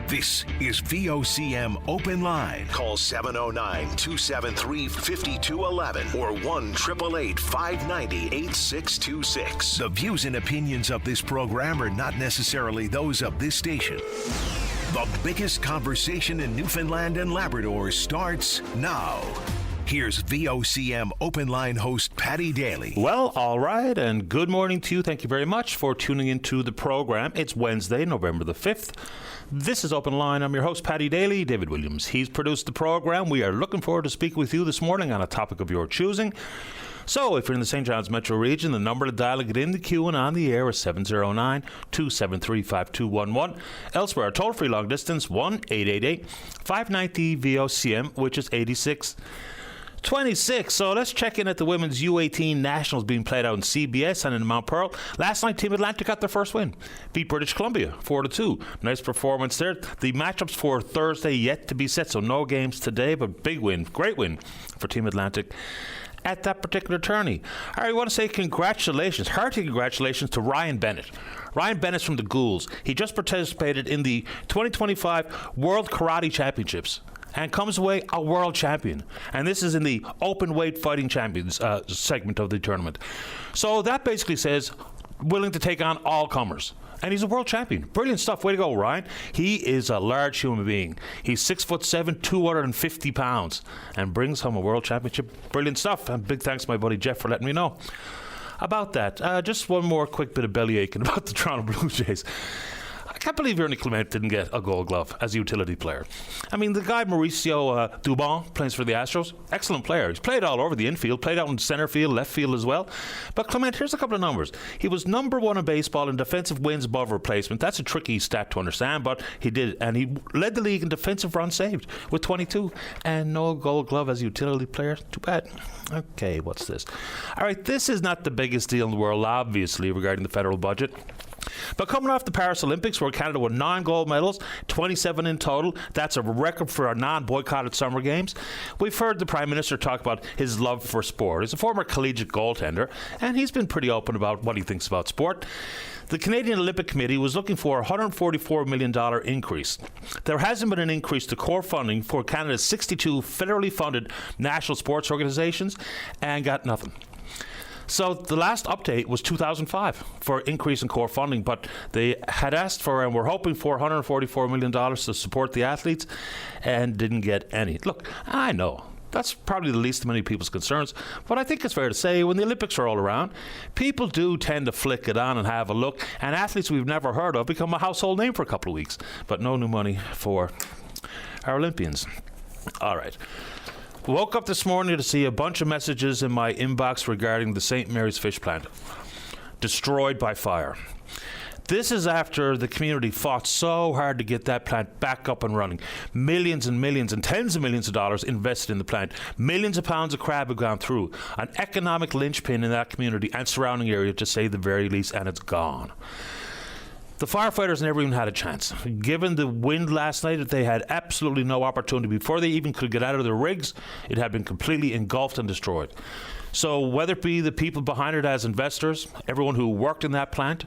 This is VOCM Open Line. Call 709-273-5211 or 1-888-590-8626. The views and opinions of this program are not necessarily those of this station. The biggest conversation in Newfoundland and Labrador starts now. Here's VOCM Open Line host Paddy Daly. Well, all right, and good morning to you. Thank you very much for tuning into the program. It's Wednesday, November the 5th. This is Open Line. I'm your host, Paddy Daly. David Williams, he's produced the program. We are looking forward to speaking with you this morning on a topic of your choosing. So if you're in the St. John's metro region, the number to dial to get in the queue and on the air is 709-273-5211. Elsewhere, our toll-free long distance, 1-888-590-VOCM, which is 8626. So let's check in at the Women's U18 Nationals being played out in CBS and in Mount Pearl. Last night, Team Atlantic got their first win. Beat British Columbia 4-2. Nice performance there. The matchups for Thursday yet to be set, so no games today, but big win, great win for Team Atlantic at that particular tourney. All right, I want to say congratulations, hearty congratulations to Ryan Bennett. Ryan Bennett's from the Ghouls. He just participated in the 2025 World Karate Championships and comes away a world champion. And this is in the open weight fighting champions segment of the tournament. So that basically says willing to take on all comers. And he's a world champion. Brilliant stuff. Way to go, Ryan. He is a large human being. He's 6'7", 250 pounds, and brings home a world championship. Brilliant stuff. And big thanks to my buddy Jeff for letting me know about that. Just one more quick bit of belly aching about the Toronto Blue Jays. I can't believe Ernie Clement didn't get a Gold Glove as a utility player. I mean, the guy Mauricio Dubon plays for the Astros. Excellent player. He's played all over the infield, played out in center field, left field as well. But Clement, here's a couple of numbers. He was number one in baseball in defensive wins above replacement. That's a tricky stat to understand, but he did. And he led the league in defensive runs saved with 22. And no Gold Glove as a utility player. Too bad. Okay, what's this? All right, this is not the biggest deal in the world, obviously, regarding the federal budget. But coming off the Paris Olympics, where Canada won 9 gold medals, 27 in total, that's a record for our non-boycotted summer games. We've heard the Prime Minister talk about his love for sport. He's a former collegiate goaltender, and he's been pretty open about what he thinks about sport. The Canadian Olympic Committee was looking for a $144 million increase. There hasn't been an increase to core funding for Canada's 62 federally funded national sports organizations, and got nothing. So the last update was 2005 for increase in core funding, but they had asked for and were hoping for $144 million to support the athletes and didn't get any. Look, I know that's probably the least of many people's concerns, but I think it's fair to say when the Olympics are all around, people do tend to flick it on and have a look, and athletes we've never heard of become a household name for a couple of weeks. But no new money for our Olympians. All right. Woke up this morning to see a bunch of messages in my inbox regarding the St. Mary's fish plant destroyed by fire. This is after the community fought so hard to get that plant back up and running. Millions and millions and tens of millions of dollars invested in the plant. Millions of pounds of crab have gone through. An economic linchpin in that community and surrounding area, to say the very least, and it's gone. The firefighters never even had a chance. Given the wind last night, they had absolutely no opportunity. Before they even could get out of their rigs, it had been completely engulfed and destroyed. So whether it be the people behind it as investors, everyone who worked in that plant,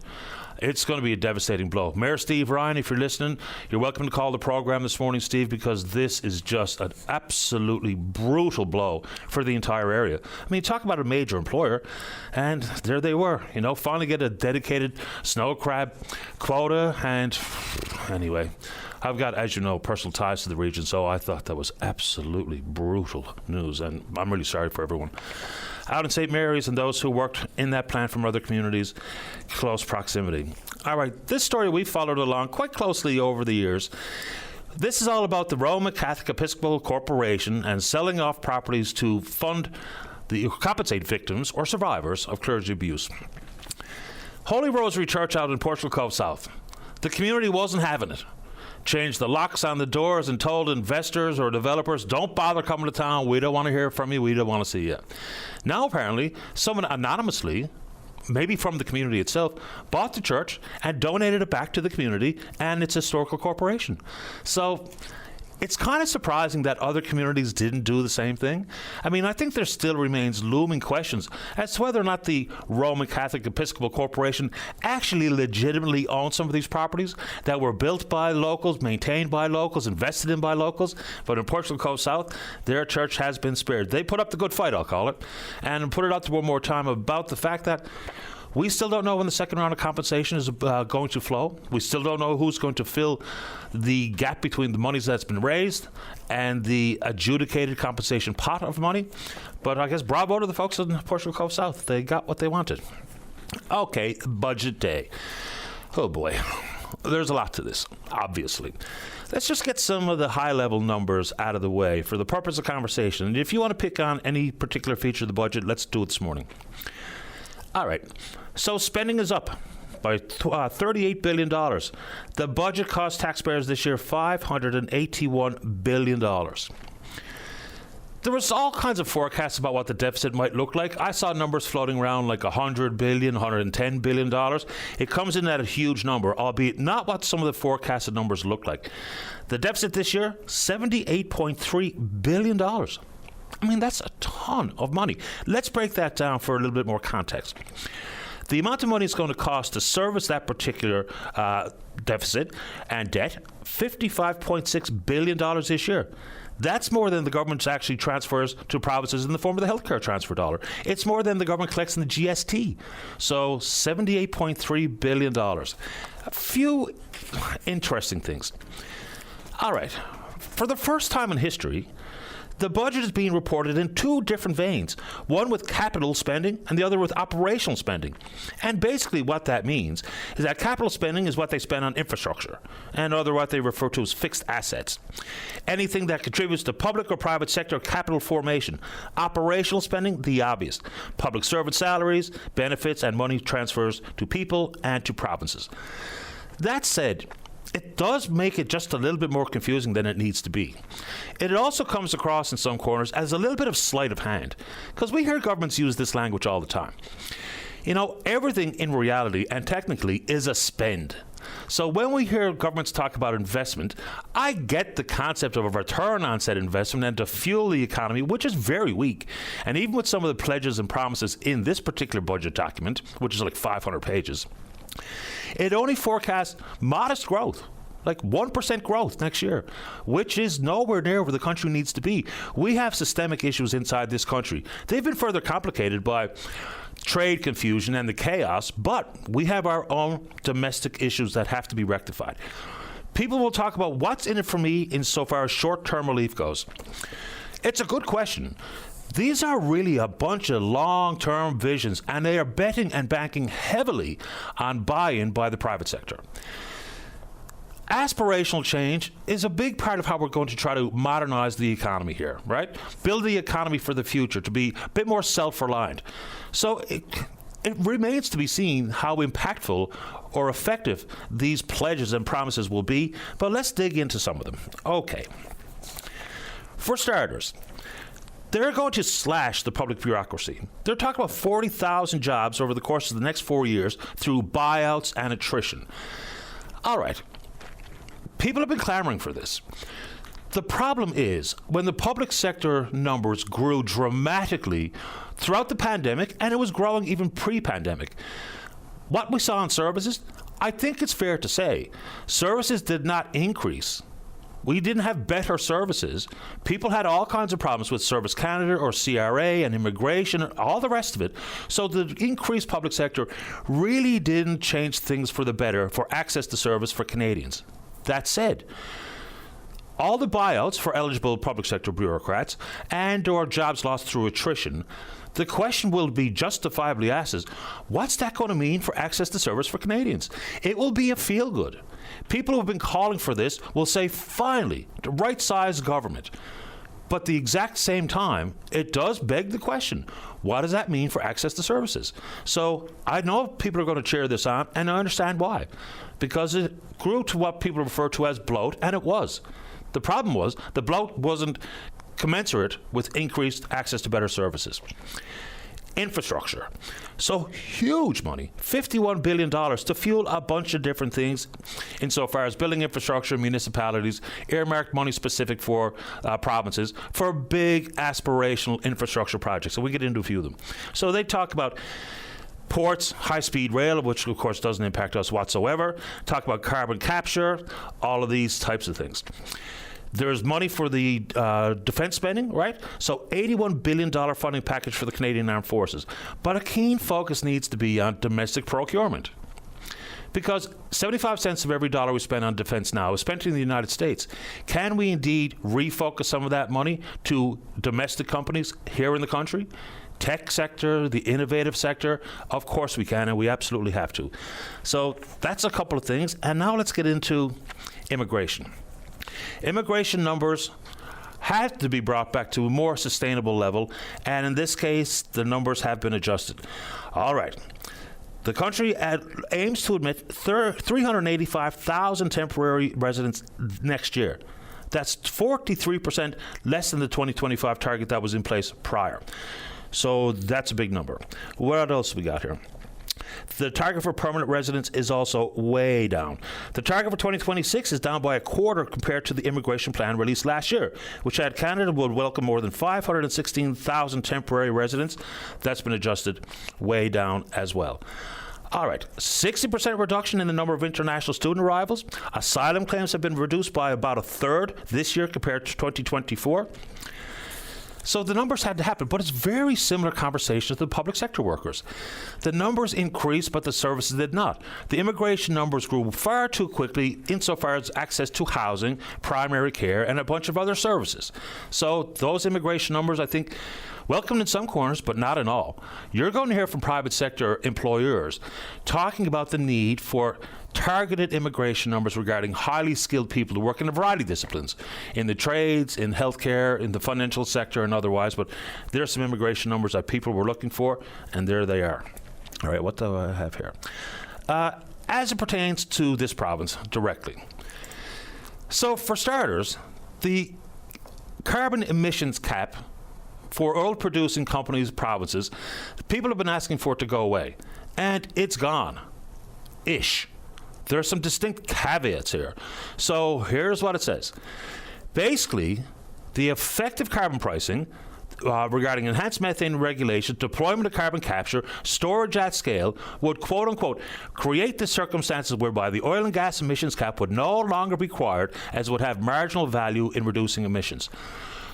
it's going to be a devastating blow. Mayor Steve Ryan, if you're listening, you're welcome to call the program this morning, Steve, because this is just an absolutely brutal blow for the entire area. I mean, talk about a major employer, and there they were, finally get a dedicated snow crab quota. And anyway, I've got, as you know, personal ties to the region, so I thought that was absolutely brutal news, and I'm really sorry for everyone out in St. Mary's and those who worked in that plant from other communities, close proximity. All right, this story we followed along quite closely over the years. This is all about the Roman Catholic Episcopal Corporation and selling off properties to compensate victims or survivors of clergy abuse. Holy Rosary Church out in Portugal Cove South. The community wasn't having it. Changed the locks on the doors and told investors or developers, don't bother coming to town. We don't want to hear from you. We don't want to see you. Now, apparently, someone anonymously, maybe from the community itself, bought the church and donated it back to the community and its historical corporation. So It's kind of surprising that other communities didn't do the same thing. I mean, I think there still remains looming questions as to whether or not the Roman Catholic Episcopal Corporation actually legitimately owns some of these properties that were built by locals, maintained by locals, invested in by locals. But in Portugal Cove South, their church has been spared. They put up the good fight, I'll call it, and put it out to one more time about the fact that we still don't know when the second round of compensation is going to flow. We still don't know who's going to fill the gap between the monies that's been raised and the adjudicated compensation pot of money. But I guess bravo to the folks in Portugal Cove South. They got what they wanted. Okay, budget day. Oh boy. There's a lot to this, obviously. Let's just get some of the high-level numbers out of the way for the purpose of conversation. And if you want to pick on any particular feature of the budget, let's do it this morning. All right. So spending is up by $38 billion. The budget cost taxpayers this year $581 billion. There was all kinds of forecasts about what the deficit might look like. I saw numbers floating around like $100 billion, $110 billion. It comes in at a huge number, albeit not what some of the forecasted numbers look like. The deficit this year, $78.3 billion. I mean, that's a ton of money. Let's break that down for a little bit more context. The amount of money it's going to cost to service that particular deficit and debt, $55.6 billion this year. That's more than the government actually transfers to provinces in the form of the healthcare transfer dollar. It's more than the government collects in the GST. So $78.3 billion. A few interesting things. All right. For the first time in history, the budget is being reported in two different veins, one with capital spending and the other with operational spending. And basically what that means is that capital spending is what they spend on infrastructure and other what they refer to as fixed assets. Anything that contributes to public or private sector capital formation. Operational spending, the obvious. Public servant salaries, benefits, and money transfers to people and to provinces. That said, it does make it just a little bit more confusing than it needs to be. It also comes across in some corners as a little bit of sleight of hand, because we hear governments use this language all the time. You know, everything in reality and technically is a spend. So when we hear governments talk about investment, I get the concept of a return on said investment and to fuel the economy, which is very weak. And even with some of the pledges and promises in this particular budget document, which is like 500 pages, it only forecasts modest growth, like 1% growth next year, which is nowhere near where the country needs to be. We have systemic issues inside this country. They've been further complicated by trade confusion and the chaos, but we have our own domestic issues that have to be rectified. People will talk about what's in it for me insofar as short-term relief goes. It's a good question. These are really a bunch of long-term visions, and they are betting and banking heavily on buy-in by the private sector. Aspirational change is a big part of how we're going to try to modernize the economy here, right? Build the economy for the future to be a bit more self-reliant. So it remains to be seen how impactful or effective these pledges and promises will be, but let's dig into some of them. Okay. For starters, they're going to slash the public bureaucracy. They're talking about 40,000 jobs over the course of the next 4 years through buyouts and attrition. All right. People have been clamoring for this. The problem is, when the public sector numbers grew dramatically throughout the pandemic, and it was growing even pre-pandemic, what we saw in services, I think it's fair to say, services did not increase. We didn't have better services. People had all kinds of problems with Service Canada or CRA and immigration and all the rest of it. So the increased public sector really didn't change things for the better for access to service for Canadians. That said, all the buyouts for eligible public sector bureaucrats and or jobs lost through attrition, the question will be justifiably asked is, what's that going to mean for access to service for Canadians? It will be a feel-good. People who have been calling for this will say, finally, the right-sized government. But at the exact same time, it does beg the question, what does that mean for access to services? So I know people are going to cheer this on, and I understand why. Because it grew to what people refer to as bloat, and it was. The problem was the bloat wasn't commensurate with increased access to better services. Infrastructure. So huge money, $51 billion to fuel a bunch of different things insofar as building infrastructure, municipalities, earmarked money specific for provinces for big aspirational infrastructure projects. So we get into a few of them. So they talk about ports, high-speed rail, which of course doesn't impact us whatsoever. Talk about carbon capture, all of these types of things. There's money for the defense spending, right? So $81 billion funding package for the Canadian Armed Forces. But a keen focus needs to be on domestic procurement. Because 75 cents of every dollar we spend on defense now is spent in the United States. Can we indeed refocus some of that money to domestic companies here in the country? Tech sector, the innovative sector, of course we can, and we absolutely have to. So that's a couple of things. And now let's get into immigration. Immigration numbers had to be brought back to a more sustainable level, and in this case, the numbers have been adjusted. All right. The country aims to admit 385,000 temporary residents next year. That's 43% less than the 2025 target that was in place prior. So that's a big number. What else we got here? The target for permanent residents is also way down. The target for 2026 is down by a quarter compared to the immigration plan released last year, which had Canada would welcome more than 516,000 temporary residents. That's been adjusted way down as well. All right, 60% reduction in the number of international student arrivals. Asylum claims have been reduced by about a third this year compared to 2024. So the numbers had to happen, but it's very similar conversations with public sector workers. The numbers increased, but the services did not. The immigration numbers grew far too quickly insofar as access to housing, primary care, and a bunch of other services. So those immigration numbers, I think, welcomed in some corners, but not in all. You're going to hear from private sector employers talking about the need for targeted immigration numbers regarding highly skilled people to work in a variety of disciplines, in the trades, in healthcare, in the financial sector, and otherwise. But there are some immigration numbers that people were looking for, and there they are. All right, what do I have here? As it pertains to this province directly. So for starters, the carbon emissions cap for oil-producing companies, provinces, people have been asking for it to go away, and it's gone-ish. There are some distinct caveats here. So here's what it says. Basically, the effective carbon pricing regarding enhanced methane regulation, deployment of carbon capture, storage at scale would, quote unquote, create the circumstances whereby the oil and gas emissions cap would no longer be required as would have marginal value in reducing emissions.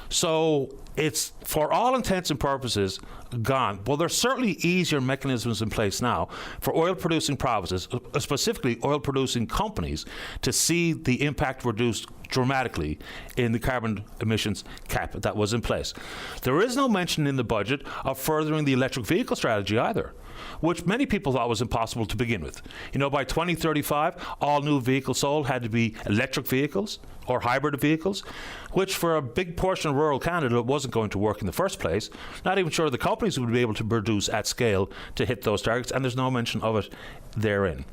So it's, for all intents and purposes, gone. Well, there's certainly easier mechanisms in place now for oil-producing provinces, specifically oil-producing companies, to see the impact reduced dramatically in the carbon emissions cap that was in place. There is no mention in the budget of furthering the electric vehicle strategy either, which many people thought was impossible to begin with. You know, by 2035, all new vehicles sold had to be electric vehicles or hybrid vehicles, which for a big portion of rural Canada wasn't going to work in the first place. Not even sure the companies would be able to produce at scale to hit those targets, and there's no mention of it therein.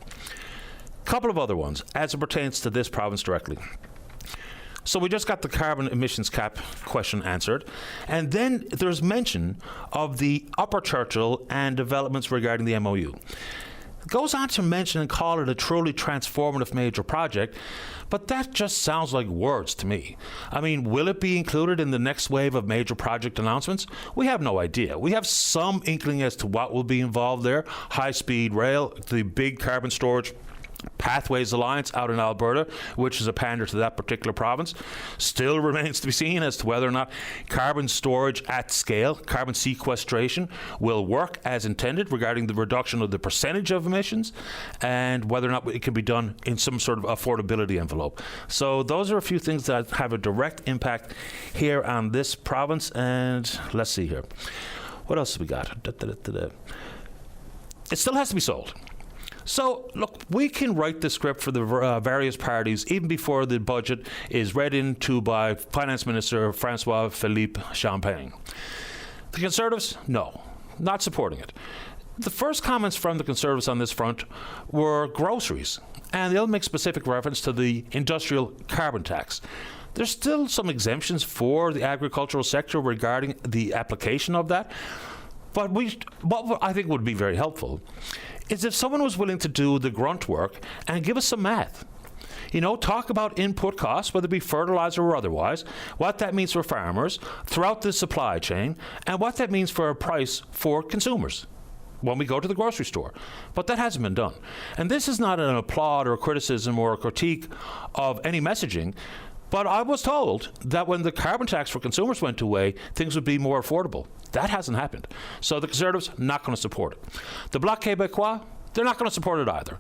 Couple of other ones as it pertains to this province directly. So we just got the carbon emissions cap question answered. And then there's mention of the Upper Churchill and developments regarding the MOU. It goes on to mention and call it a truly transformative major project, but that just sounds like words to me. I mean, will it be included in the next wave of major project announcements? We have no idea. We have some inkling as to what will be involved there. High-speed rail, the big carbon storage Pathways Alliance out in Alberta, which is a pander to that particular province. Still remains to be seen as to whether or not carbon storage at scale, carbon sequestration, will work as intended regarding the reduction of the percentage of emissions, and whether or not it can be done in some sort of affordability envelope. So those are a few things that have a direct impact here on this province. And let's see here. What else have we got? It still has to be sold. So, look, we can write the script for the various parties even before the budget is read into by Finance Minister Francois-Philippe Champagne. The Conservatives, no, not supporting it. The first comments from the Conservatives on this front were groceries, and they'll make specific reference to the industrial carbon tax. There's still some exemptions for the agricultural sector regarding the application of that. But what I think would be very helpful is if someone was willing to do the grunt work and give us some math. Talk about input costs, whether it be fertilizer or otherwise, what that means for farmers throughout the supply chain, and what that means for a price for consumers when we go to the grocery store. But that hasn't been done. And this is not an applaud or criticism or a critique of any messaging, but I was told that when the carbon tax for consumers went away, things would be more affordable. That hasn't happened. So the Conservatives, not going to support it. The Bloc Québécois, they're not going to support it either.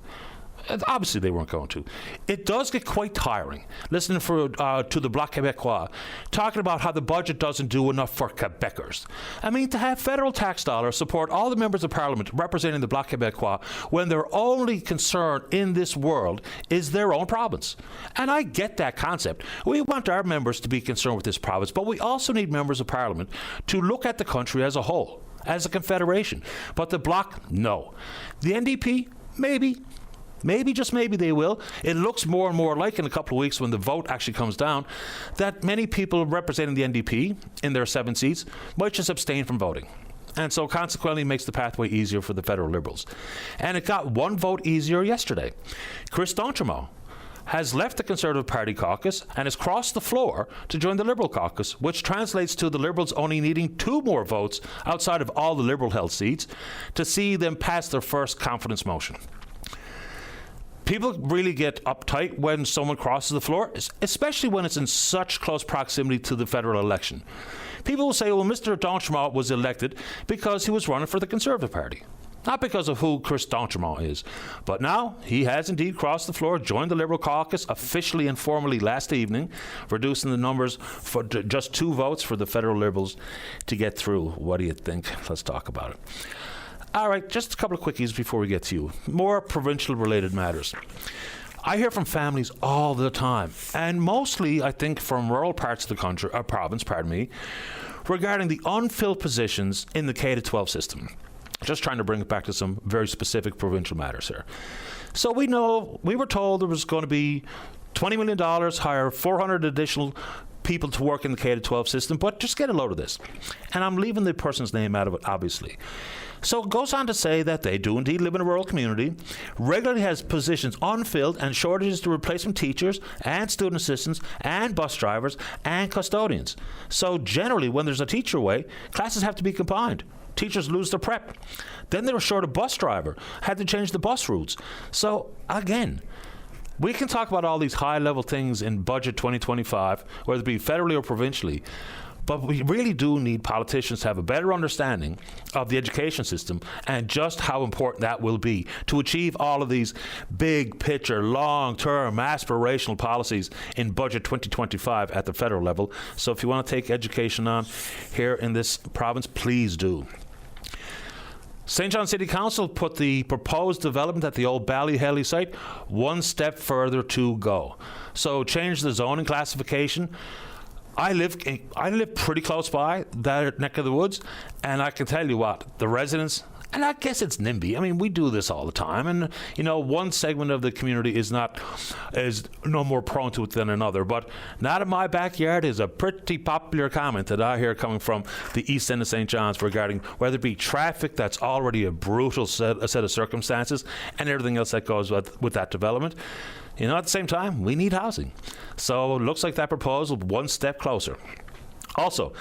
Obviously, they weren't going to. It does get quite tiring listening to the Bloc Québécois talking about how the budget doesn't do enough for Quebecers. I mean, to have federal tax dollars support all the members of Parliament representing the Bloc Québécois when their only concern in this world is their own province. And I get that concept. We want our members to be concerned with this province, but we also need members of Parliament to look at the country as a whole, as a confederation. But the Bloc, no. The NDP, maybe. Maybe, just maybe they will. It looks more and more like in a couple of weeks when the vote actually comes down that many people representing the NDP in their 7 seats might just abstain from voting. And so consequently makes the pathway easier for the federal Liberals. And it got 1 vote easier yesterday. Chris d'Entremont has left the Conservative Party caucus and has crossed the floor to join the Liberal caucus, which translates to the Liberals only needing 2 more votes outside of all the Liberal-held seats to see them pass their first confidence motion. People really get uptight when someone crosses the floor, especially when it's in such close proximity to the federal election. People will say, well, Mr. d'Entremont was elected because he was running for the Conservative Party, not because of who Chris d'Entremont is. But now he has indeed crossed the floor, joined the Liberal caucus officially and formally last evening, reducing the numbers for just 2 votes for the federal Liberals to get through. What do you think? Let's talk about it. All right, just a couple of quickies before we get to you. More provincial-related matters. I hear from families all the time, and mostly, I think, from rural parts of the country, or province, regarding the unfilled positions in the K-12 system. Just trying to bring it back to some very specific provincial matters here. So we were told there was going to be $20 million, hire 400 additional people to work in the K-12 system, but just get a load of this. And I'm leaving the person's name out of it, obviously. So it goes on to say that they do indeed live in a rural community, regularly has positions unfilled and shortages to replacement teachers and student assistants and bus drivers and custodians. So generally, when there's a teacher away, classes have to be combined. Teachers lose their prep. Then they were short a bus driver, had to change the bus routes. So again, we can talk about all these high-level things in Budget 2025, whether it be federally or provincially, but we really do need politicians to have a better understanding of the education system and just how important that will be to achieve all of these big picture, long-term, aspirational policies in Budget 2025 at the federal level. So if you want to take education on here in this province, please do. St. John City Council put the proposed development at the old Ballyhelly site 1 step further to go. So change the zoning classification. I live pretty close by that neck of the woods, and I can tell you what, the residents, and I guess it's NIMBY. I mean, we do this all the time, and one segment of the community is no more prone to it than another. But not in my backyard is a pretty popular comment that I hear coming from the east end of St. John's regarding whether it be traffic that's already a brutal set of circumstances and everything else that goes with that development. At the same time, we need housing. So it looks like that proposal 1 step closer. Also,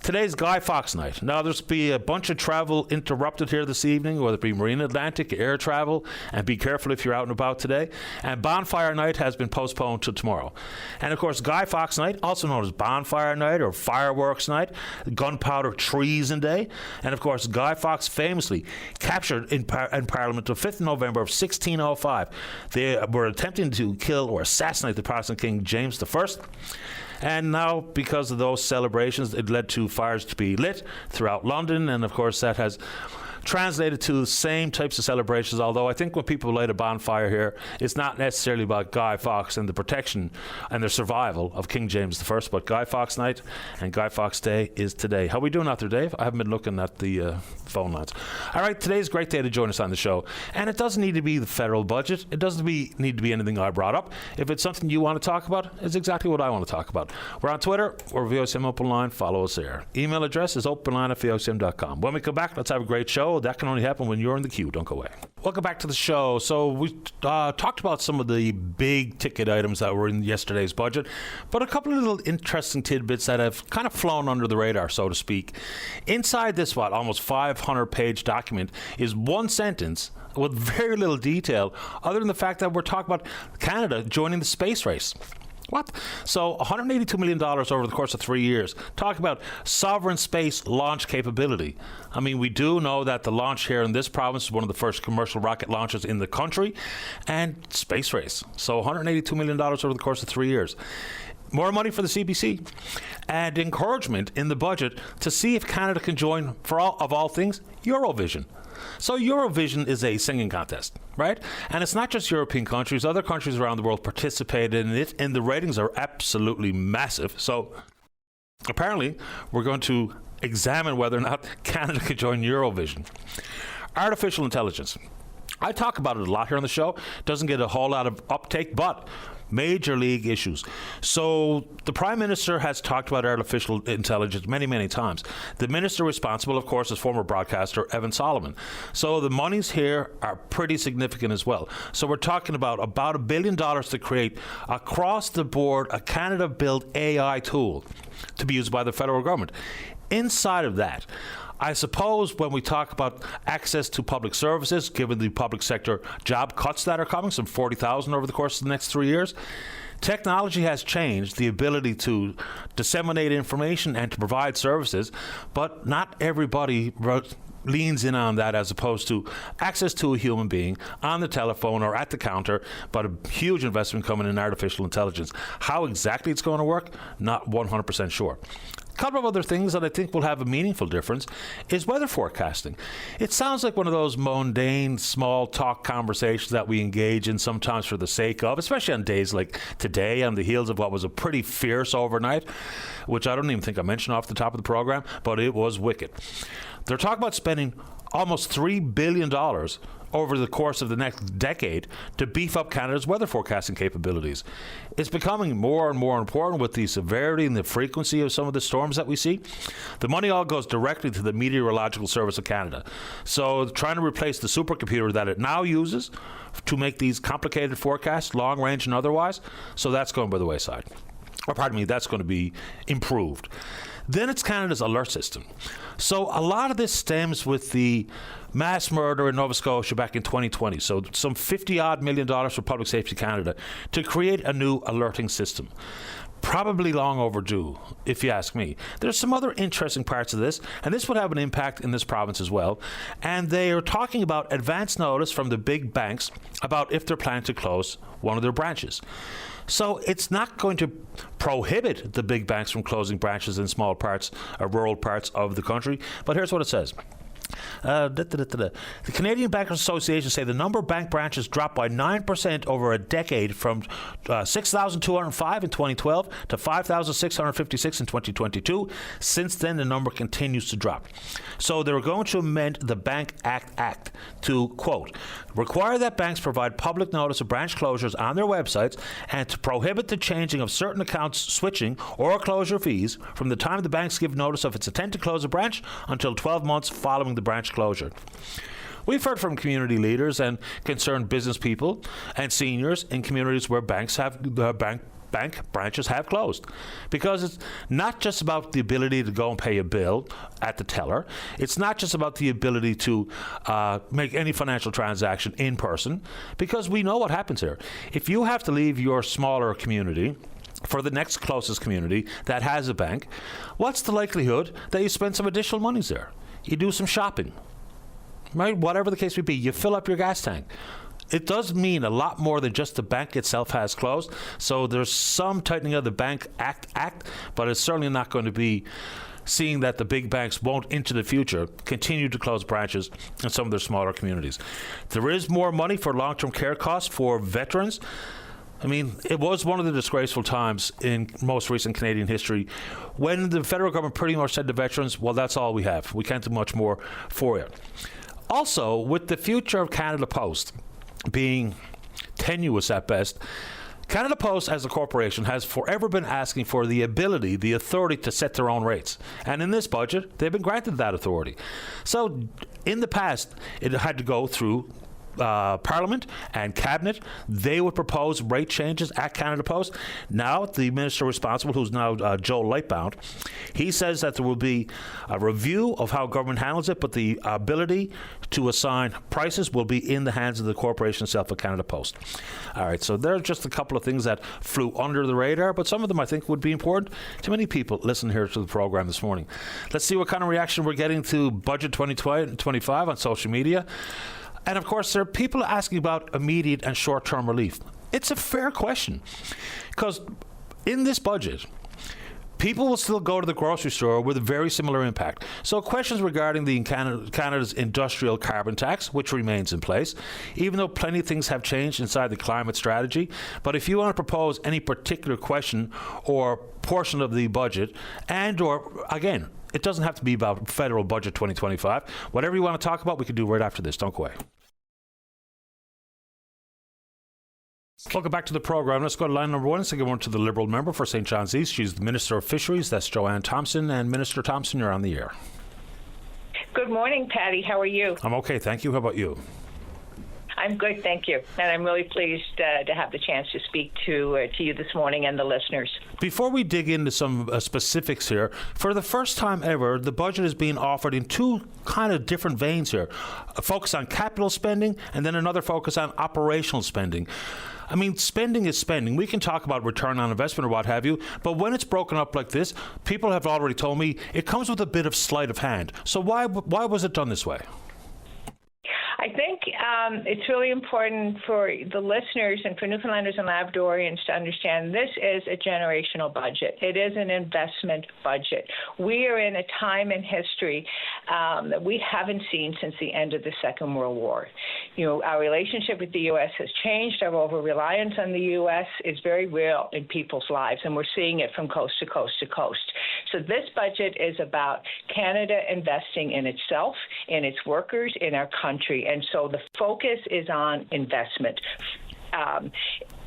today's Guy Fawkes night. Now, there's be a bunch of travel interrupted here this evening, whether it be Marine Atlantic, air travel, and be careful if you're out and about today. And Bonfire Night has been postponed to tomorrow. And, of course, Guy Fawkes Night, also known as Bonfire Night or Fireworks Night, Gunpowder Treason Day. And, of course, Guy Fawkes famously captured in Parliament the 5th of November of 1605. They were attempting to kill or assassinate the Protestant King James I. And now, because of those celebrations, it led to fires to be lit throughout London. And, of course, that has translated to the same types of celebrations, although I think when people light a bonfire here, it's not necessarily about Guy Fawkes and the protection and the survival of King James I, but Guy Fawkes Night and Guy Fawkes Day is today. How are we doing out there, Dave? I haven't been looking at the phone lines. All right, today's a great day to join us on the show, and it doesn't need to be the federal budget. It doesn't need to be anything I brought up. If it's something you want to talk about, it's exactly what I want to talk about. We're on Twitter, or VOCM Open Line. Follow us there. Email address is openline@vocm.com. When we come back, let's have a great show. That can only happen when you're in the queue. Don't go away. Welcome back to the show. So we talked about some of the big ticket items that were in yesterday's budget, but a couple of little interesting tidbits that have kind of flown under the radar, so to speak. Inside this, almost 500-page document is one sentence with very little detail, other than the fact that we're talking about Canada joining the space race. What? So $182 million over the course of 3 years. Talk about sovereign space launch capability. I mean, we do know that the launch here in this province is one of the first commercial rocket launches in the country, and space race. So $182 million over the course of 3 years. More money for the CBC, and encouragement in the budget to see if Canada can join, for all things, Eurovision. So Eurovision is a singing contest, right? And it's not just European countries. Other countries around the world participated in it, and the ratings are absolutely massive. So apparently we're going to examine whether or not Canada can join Eurovision. Artificial intelligence. I talk about it a lot here on the show. Doesn't get a whole lot of uptake, but major league issues. So the Prime Minister has talked about artificial intelligence many, many times. The minister responsible, of course, is former broadcaster Evan Solomon. So the monies here are pretty significant as well. So we're talking about $1 billion to create across the board a Canada-built AI tool to be used by the federal government. Inside of that, I suppose when we talk about access to public services, given the public sector job cuts that are coming, some 40,000 over the course of the next 3 years, technology has changed the ability to disseminate information and to provide services, but not everybody leans in on that, as opposed to access to a human being on the telephone or at the counter, but a huge investment coming in artificial intelligence. How exactly it's going to work, not 100% sure. A couple of other things that I think will have a meaningful difference is weather forecasting. It sounds like one of those mundane, small talk conversations that we engage in sometimes for the sake of, especially on days like today, on the heels of what was a pretty fierce overnight, which I don't even think I mentioned off the top of the program, but it was wicked. They're talking about spending almost $3 billion over the course of the next decade to beef up Canada's weather forecasting capabilities. It's becoming more and more important with the severity and the frequency of some of the storms that we see. The money all goes directly to the Meteorological Service of Canada. So trying to replace the supercomputer that it now uses to make these complicated forecasts, long range and otherwise, so that's going by the wayside. Or pardon me, that's going to be improved. Then it's Canada's alert system. So a lot of this stems with the mass murder in Nova Scotia back in 2020. So some $50-odd million for Public Safety Canada to create a new alerting system. Probably long overdue, if you ask me. There's some other interesting parts of this, and this would have an impact in this province as well. And they are talking about advance notice from the big banks about if they're planning to close one of their branches. So it's not going to prohibit the big banks from closing branches in small parts or rural parts of the country. But here's what it says. The Canadian Bankers Association say the number of bank branches dropped by 9% over a decade, from 6,205 in 2012 to 5,656 in 2022. Since then, the number continues to drop. So they're going to amend the Bank Act to, quote, require that banks provide public notice of branch closures on their websites and to prohibit the changing of certain accounts switching or closure fees from the time the banks give notice of its intent to close a branch until 12 months following the branch closure. We've heard from community leaders and concerned business people and seniors in communities where bank branches have closed, because it's not just about the ability to go and pay a bill at the teller. It's not just about the ability to make any financial transaction in person, because we know what happens here. If you have to leave your smaller community for the next closest community that has a bank, what's the likelihood that you spend some additional monies there? You do some shopping, right? Whatever the case may be, you fill up your gas tank. it does mean a lot more than just the bank itself has closed. So there's some tightening of the Bank Act, but it's certainly not going to be seeing that the big banks won't, into the future, continue to close branches in some of their smaller communities. There is more money for long-term care costs for veterans. I mean, it was one of the disgraceful times in most recent Canadian history when the federal government pretty much said to veterans, well, that's all we have. We can't do much more for you. Also, with the future of Canada Post being tenuous at best, Canada Post as a corporation has forever been asking for the ability, the authority to set their own rates. And in this budget, they've been granted that authority. So in the past, it had to go through Parliament and Cabinet. They would propose rate changes at Canada Post. Now, the minister responsible, who's now Joe Lightbound, he says that there will be a review of how government handles it, but the ability to assign prices will be in the hands of the corporation itself at Canada Post. All right, so there are just a couple of things that flew under the radar, but some of them I think would be important to many people listening here to the program this morning. Let's see what kind of reaction we're getting to Budget 2025 on social media. And of course, there are people asking about immediate and short-term relief. It's a fair question, because in this budget, people will still go to the grocery store with a very similar impact. So questions regarding Canada's industrial carbon tax, which remains in place, even though plenty of things have changed inside the climate strategy. But if you want to propose any particular question or portion of the budget, and or, again, it doesn't have to be about federal budget 2025. Whatever you want to talk about, we can do right after this. Don't go away. Welcome back to the program. Let's go to line number one. Let's give one to the Liberal member for St. John's East. She's the Minister of Fisheries. That's Joanne Thompson. And Minister Thompson, you're on the air. Good morning, Patty. How are you? I'm okay, thank you. How about you? I'm good, thank you. And I'm really pleased to have the chance to speak to you this morning and the listeners. Before we dig into some specifics here, for the first time ever, the budget is being offered in two kind of different veins here. A focus on capital spending and then another focus on operational spending. I mean, spending is spending. We can talk about return on investment or what have you, but when it's broken up like this, people have already told me it comes with a bit of sleight of hand. So why was it done this way? I think it's really important for the listeners and for Newfoundlanders and Labradorians to understand this is a generational budget. It is an investment budget. We are in a time in history that we haven't seen since the end of the Second World War. You know, our relationship with the U.S. has changed. Our over-reliance on the U.S. is very real in people's lives, and we're seeing it from coast to coast to coast. So this budget is about Canada investing in itself, in its workers, in our country. And so the focus is on investment,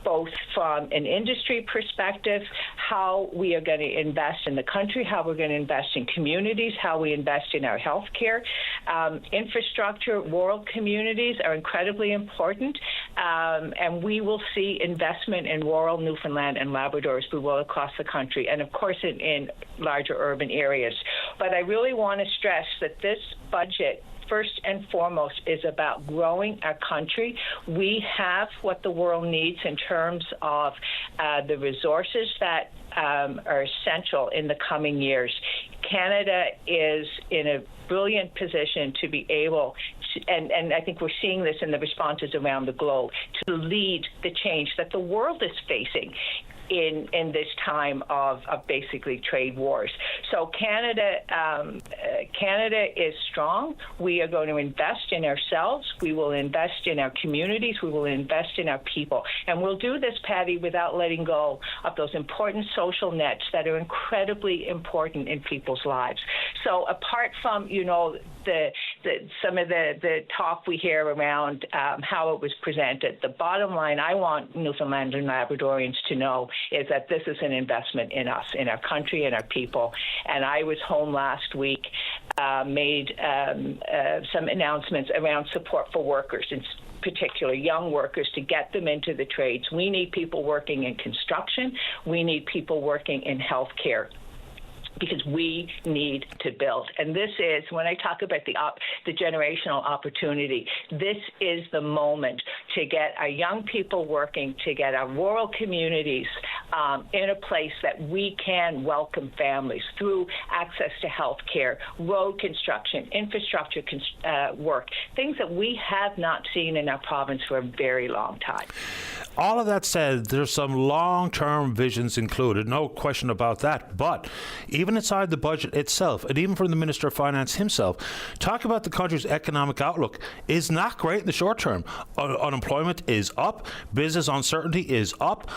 both from an industry perspective, how we are going to invest in the country, how we're going to invest in communities, how we invest in our health care. Infrastructure, rural communities are incredibly important, and we will see investment in rural Newfoundland and Labrador as we will across the country, and of course in larger urban areas. But I really want to stress that this budget, first and foremost, is about growing our country. We have what the world needs in terms of the resources that are essential in the coming years. Canada is in a brilliant position to be able to, and I think we're seeing this in the responses around the globe, to lead the change that the world is facing in this time of basically trade wars. So Canada is strong. We are going to invest in ourselves. We will invest in our communities. We will invest in our people. And we'll do this, Patty, without letting go of those important social nets that are incredibly important in people's lives. So apart from, you know, some of the talk we hear around how it was presented, the bottom line I want Newfoundland and Labradorians to know is that this is an investment in us, in our country, and our people. And I was home last week, made some announcements around support for workers, in particular young workers, to get them into the trades. We need people working in construction. We need people working in healthcare. because we need to build. And this is, when I talk about the generational opportunity, this is the moment to get our young people working, to get our rural communities in a place that we can welcome families through access to health care, road construction, infrastructure work, things that we have not seen in our province for a very long time. All of that said, there's some long-term visions included, no question about that. But even inside the budget itself, and even from the Minister of Finance himself, talk about the country's economic outlook is not great in the short term. Unemployment is up, business uncertainty is up,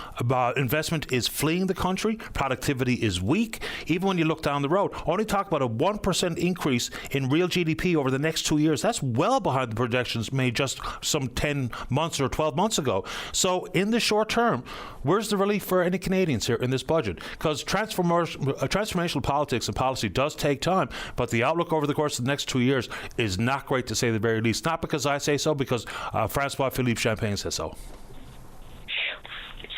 investment is fleeing the country, productivity is weak. Even when you look down the road, only talk about a 1% increase in real GDP over the next 2 years. That's well behind the projections made just some 10 months or 12 months ago. So in the short term, where's the relief for any Canadians here in this budget? Because transformational politics and policy does take time, but the outlook over the course of the next 2 years is not great, to say the very least. Not because I say so, because Francois-Philippe Champagne says so.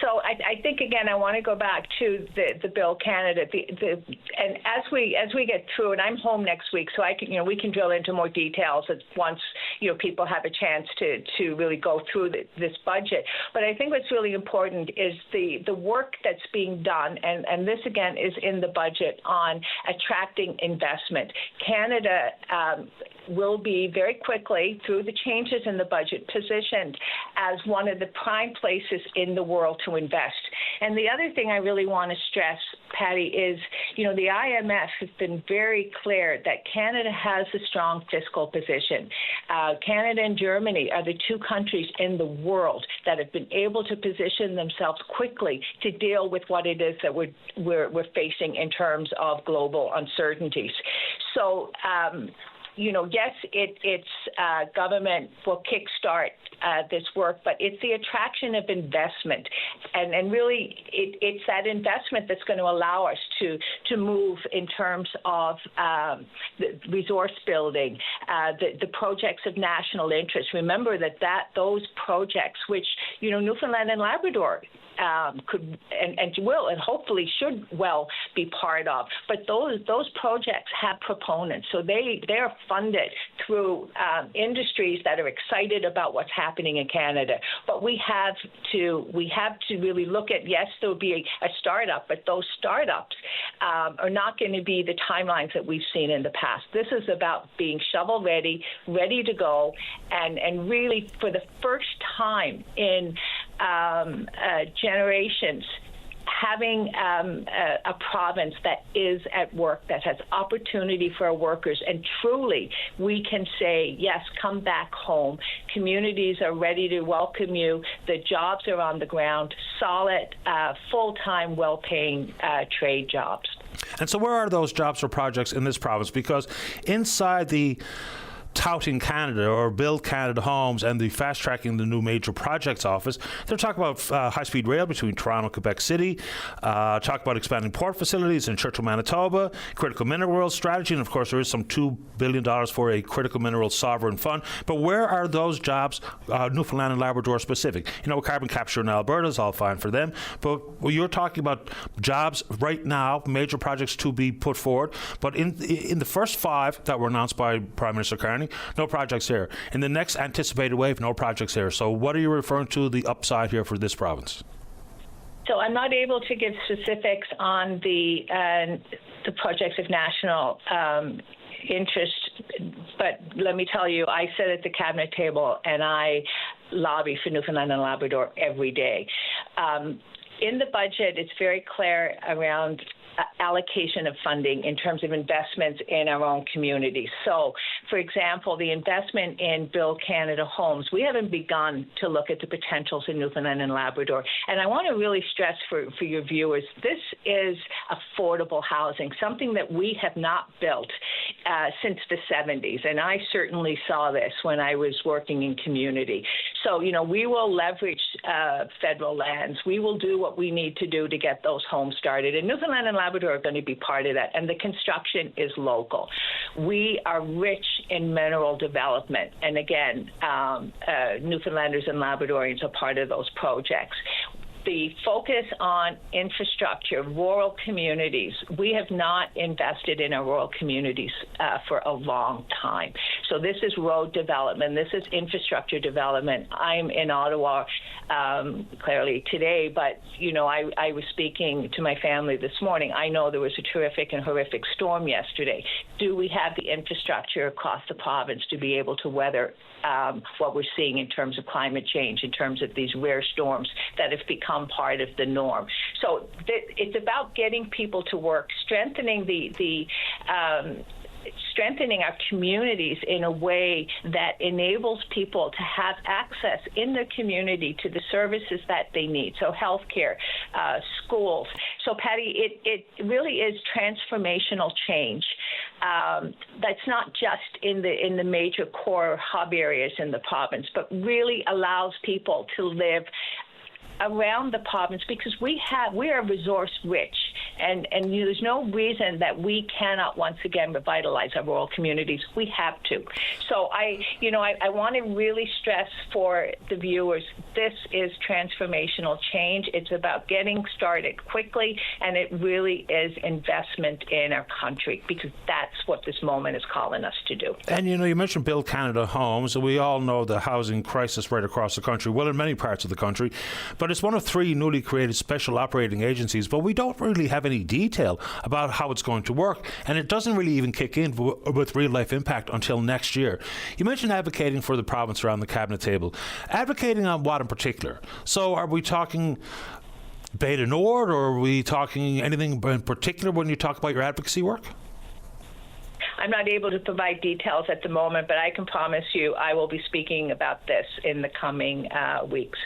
So I think, again, I want to go back to the Bill Canada, and as we get through, and I'm home next week, so we can drill into more details once people have a chance to really go through this budget. But I think what's really important is the work that's being done, and this again is in the budget, on attracting investment. Canada will be very quickly, through the changes in the budget, positioned as one of the prime places in the world to invest. And the other thing I really want to stress, Patty, is, the IMF has been very clear that Canada has a strong fiscal position. Canada and Germany are the two countries in the world that have been able to position themselves quickly to deal with what it is that we're facing in terms of global uncertainties. So, yes, it's government will kickstart this work, but it's the attraction of investment, and really it's that investment that's going to allow us to move in terms of the resource building, the projects of national interest. Remember that those projects, which Newfoundland and Labrador could and will and hopefully should well be part of. But those projects have proponents, so they are funded through industries that are excited about what's happening in Canada. But we have to really look at, yes, there will be a startup, but those startups are not going to be the timelines that we've seen in the past. This is about being shovel ready to go, and really for the first time in generations, having a province that is at work, that has opportunity for our workers, and truly we can say, yes, come back home. Communities are ready to welcome you. The jobs are on the ground, solid, full-time, well-paying trade jobs. And so where are those jobs or projects in this province? Because inside the touting Canada or Build Canada Homes and the fast-tracking the new major projects office, they're talking about high-speed rail between Toronto and Quebec City, talk about expanding port facilities in Churchill, Manitoba, critical minerals strategy, and of course there is some $2 billion for a critical minerals sovereign fund. But where are those jobs, Newfoundland and Labrador specific? Carbon capture in Alberta is all fine for them, but you're talking about jobs right now, major projects to be put forward. But in the first 5 that were announced by Prime Minister Carney, no projects here. In the next anticipated wave, no projects here. So what are you referring to the upside here for this province? So I'm not able to give specifics on the projects of national interest, but let me tell you, I sit at the cabinet table and I lobby for Newfoundland and Labrador every day. In the budget, it's very clear around allocation of funding in terms of investments in our own communities. So, for example, the investment in Build Canada Homes, we haven't begun to look at the potentials in Newfoundland and Labrador. And I want to really stress for your viewers, this is affordable housing, something that we have not built since the 70s. And I certainly saw this when I was working in community. So, we will leverage federal lands. We will do what we need to do to get those homes started. And Newfoundland and Labrador are going to be part of that. And the construction is local. We are rich in mineral development. And again, Newfoundlanders and Labradorians are part of those projects. the focus on infrastructure, rural communities. We have not invested in our rural communities for a long time. So this is road development. This is infrastructure development. I'm in Ottawa clearly today, but, I was speaking to my family this morning. I know there was a terrific and horrific storm yesterday. Do we have the infrastructure across the province to be able to weather what we're seeing in terms of climate change, in terms of these rare storms that have become part of the norm? So it's about getting people to work, strengthening strengthening our communities in a way that enables people to have access in their community to the services that they need. So healthcare, schools. So Patty, it really is transformational change. That's not just in the major core hub areas in the province, but really allows people to live around the province, because we are resource rich, and there's no reason that we cannot once again revitalize our rural communities. We have to. So I want to really stress for the viewers, this is transformational change. It's about getting started quickly, and it really is investment in our country, because that's what this moment is calling us to do. And you mentioned Build Canada Homes, and we all know the housing crisis right across the country, well, in many parts of the country, but it's one of 3 newly created special operating agencies, but we don't really have any detail about how it's going to work, and it doesn't really even kick in with real life impact until next year. You mentioned advocating for the province around the cabinet table. Advocating on what in particular? So are we talking Beta Nord, or are we talking anything in particular when you talk about your advocacy work? I'm not able to provide details at the moment, but I can promise you I will be speaking about this in the coming weeks.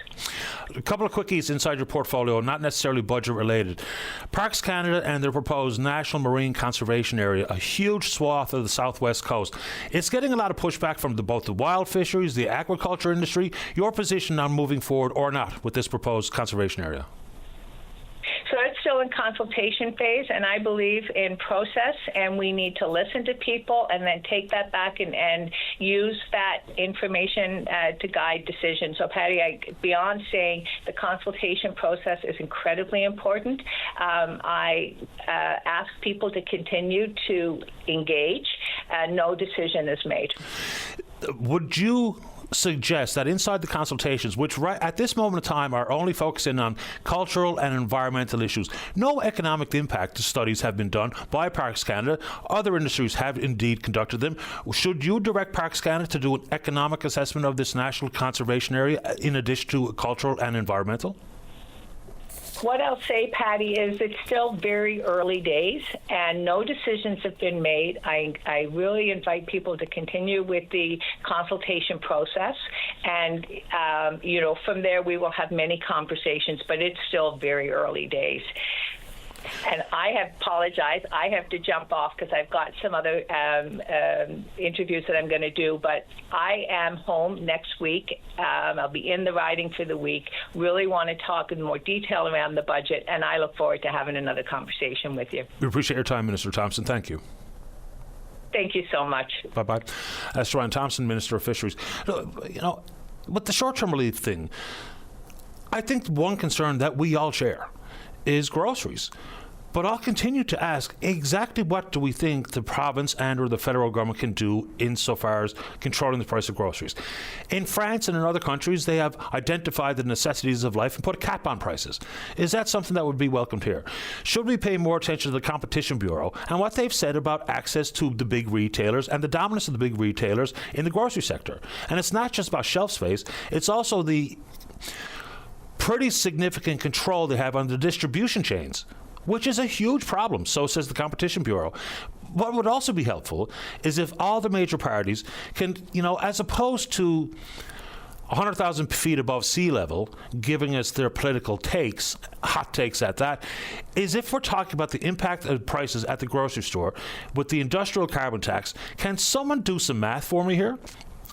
A couple of quickies inside your portfolio, not necessarily budget related. Parks Canada and their proposed National Marine Conservation Area, a huge swath of the southwest coast. It's getting a lot of pushback from both the wild fisheries, the aquaculture industry. Your position on moving forward or not with this proposed conservation area? So it's still in consultation phase, and I believe in process, and we need to listen to people and then take that back and use that information to guide decisions. So, Patty, beyond saying the consultation process is incredibly important, I ask people to continue to engage. No decision is made. Would you suggest that inside the consultations, which right at this moment in time are only focusing on cultural and environmental issues, no economic impact studies have been done by Parks Canada. Other industries have indeed conducted them. Should you direct Parks Canada to do an economic assessment of this national conservation area in addition to cultural and environmental? What I'll say, Patty, is it's still very early days and no decisions have been made. I really invite people to continue with the consultation process. And, from there we will have many conversations, but it's still very early days. And I have apologized. I have to jump off because I've got some other interviews that I'm going to do. But I am home next week. I'll be in the riding for the week. Really want to talk in more detail around the budget, and I look forward to having another conversation with you. We appreciate your time, Minister Thompson. Thank you. Thank you so much. Bye-bye. Joanne Thompson, Minister of Fisheries. With the short-term relief thing, I think one concern that we all share is groceries. But I'll continue to ask, exactly what do we think the province and or the federal government can do insofar as controlling the price of groceries? In France and in other countries, they have identified the necessities of life and put a cap on prices. Is that something that would be welcomed here? Should we pay more attention to the Competition Bureau and what they've said about access to the big retailers and the dominance of the big retailers in the grocery sector? And it's not just about shelf space, it's also the pretty significant control they have on the distribution chains, which is a huge problem, so says the Competition Bureau. What would also be helpful is if all the major parties can, as opposed to 100,000 feet above sea level, giving us their political takes, hot takes at that, is if we're talking about the impact of prices at the grocery store with the industrial carbon tax, can someone do some math for me here?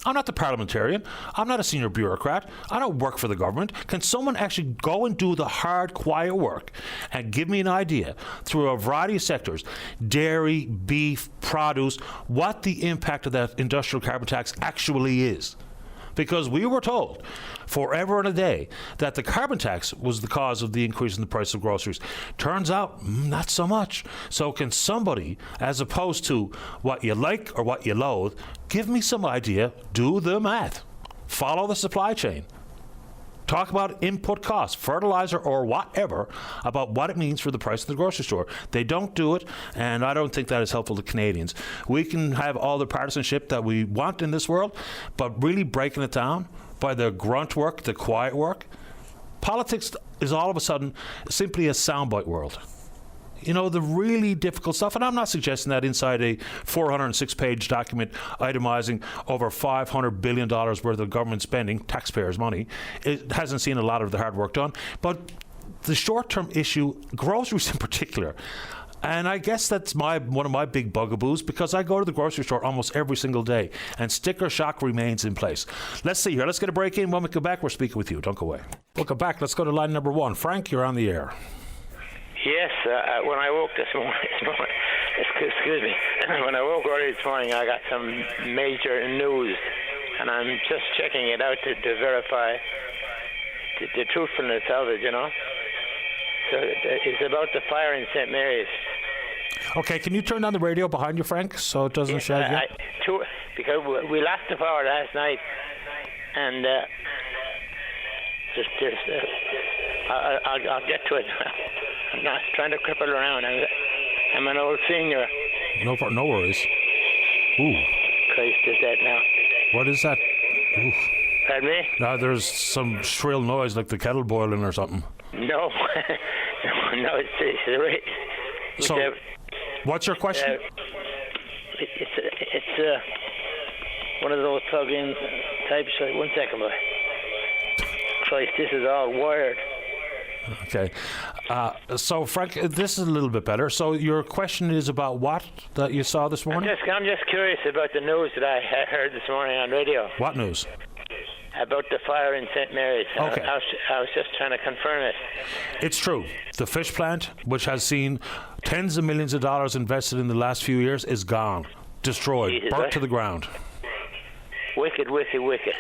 I'm not the parliamentarian. I'm not a senior bureaucrat. I don't work for the government. Can someone actually go and do the hard, quiet work and give me an idea through a variety of sectors, dairy, beef, produce, what the impact of that industrial carbon tax actually is? because we were told forever and a day that the carbon tax was the cause of the increase in the price of groceries. Turns out, not so much. So can somebody, as opposed to what you like or what you loathe, give me some idea, do the math, follow the supply chain. Talk about input costs, fertilizer or whatever, about what it means for the price of the grocery store. They don't do it, and I don't think that is helpful to Canadians. We can have all the partisanship that we want in this world, but really breaking it down by the grunt work, the quiet work, politics is all of a sudden simply a soundbite world. You know, the really difficult stuff, and I'm not suggesting that inside a 406-page document itemizing over $500 billion worth of government spending, taxpayers' money, it hasn't seen a lot of the hard work done. But the short-term issue, groceries in particular, and I guess that's one of my big bugaboos, because I go to the grocery store almost every single day, and sticker shock remains in place. Let's see here. Let's get a break in. When we come back, we're speaking with you. Don't go away. Welcome back. Let's go to line number 1. Frank, you're on the air. Yes, when I woke this morning, excuse me, when I woke early this morning, I got some major news, and I'm just checking it out to verify the truthfulness of it, you know. So it's about the fire in St. Mary's. Okay, can you turn down the radio behind you, Frank, so it doesn't shag you? Because we lost the power last night, and I'll get to it. I'm not trying to cripple around. I'm an old senior. No worries. Ooh. Christ, is that now? What is that? Ooh. Pardon me? Now there's some shrill noise like the kettle boiling or something. No. no, it's so, what's your question? It's one of those plug-in types. 1 second, boy. Christ, this is all wired. Okay. So, Frank, this is a little bit better. So your question is about what that you saw this morning? I'm just curious about the news that I heard this morning on radio. What news? About the fire in St. Mary's. Okay. I was just trying to confirm it. It's true. The fish plant, which has seen tens of millions of dollars invested in the last few years, is gone, destroyed, Jesus, burnt to the ground. Wicked, wicked, wicked.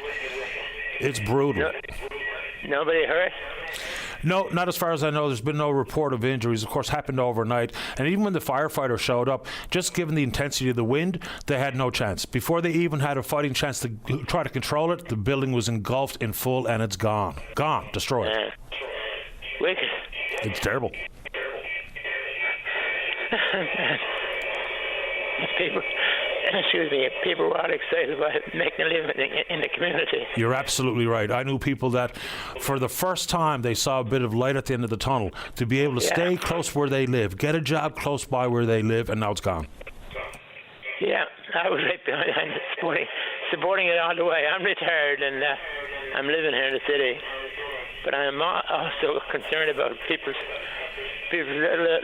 It's brutal. Nobody hurt? No, not as far as I know. There's been no report of injuries. Of course, happened overnight. And even when the firefighters showed up, just given the intensity of the wind, they had no chance. Before they even had a fighting chance to try to control it, the building was engulfed in full, and it's gone. Gone. Destroyed. Wicked. It's terrible. People were all excited about making a living in the community. You're absolutely right. I knew people that for the first time they saw a bit of light at the end of the tunnel, to be able to stay close where they live, get a job close by where they live, and now it's gone. Yeah, I was right behind it, supporting it all the way. I'm retired and I'm living here in the city, but I'm also concerned about people's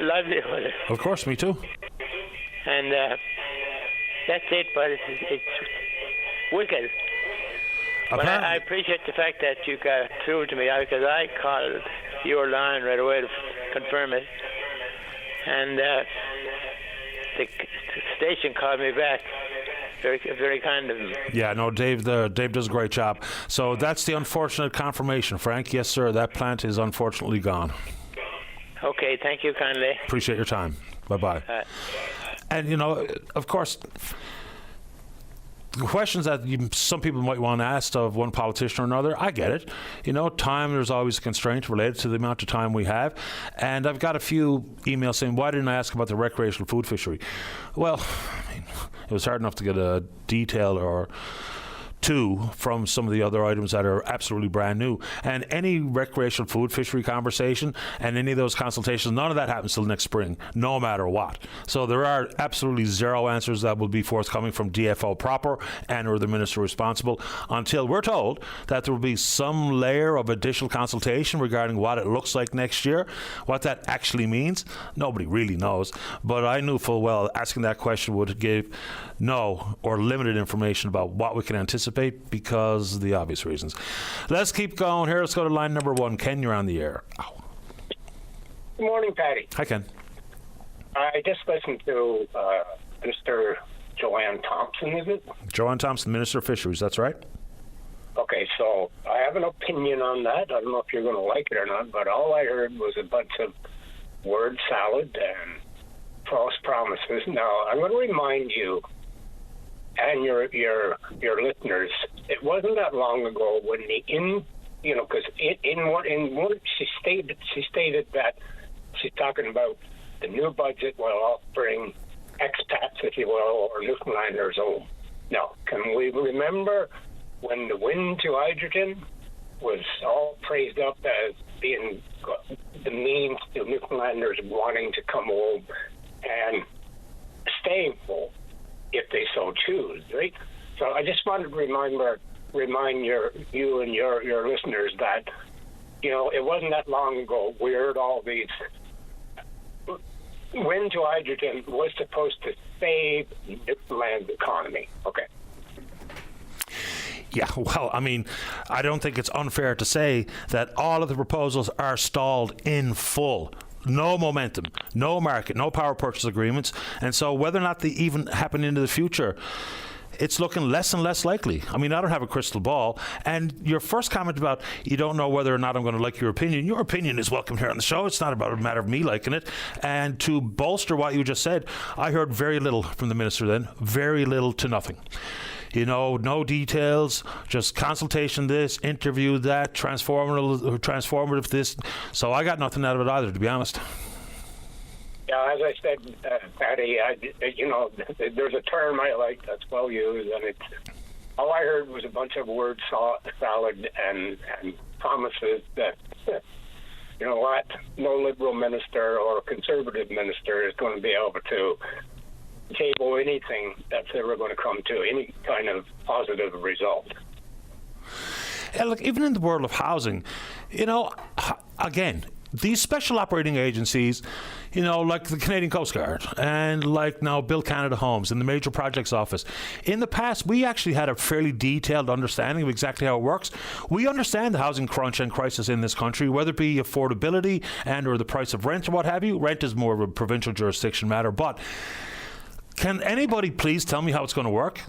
livelihood. Of course, me too. And that's it, but it's wicked. But I appreciate the fact that you got through to me, because I called your line right away to confirm it. And the station called me back. Very, very kind of him. Yeah, no, Dave does a great job. So that's the unfortunate confirmation, Frank. Yes, sir, that plant is unfortunately gone. Okay, thank you kindly. Appreciate your time. Bye-bye. And, you know, of course, the questions that some people might want to ask of one politician or another, I get it. You know, time, there's always a constraint related to the amount of time we have. And I've got a few emails saying, why didn't I ask about the recreational food fishery? Well, I mean, it was hard enough to get a detail or two from some of the other items that are absolutely brand new. And any recreational food fishery conversation and any of those consultations, none of that happens till next spring, no matter what. So there are absolutely zero answers that will be forthcoming from DFO proper and or the minister responsible until we're told that there will be some layer of additional consultation regarding what it looks like next year. What that actually means, nobody really knows. But I knew full well asking that question would give no or limited information about what we can anticipate because of the obvious reasons. Let's keep going here. Let's go to line number 1. Ken, you're on the air. Ow. Good morning, Patty. Hi, Ken. I just listened to Minister Joanne Thompson, is it? Joanne Thompson, Minister of Fisheries, that's right. Okay, so I have an opinion on that. I don't know if you're going to like it or not, but all I heard was a bunch of word salad and false promises. Now, I'm going to remind you and your listeners, it wasn't that long ago when because in what she stated that she's talking about the new budget will bring expats, if you will, or Newfoundlanders home. Now, can we remember when the wind to hydrogen was all praised up as being the means to Newfoundlanders wanting to come home and staying home if they so choose, right? So I just wanted to remind you and your listeners that, it wasn't that long ago we heard all these wind to hydrogen was supposed to save Newfoundland's economy. Okay. Yeah, well, I mean, I don't think it's unfair to say that all of the proposals are stalled in full. No momentum, no market, no power purchase agreements. And so whether or not they even happen into the future, it's looking less and less likely. I mean, I don't have a crystal ball. And your first comment about you don't know whether or not I'm going to like your opinion is welcome here on the show. It's not about a matter of me liking it. And to bolster what you just said, I heard very little from the minister then, very little to nothing. No details, just consultation this, interview that, transformative this. So I got nothing out of it either, to be honest. Yeah, as I said, Patty, there's a term I like that's well used, and all I heard was a bunch of word salad and promises that, you know what, no Liberal minister or Conservative minister is going to be able to table anything that's ever going to come to any kind of positive result. Yeah, look, even in the world of housing, again, these special operating agencies, like the Canadian Coast Guard and like now Build Canada Homes and the Major Projects Office, in the past, we actually had a fairly detailed understanding of exactly how it works. We understand the housing crunch and crisis in this country, whether it be affordability and or the price of rent or what have you. Rent is more of a provincial jurisdiction matter, but can anybody please tell me how it's going to work?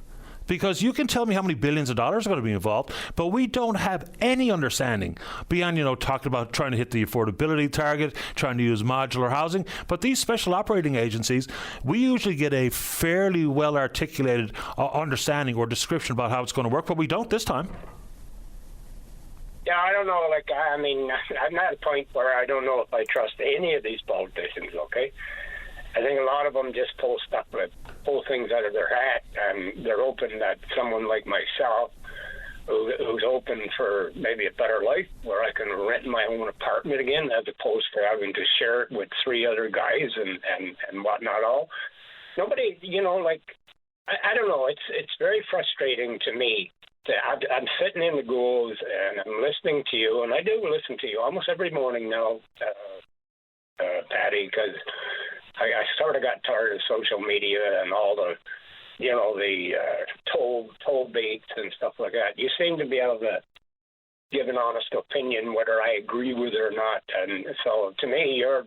Because you can tell me how many billions of dollars are going to be involved, but we don't have any understanding beyond, talking about trying to hit the affordability target, trying to use modular housing. But these special operating agencies, we usually get a fairly well articulated understanding or description about how it's going to work, but we don't this time. Yeah, I don't know. I'm at a point where I don't know if I trust any of these politicians, okay? I think a lot of them just pull things out of their hat, and they're hoping that someone like myself, who's open for maybe a better life, where I can rent my own apartment again, as opposed to having to share it with three other guys and whatnot. All nobody, I don't know. It's very frustrating to me. I'm sitting in the ghouls and I'm listening to you, and I do listen to you almost every morning now, Patty, because I sort of got tired of social media and all the, toll baits and stuff like that. You seem to be able to give an honest opinion whether I agree with it or not. And so to me, your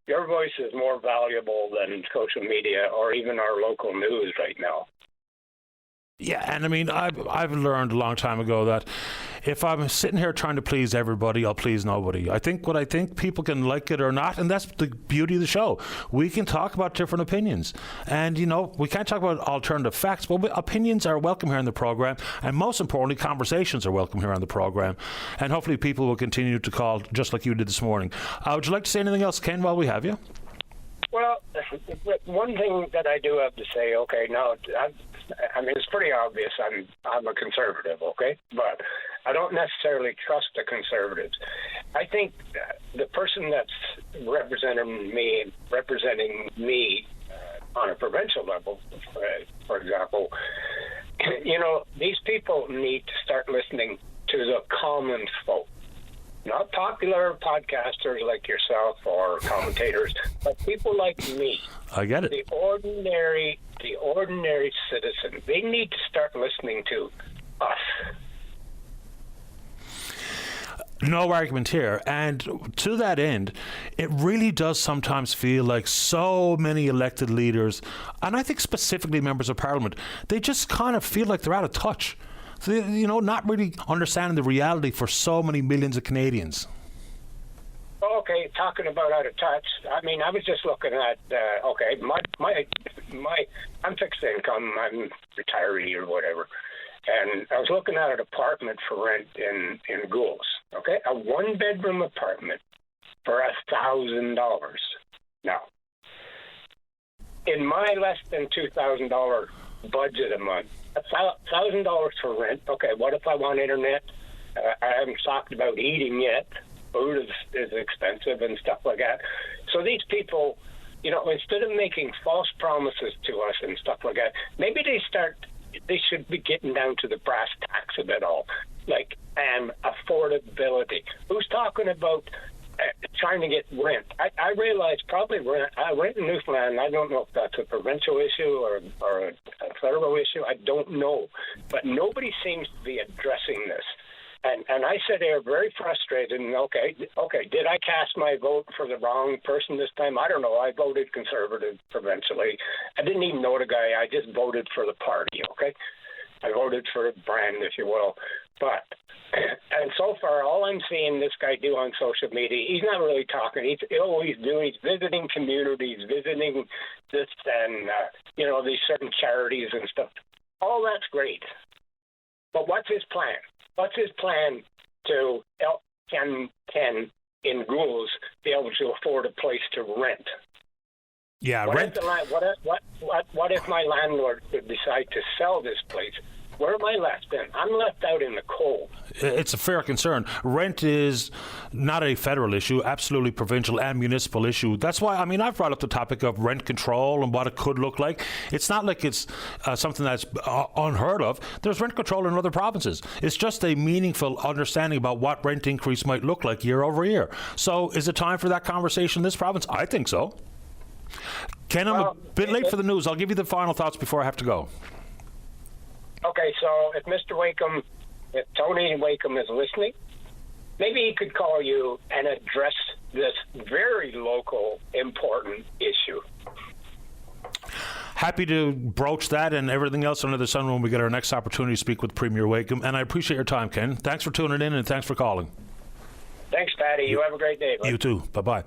voice is more valuable than social media or even our local news right now. Yeah, and I mean, I've learned a long time ago that if I'm sitting here trying to please everybody, I'll please nobody. I think people can like it or not, and that's the beauty of the show. We can talk about different opinions, and we can't talk about alternative facts, but opinions are welcome here in the program, and most importantly, conversations are welcome here on the program. And hopefully, people will continue to call just like you did this morning. Would you like to say anything else, Ken, while we have you? Well, one thing that I do have to say, okay, now, it's pretty obvious I'm a conservative, okay? But I don't necessarily trust the conservatives. I think the person that's representing me on a provincial level, for example, these people need to start listening to the common folk. Not popular podcasters like yourself or commentators, but people like me. I get it. The ordinary citizen. They need to start listening to us. No argument here. And to that end, it really does sometimes feel like so many elected leaders, and I think specifically members of Parliament, they just kind of feel like they're out of touch. So, not really understanding the reality for so many millions of Canadians. Okay, talking about out of touch. I mean, I was just looking at. I'm fixed income. I'm retiree or whatever, and I was looking at an apartment for rent in Gould's. Okay, a 1-bedroom apartment for $1,000. Now, in my less than $2,000 budget a month, $1,000 for rent. Okay, what if I want internet? I haven't talked about eating yet. Food is expensive and stuff like that. So these people, instead of making false promises to us and stuff like that, maybe they should be getting down to the brass tacks of it all, like affordability. Who's talking about trying to get rent? I realize probably rent in Newfoundland. I don't know if that's a provincial issue or a federal issue. I don't know, but nobody seems to be addressing this. And I sit there very frustrated. And okay, did I cast my vote for the wrong person this time? I don't know. I voted Conservative provincially. I didn't even know the guy. I just voted for the party. Okay, I voted for the brand, if you will. But and so far, all I'm seeing this guy do on social media, he's not really talking. He's visiting communities, visiting this and these certain charities and stuff. All that's great. But what's his plan? What's his plan to help Ken in Gould's be able to afford a place to rent? Yeah, rent. What if my landlord could decide to sell this place? Where am I left in? I'm left out in the cold. It's a fair concern. Rent is not a federal issue, absolutely provincial and municipal issue. That's why, I've brought up the topic of rent control and what it could look like. It's not like it's something that's unheard of. There's rent control in other provinces. It's just a meaningful understanding about what rent increase might look like year over year. So is it time for that conversation in this province? I think so. Ken, I'm a bit late for the news. I'll give you the final thoughts before I have to go. Okay, so if Tony Wakeham is listening, maybe he could call you and address this very local, important issue. Happy to broach that and everything else under the sun when we get our next opportunity to speak with Premier Wakeham. And I appreciate your time, Ken. Thanks for tuning in and thanks for calling. Thanks, Patty. You have a great day, bud. You too. Bye-bye. All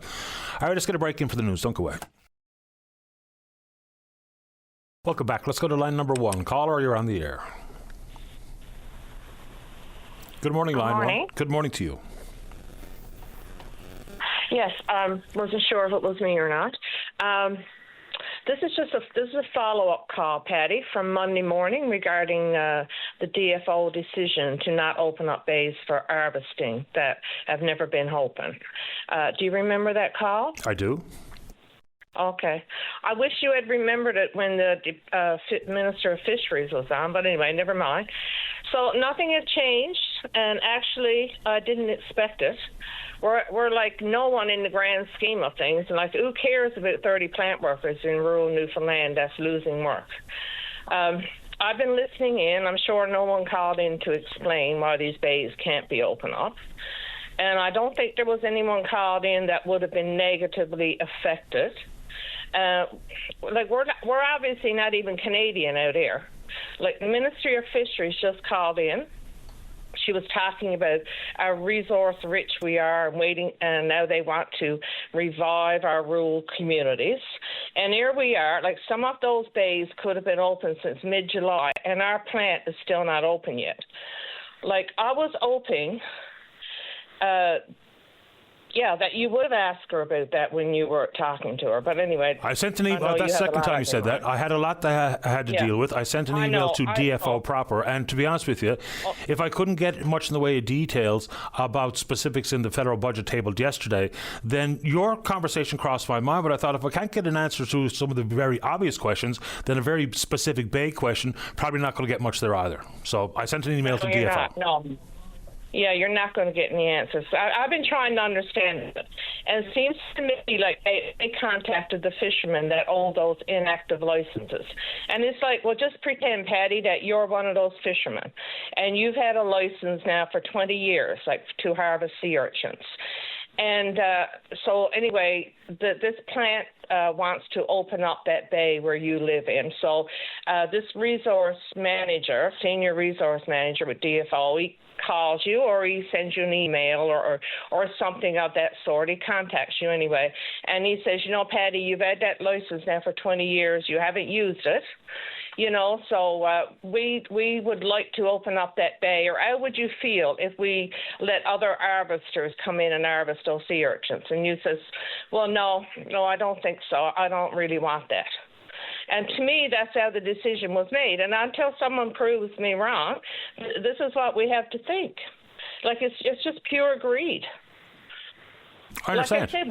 right, let's get a break in for the news. Don't go away. Welcome back. Let's go to line number 1. Caller, you're on the air. Good morning, line 1. Good morning to you. Yes, wasn't sure if it was me or not. This is a follow-up call, Patty, from Monday morning regarding the DFO decision to not open up bays for harvesting that have never been open. Do you remember that call? I do. Okay. I wish you had remembered it when the Minister of Fisheries was on, but anyway, never mind. So nothing had changed, and actually I didn't expect it. We're like no one in the grand scheme of things, and like who cares about 30 plant workers in rural Newfoundland that's losing work? I've been listening in. I'm sure no one called in to explain why these bays can't be opened up. And I don't think there was anyone called in that would have been negatively affected. We're obviously not even Canadian out here. Like the Ministry of Fisheries just called in. She was talking about how resource rich we are and now they want to revive our rural communities. And here we are, like some of those bays could have been open since mid-July and our plant is still not open yet. Like I was hoping that you would have asked her about that when you were talking to her. But anyway. I sent an email. That's the second time you said that. I had a lot that I had to deal with. I sent an email to DFO proper. And to be honest with you, if I couldn't get much in the way of details about specifics in the federal budget tabled yesterday, then your conversation crossed my mind. But I thought if I can't get an answer to some of the very obvious questions, then a very specific vague question, probably not going to get much there either. So I sent an email to DFO. No. Yeah, you're not going to get any answers. I've been trying to understand it. And it seems to me like they contacted the fishermen that own those inactive licenses. And it's like, well, just pretend, Patty, that you're one of those fishermen. And you've had a license now for 20 years, like to harvest sea urchins. And so anyway, this plant wants to open up that bay where you live in. So this resource manager, senior resource manager with DFO, he calls you or he sends you an email or something of that sort. He contacts you anyway. And he says, Patty, you've had that license now for 20 years. You haven't used it. So we would like to open up that bay. Or how would you feel if we let other harvesters come in and harvest those sea urchins? And you says, well, no, I don't think so. I don't really want that. And to me, that's how the decision was made. And until someone proves me wrong, this is what we have to think. Like it's just pure greed. I understand. Like I said,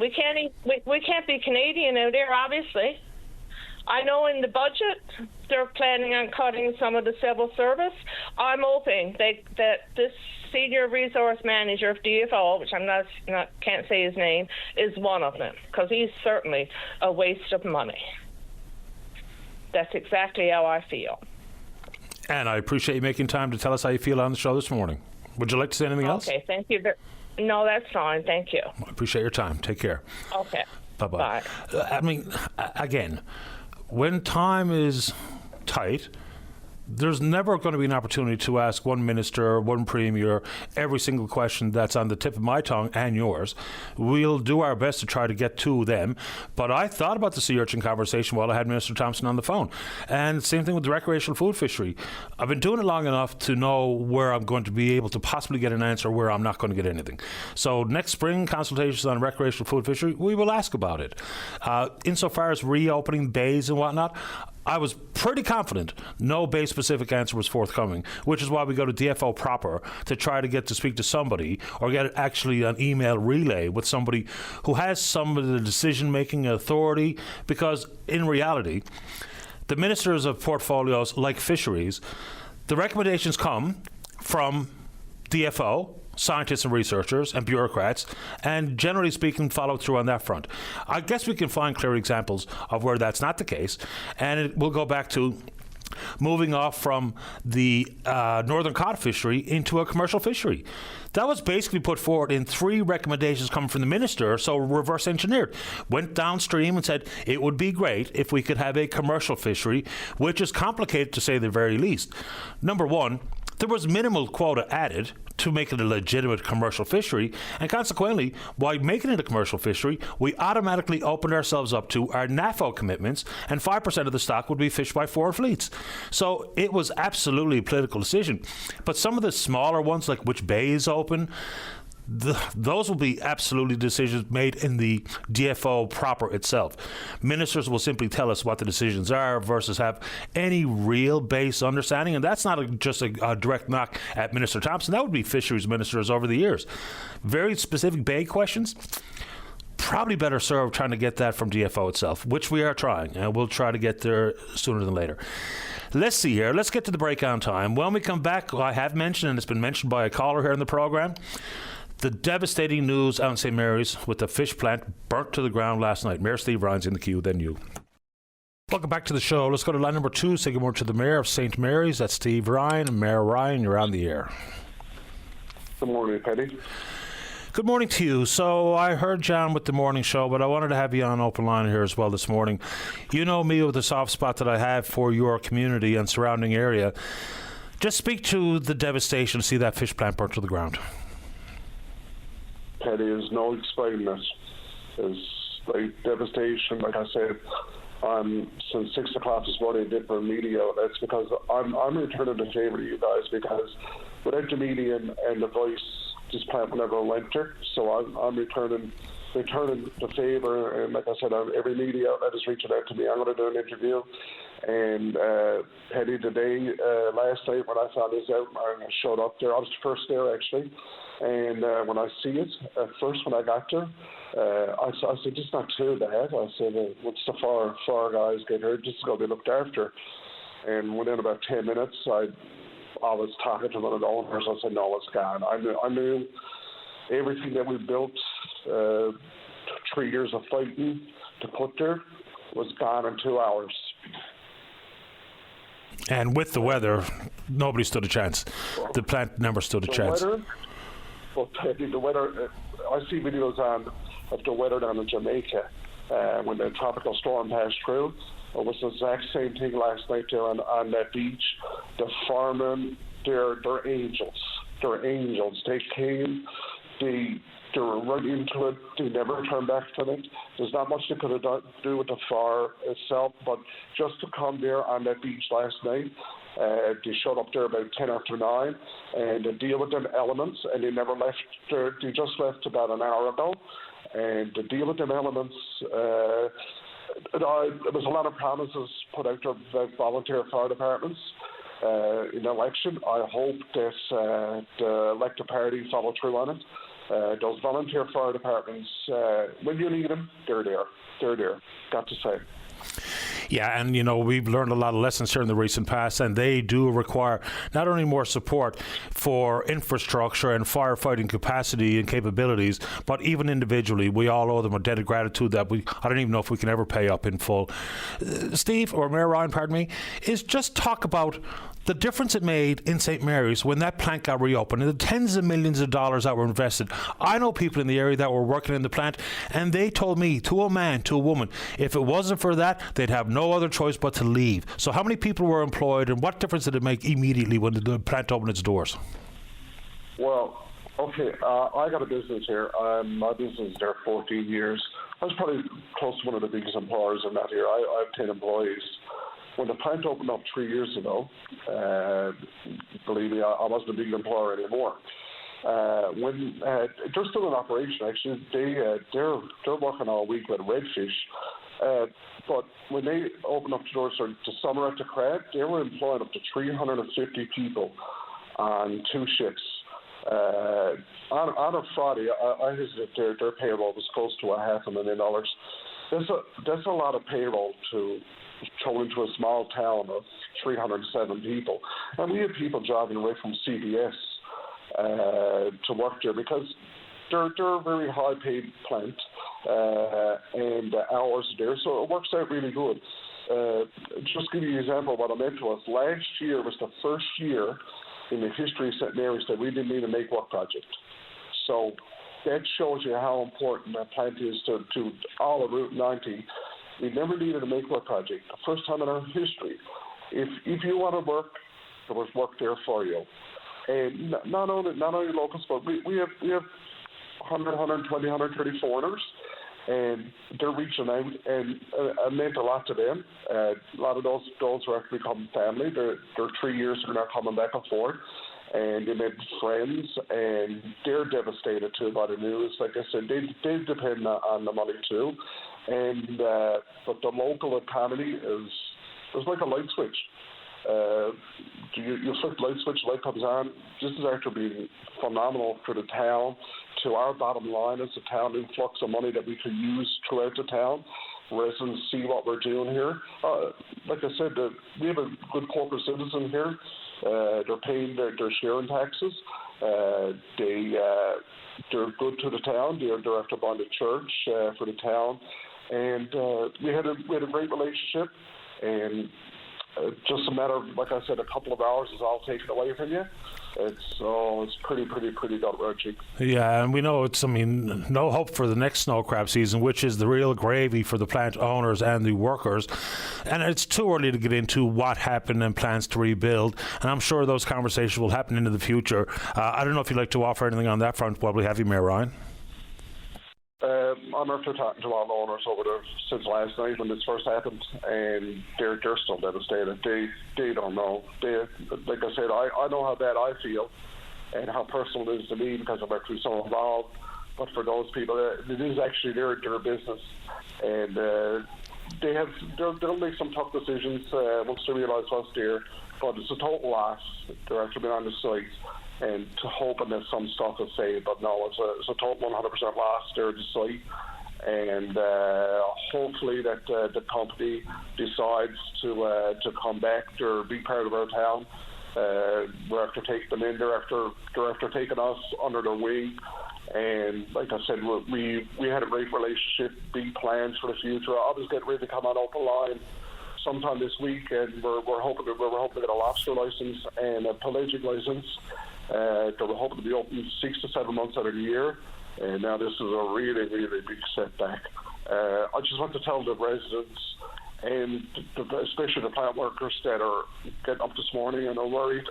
we can't be Canadian out there, obviously. I know in the budget they're planning on cutting some of the civil service. I'm hoping that this senior resource manager of DFO, which can't say his name, is one of them, because he's certainly a waste of money. That's exactly how I feel. And I appreciate you making time to tell us how you feel on the show this morning. Would you like to say anything else? Okay, thank you. No, that's fine. Thank you. I appreciate your time. Take care. Okay. Bye-bye. Bye. Again, when time is tight, there's never going to be an opportunity to ask one minister, one premier, every single question that's on the tip of my tongue and yours. We'll do our best to try to get to them. But I thought about the sea urchin conversation while I had Minister Thompson on the phone. And same thing with the recreational food fishery. I've been doing it long enough to know where I'm going to be able to possibly get an answer, where I'm not going to get anything. So next spring, consultations on recreational food fishery, we will ask about it. Insofar as reopening bays and whatnot, I was pretty confident no bay-specific answer was forthcoming, which is why we go to DFO proper to try to get to speak to somebody or get actually an email relay with somebody who has some of the decision-making authority, because in reality, the ministers of portfolios like fisheries, the recommendations come from DFO, scientists and researchers and bureaucrats, and generally speaking follow through on that front. I guess we can find clear examples of where that's not the case, and it will go back to moving off from the northern cod fishery into a commercial fishery. That was basically put forward in 3 recommendations coming from the minister, so reverse engineered. Went downstream and said it would be great if we could have a commercial fishery, which is complicated to say the very least. Number one, there was minimal quota added to make it a legitimate commercial fishery, and consequently, by making it a commercial fishery, we automatically opened ourselves up to our NAFO commitments, and 5% of the stock would be fished by foreign fleets. So it was absolutely a political decision. But some of the smaller ones, like which bay is open, those will be absolutely decisions made in the DFO proper itself. Ministers will simply tell us what the decisions are versus have any real base understanding, and that's not just a direct knock at Minister Thompson. That would be fisheries ministers over the years. Very specific bay questions, probably better served trying to get that from DFO itself, which we are trying, and we'll try to get there sooner than later. Let's see here. Let's get to the break on time. When we come back, I have mentioned, and it's been mentioned by a caller here in the program, the devastating news out in St. Mary's with the fish plant burnt to the ground last night. Mayor Steve Ryan's in the queue, then you. Welcome back to the show. Let's go to line number 2. Say good morning to the Mayor of St. Mary's. That's Steve Ryan. Mayor Ryan, you're on the air. Good morning, Paddy. Good morning to you. So I heard John with the morning show, but I wanted to have you on open line here as well this morning. You know me with the soft spot that I have for your community and surrounding area. Just speak to the devastation to see that fish plant burnt to the ground. Paddy, is no explaining it. There's like devastation, like I said. Since 6 o'clock this morning, different media outlets, because I'm returning the favour to you guys, because without the media and the voice, this plant will never enter. So I'm returning the favour, and like I said, every media outlet is reaching out to me. I'm going to do an interview. And Paddy, today, last night when I found this out, I showed up there. I was the first there actually. And when I see it, at first when I got there, I said, this is not too bad. I said, once the four guys get hurt, this is going to be looked after. And within about 10 minutes, I was talking to one of the owners. I said, no, it's gone. I knew everything that we built, 3 years of fighting to put there, was gone in 2 hours. And with the weather, nobody stood a chance. The plant never stood a chance. The weather, I see videos of the weather down in Jamaica, when the tropical storm passed through. It was the exact same thing last night there on that beach. The firemen, they're angels. They're angels. They came, they were right into it. They never turned back from it. There's not much they could have do with the fire itself, but just to come there on that beach last night, they showed up there about 10 after 9, and to deal with them elements, and they never left. They just left about an hour ago, and to deal with them elements. There was a lot of promises put out there about volunteer fire departments in the election. I hope that the elected party follow through on it. Those volunteer fire departments, when you need them, they're there. They're there, got to say. Yeah, and we've learned a lot of lessons here in the recent past, and they do require not only more support for infrastructure and firefighting capacity and capabilities, but even individually, we all owe them a debt of gratitude that I don't even know if we can ever pay up in full. Steve, or Mayor Ryan, pardon me, is just talk about the difference it made in St. Mary's when that plant got reopened, and the tens of millions of dollars that were invested. I know people in the area that were working in the plant, and they told me, to a man, to a woman, if it wasn't for that, they'd have no other choice but to leave. So how many people were employed, and what difference did it make immediately when the plant opened its doors? Well, okay, I got a business here. My business is there 14 years. I was probably close to one of the biggest employers in that here. I have 10 employees. When the plant opened up 3 years ago, believe me, I wasn't a big employer anymore. When they're still in operation, actually, they're working all week with redfish. But when they opened up the doors for the summer at the crab, they were employing up to 350 people on 2 shifts. On a Friday, I visited their payroll was close to $500,000. That's a lot of payroll to throw into a small town of 307 people. And we have people driving away from CBS to work there because they're a very high-paid plant and the hours are there, so it works out really good. Just give you an example of what I meant to us. Last year was the first year in the history of St. Mary's that we didn't need a make-work project. So that shows you how important that plant is to all of Route 90. We never needed a make-work project. The first time in our history. If you want to work, there was work there for you. And not only locals, but we have 100, 120, 130 foreigners, and they're reaching out, and it meant a lot to them. A lot of those are actually become family. They're 3 years they're not coming back and forth, and they made friends, and they're devastated too by the news. Like I said, they depend on the money too, and but the local economy is like a light switch. You flip the light switch, light comes on. This is actually being phenomenal for the town. To our bottom line as a town, influx of money that we could use throughout the town. Residents see what we're doing here. Like I said, we have a good corporate citizen here. They're paying their share in taxes. They're good to the town. They're after buying a church for the town, and we had a great relationship. And just a matter of, like I said, a couple of hours is all taken away from you. It's pretty gut-wrenching. Yeah, and we know no hope for the next snow crab season, which is the real gravy for the plant owners and the workers. And it's too early to get into what happened and plans to rebuild. And I'm sure those conversations will happen into the future. I don't know if you'd like to offer anything on that front while we have you, Mayor Ryan. I'm after talking to all the owners over there since last night when this first happened, and they're still devastated. They don't know. Like I said, I know how bad I feel and how personal it is to me because I'm actually so involved. But for those people, it is actually their business, and they'll make some tough decisions once they realise what's there. But it's a total loss. They're actually been on the site. And to hoping that some stuff is saved, but no, it's a total 100% loss there at the site. And hopefully that the company decides to come back or be part of our town. We're after taking them in. They're after taking us under their wing. And like I said, we had a great relationship, big plans for the future. I was getting ready to come on open line sometime this week, and we're hoping to get a lobster license and a pelagic license. They were hoping to be open 6 to 7 months out of the year, and now this is a really, really big setback. I just want to tell the residents and especially the plant workers that are getting up this morning and are worried.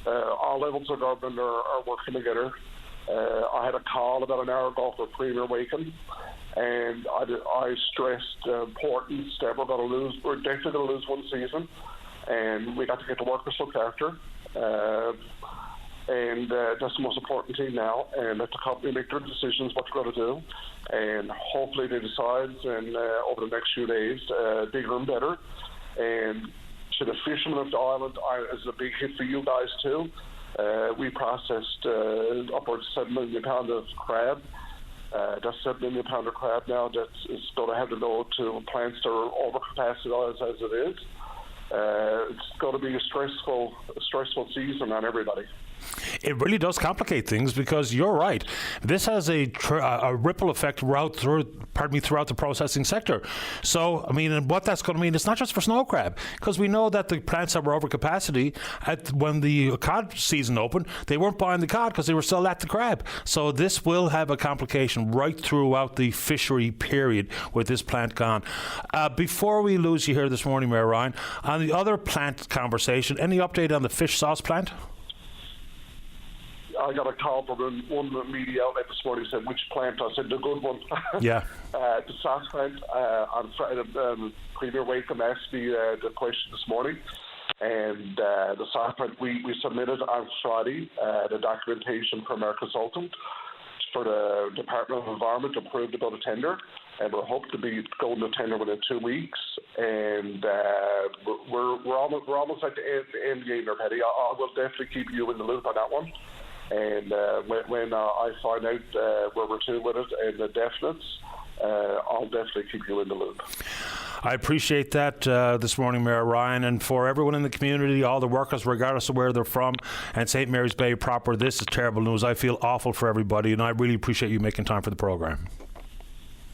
All levels of government are working together. I had a call about an hour ago for Premier Waken, and I stressed the importance that we're definitely going to lose one season, and we got to get the workers looked after. And that's the most important thing now, and let the company make their decisions what they're going to do, and hopefully they decide and over the next few days, bigger and better. And to the fishermen of the island, it's a big hit for you guys too. We processed upwards of 7 million pounds of crab. That's 7 million pound of crab now that is going to have to go to plants that are over capacity as it is. It's going to be a stressful season on everybody. It really does complicate things because you're right. This has a ripple effect throughout the processing sector. So, I mean, and what that's going to mean, it's not just for snow crab, because we know that the plants that were over capacity when the cod season opened, they weren't buying the cod because they were still at the crab. So this will have a complication right throughout the fishery period with this plant gone. Before we lose you here this morning, Mayor Ryan, on the other plant conversation, any update on the fish sauce plant? I got a call from one media outlet this morning said, which plant? I said, the good one. Yeah. The sauce plant. On Friday, Premier Wakeham asked me the question this morning. And the sauce plant, we submitted on Friday the documentation from our consultant for the Department of Environment to approve to go to tender. And we're hoping to be going to tender within 2 weeks. And we're almost at the end game there, Paddy. I will definitely keep you in the loop on that one. And when I find out where we're to with it and the definites, I'll definitely keep you in the loop. I appreciate that this morning, Mayor Ryan. And for everyone in the community, all the workers, regardless of where they're from, and St. Mary's Bay proper, this is terrible news. I feel awful for everybody, and I really appreciate you making time for the program.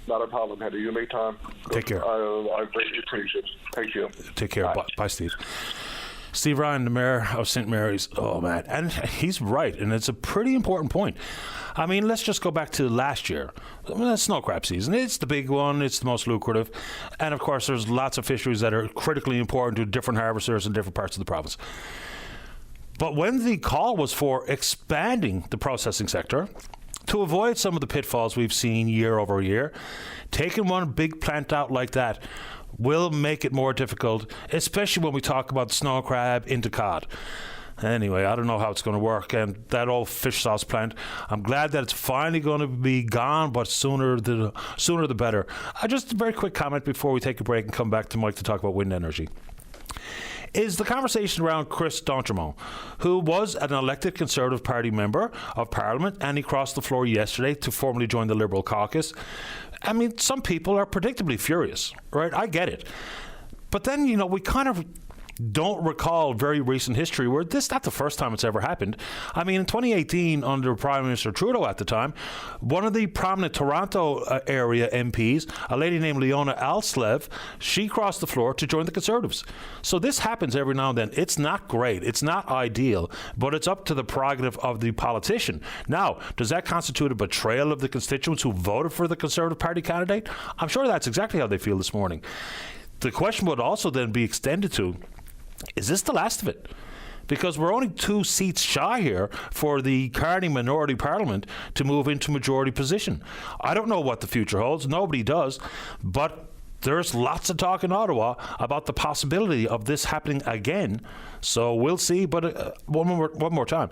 Not a problem, Henry. You make time. Take care. I greatly appreciate it. Thank you. Take care. Bye, Steve. Steve Ryan, the mayor of St. Mary's. Oh, man. And he's right. And it's a pretty important point. I mean, let's just go back to last year. The snow crab season. It's the big one. It's the most lucrative. And, of course, there's lots of fisheries that are critically important to different harvesters in different parts of the province. But when the call was for expanding the processing sector to avoid some of the pitfalls we've seen year over year, taking one big plant out like that will make it more difficult, especially when we talk about snow crab into cod. Anyway, I don't know how it's going to work. And that old fish sauce plant, I'm glad that it's finally going to be gone, but sooner the better. Just a very quick comment before we take a break and come back to Mike to talk about wind energy. Is the conversation around Chris d'Entremont, who was an elected Conservative Party member of Parliament, and he crossed the floor yesterday to formally join the Liberal caucus. I mean, some people are predictably furious, right? I get it. But then, we kind of don't recall very recent history where this is not the first time it's ever happened. I mean, in 2018, under Prime Minister Trudeau at the time, one of the prominent Toronto area MPs, a lady named Leona Alslev, she crossed the floor to join the Conservatives. So this happens every now and then. It's not great. It's not ideal, but it's up to the prerogative of the politician. Now, does that constitute a betrayal of the constituents who voted for the Conservative Party candidate? I'm sure that's exactly how they feel this morning. The question would also then be extended to, is this the last of it? Because we're only 2 seats shy here for the Carney minority parliament to move into majority position. I don't know what the future holds. Nobody does. But there's lots of talk in Ottawa about the possibility of this happening again. So we'll see. But one more time.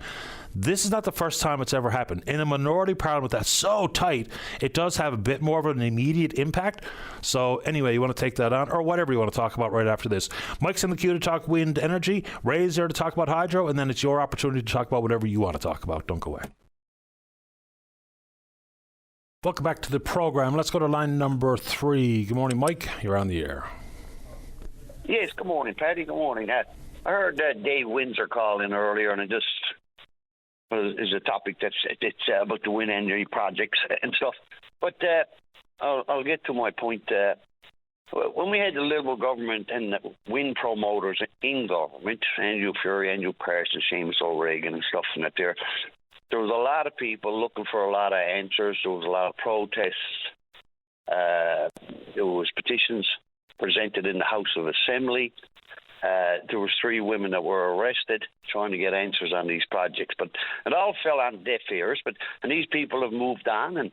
This is not the first time it's ever happened. In a minority parliament that's so tight, it does have a bit more of an immediate impact. So anyway, you want to take that on, or whatever you want to talk about right after this. Mike's in the queue to talk wind energy. Ray's there to talk about hydro, and then it's your opportunity to talk about whatever you want to talk about. Don't go away. Welcome back to the program. Let's go to line number 3. Good morning, Mike. You're on the air. Yes, good morning, Paddy. Good morning. I heard Dave Windsor call in earlier, and it just is a topic that's about the wind energy projects and stuff. But I'll get to my point. When we had the Liberal government and the wind promoters in government, Andrew Fury, Andrew Parsons, Seamus O'Regan and stuff, and that there was a lot of people looking for a lot of answers. There was a lot of protests. There was petitions presented in the House of Assembly. There was 3 women that were arrested trying to get answers on these projects, but it all fell on deaf ears. And these people have moved on, and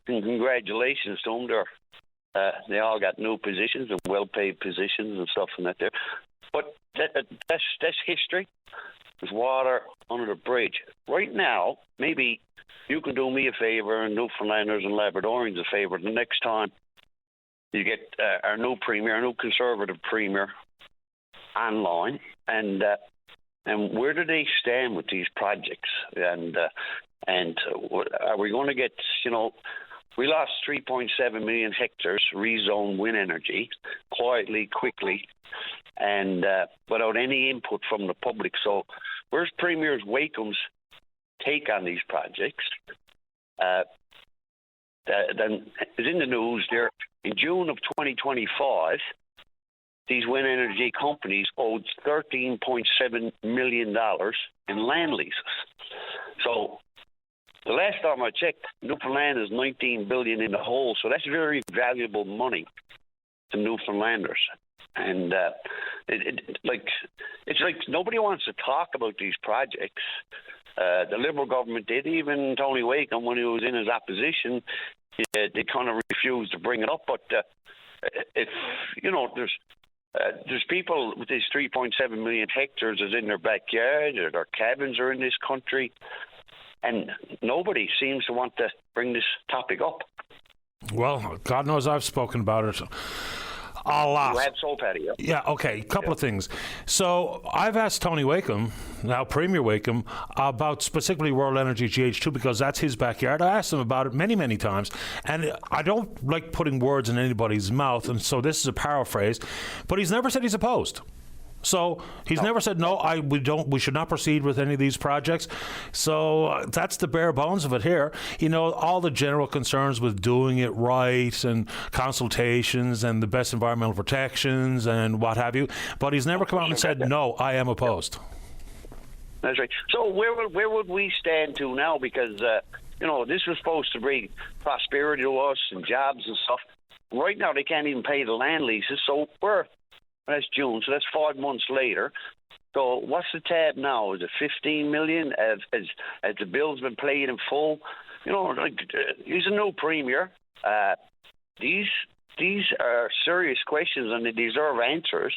congratulations to them. They all got new positions and well-paid positions and stuff and that there. But that's history. There's water under the bridge. Right now, maybe you can do me a favor and Newfoundlanders and Labradorians a favor the next time you get our new premier, our new Conservative premier, online, and where do they stand with these projects? And are we going to get, we lost 3.7 million hectares rezoned wind energy quietly, quickly, and without any input from the public. So where's Premier Wakeham's take on these projects? Then it's in the news there. In June of 2025, these wind energy companies owed $13.7 million in land leases. So the last time I checked, Newfoundland is $19 billion in the hole. So that's very valuable money to Newfoundlanders. And it's like nobody wants to talk about these projects. The Liberal government did. Even Tony Wakeham, when he was in his opposition, they kind of refused to bring it up. But if there's people with these 3.7 million hectares is in their backyard, or their cabins are in this country, and nobody seems to want to bring this topic up. Well, God knows I've spoken about it a lot. You have so, Paddy. Yeah, okay, a couple of things. So I've asked Tony Wakeham, now Premier Wakeham, about specifically World Energy GH2 because that's his backyard. I asked him about it many, many times, and I don't like putting words in anybody's mouth, and so this is a paraphrase, but he's never said he's opposed. So he's never said no. We should not proceed with any of these projects. So that's the bare bones of it here. All the general concerns with doing it right and consultations and the best environmental protections and what have you. But he's never come out and said no. I am opposed. That's right. So where would we stand to now? Because this was supposed to bring prosperity to us and jobs and stuff. Right now they can't even pay the land leases. So that's June, so that's 5 months later. So what's the tab now? Is it 15 million? Has the bill's been paid in full? He's a new premier. These are serious questions, and they deserve answers.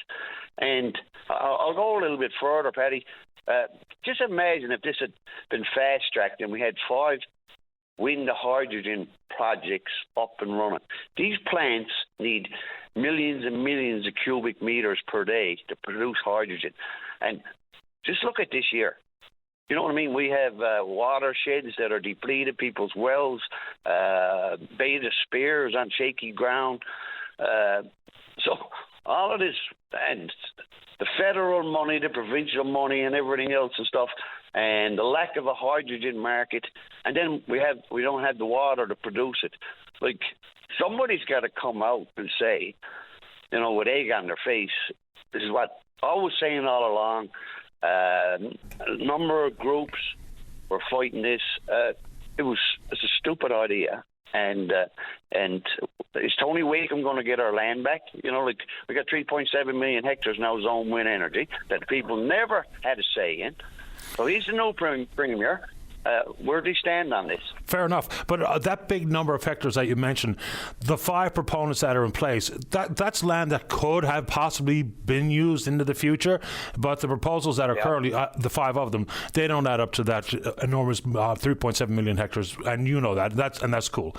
And I'll go a little bit further, Paddy. Just imagine if this had been fast-tracked and we had 5 wind to hydrogen projects up and running. These plants need millions and millions of cubic meters per day to produce hydrogen. And just look at this year. You know what I mean? We have watersheds that are depleted, people's wells, Bay of Spears on shaky ground. So all of this, and the federal money, the provincial money, and everything else and stuff, and the lack of a hydrogen market, and then we don't have the water to produce it. Like, somebody's got to come out and say, with egg on their face, this is what I was saying all along. A number of groups were fighting this. It's a stupid idea. And is Tony Wakeham going to get our land back? We got 3.7 million hectares now zone wind energy that people never had a say in. So he's the new premier. Where do they stand on this? Fair enough. But that big number of hectares that you mentioned, the 5 proponents that are in place, that's land that could have possibly been used into the future. But the proposals that are currently, the 5 of them, they don't add up to that enormous 3.7 million hectares. And you know that. That's cool.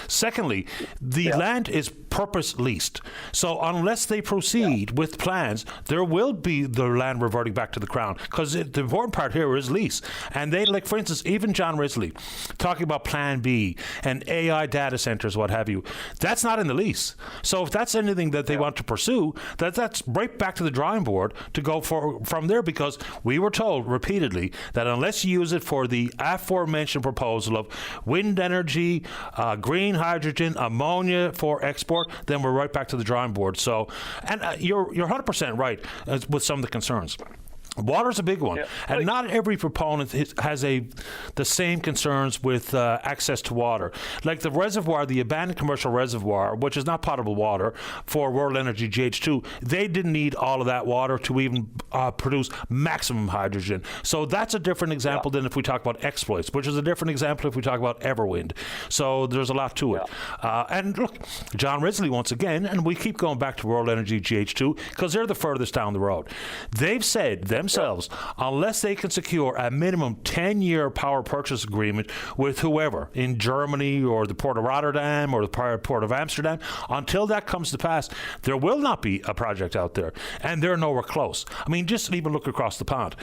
Secondly, the land is purpose leased. So unless they proceed with plans, there will be the land reverting back to the Crown. Because the important part here is lease. And they, like, for instance, even John Risley talking about Plan B and AI data centers, what have you, that's not in the lease. So if that's anything that they want to pursue, that's right back to the drawing board to go from there, because we were told repeatedly that unless you use it for the aforementioned proposal of wind energy, green hydrogen, ammonia for export, then we're right back to the drawing board. So, and you're 100% right with some of the concerns. Water's a big one, and not every proponent has the same concerns with access to water. Like the reservoir, the abandoned commercial reservoir, which is not potable water for World Energy GH2, they didn't need all of that water to even produce maximum hydrogen. So that's a different example than if we talk about exploits, which is a different example if we talk about Everwind. So there's a lot to it. And look, John Risley, once again, and we keep going back to World Energy GH2 because they're the furthest down the road. They've said themselves, unless they can secure a minimum 10-year power purchase agreement with whoever in Germany or the Port of Rotterdam or the Port of Amsterdam, until that comes to pass, there will not be a project out there. And they're nowhere close. I mean, just even look across the pond.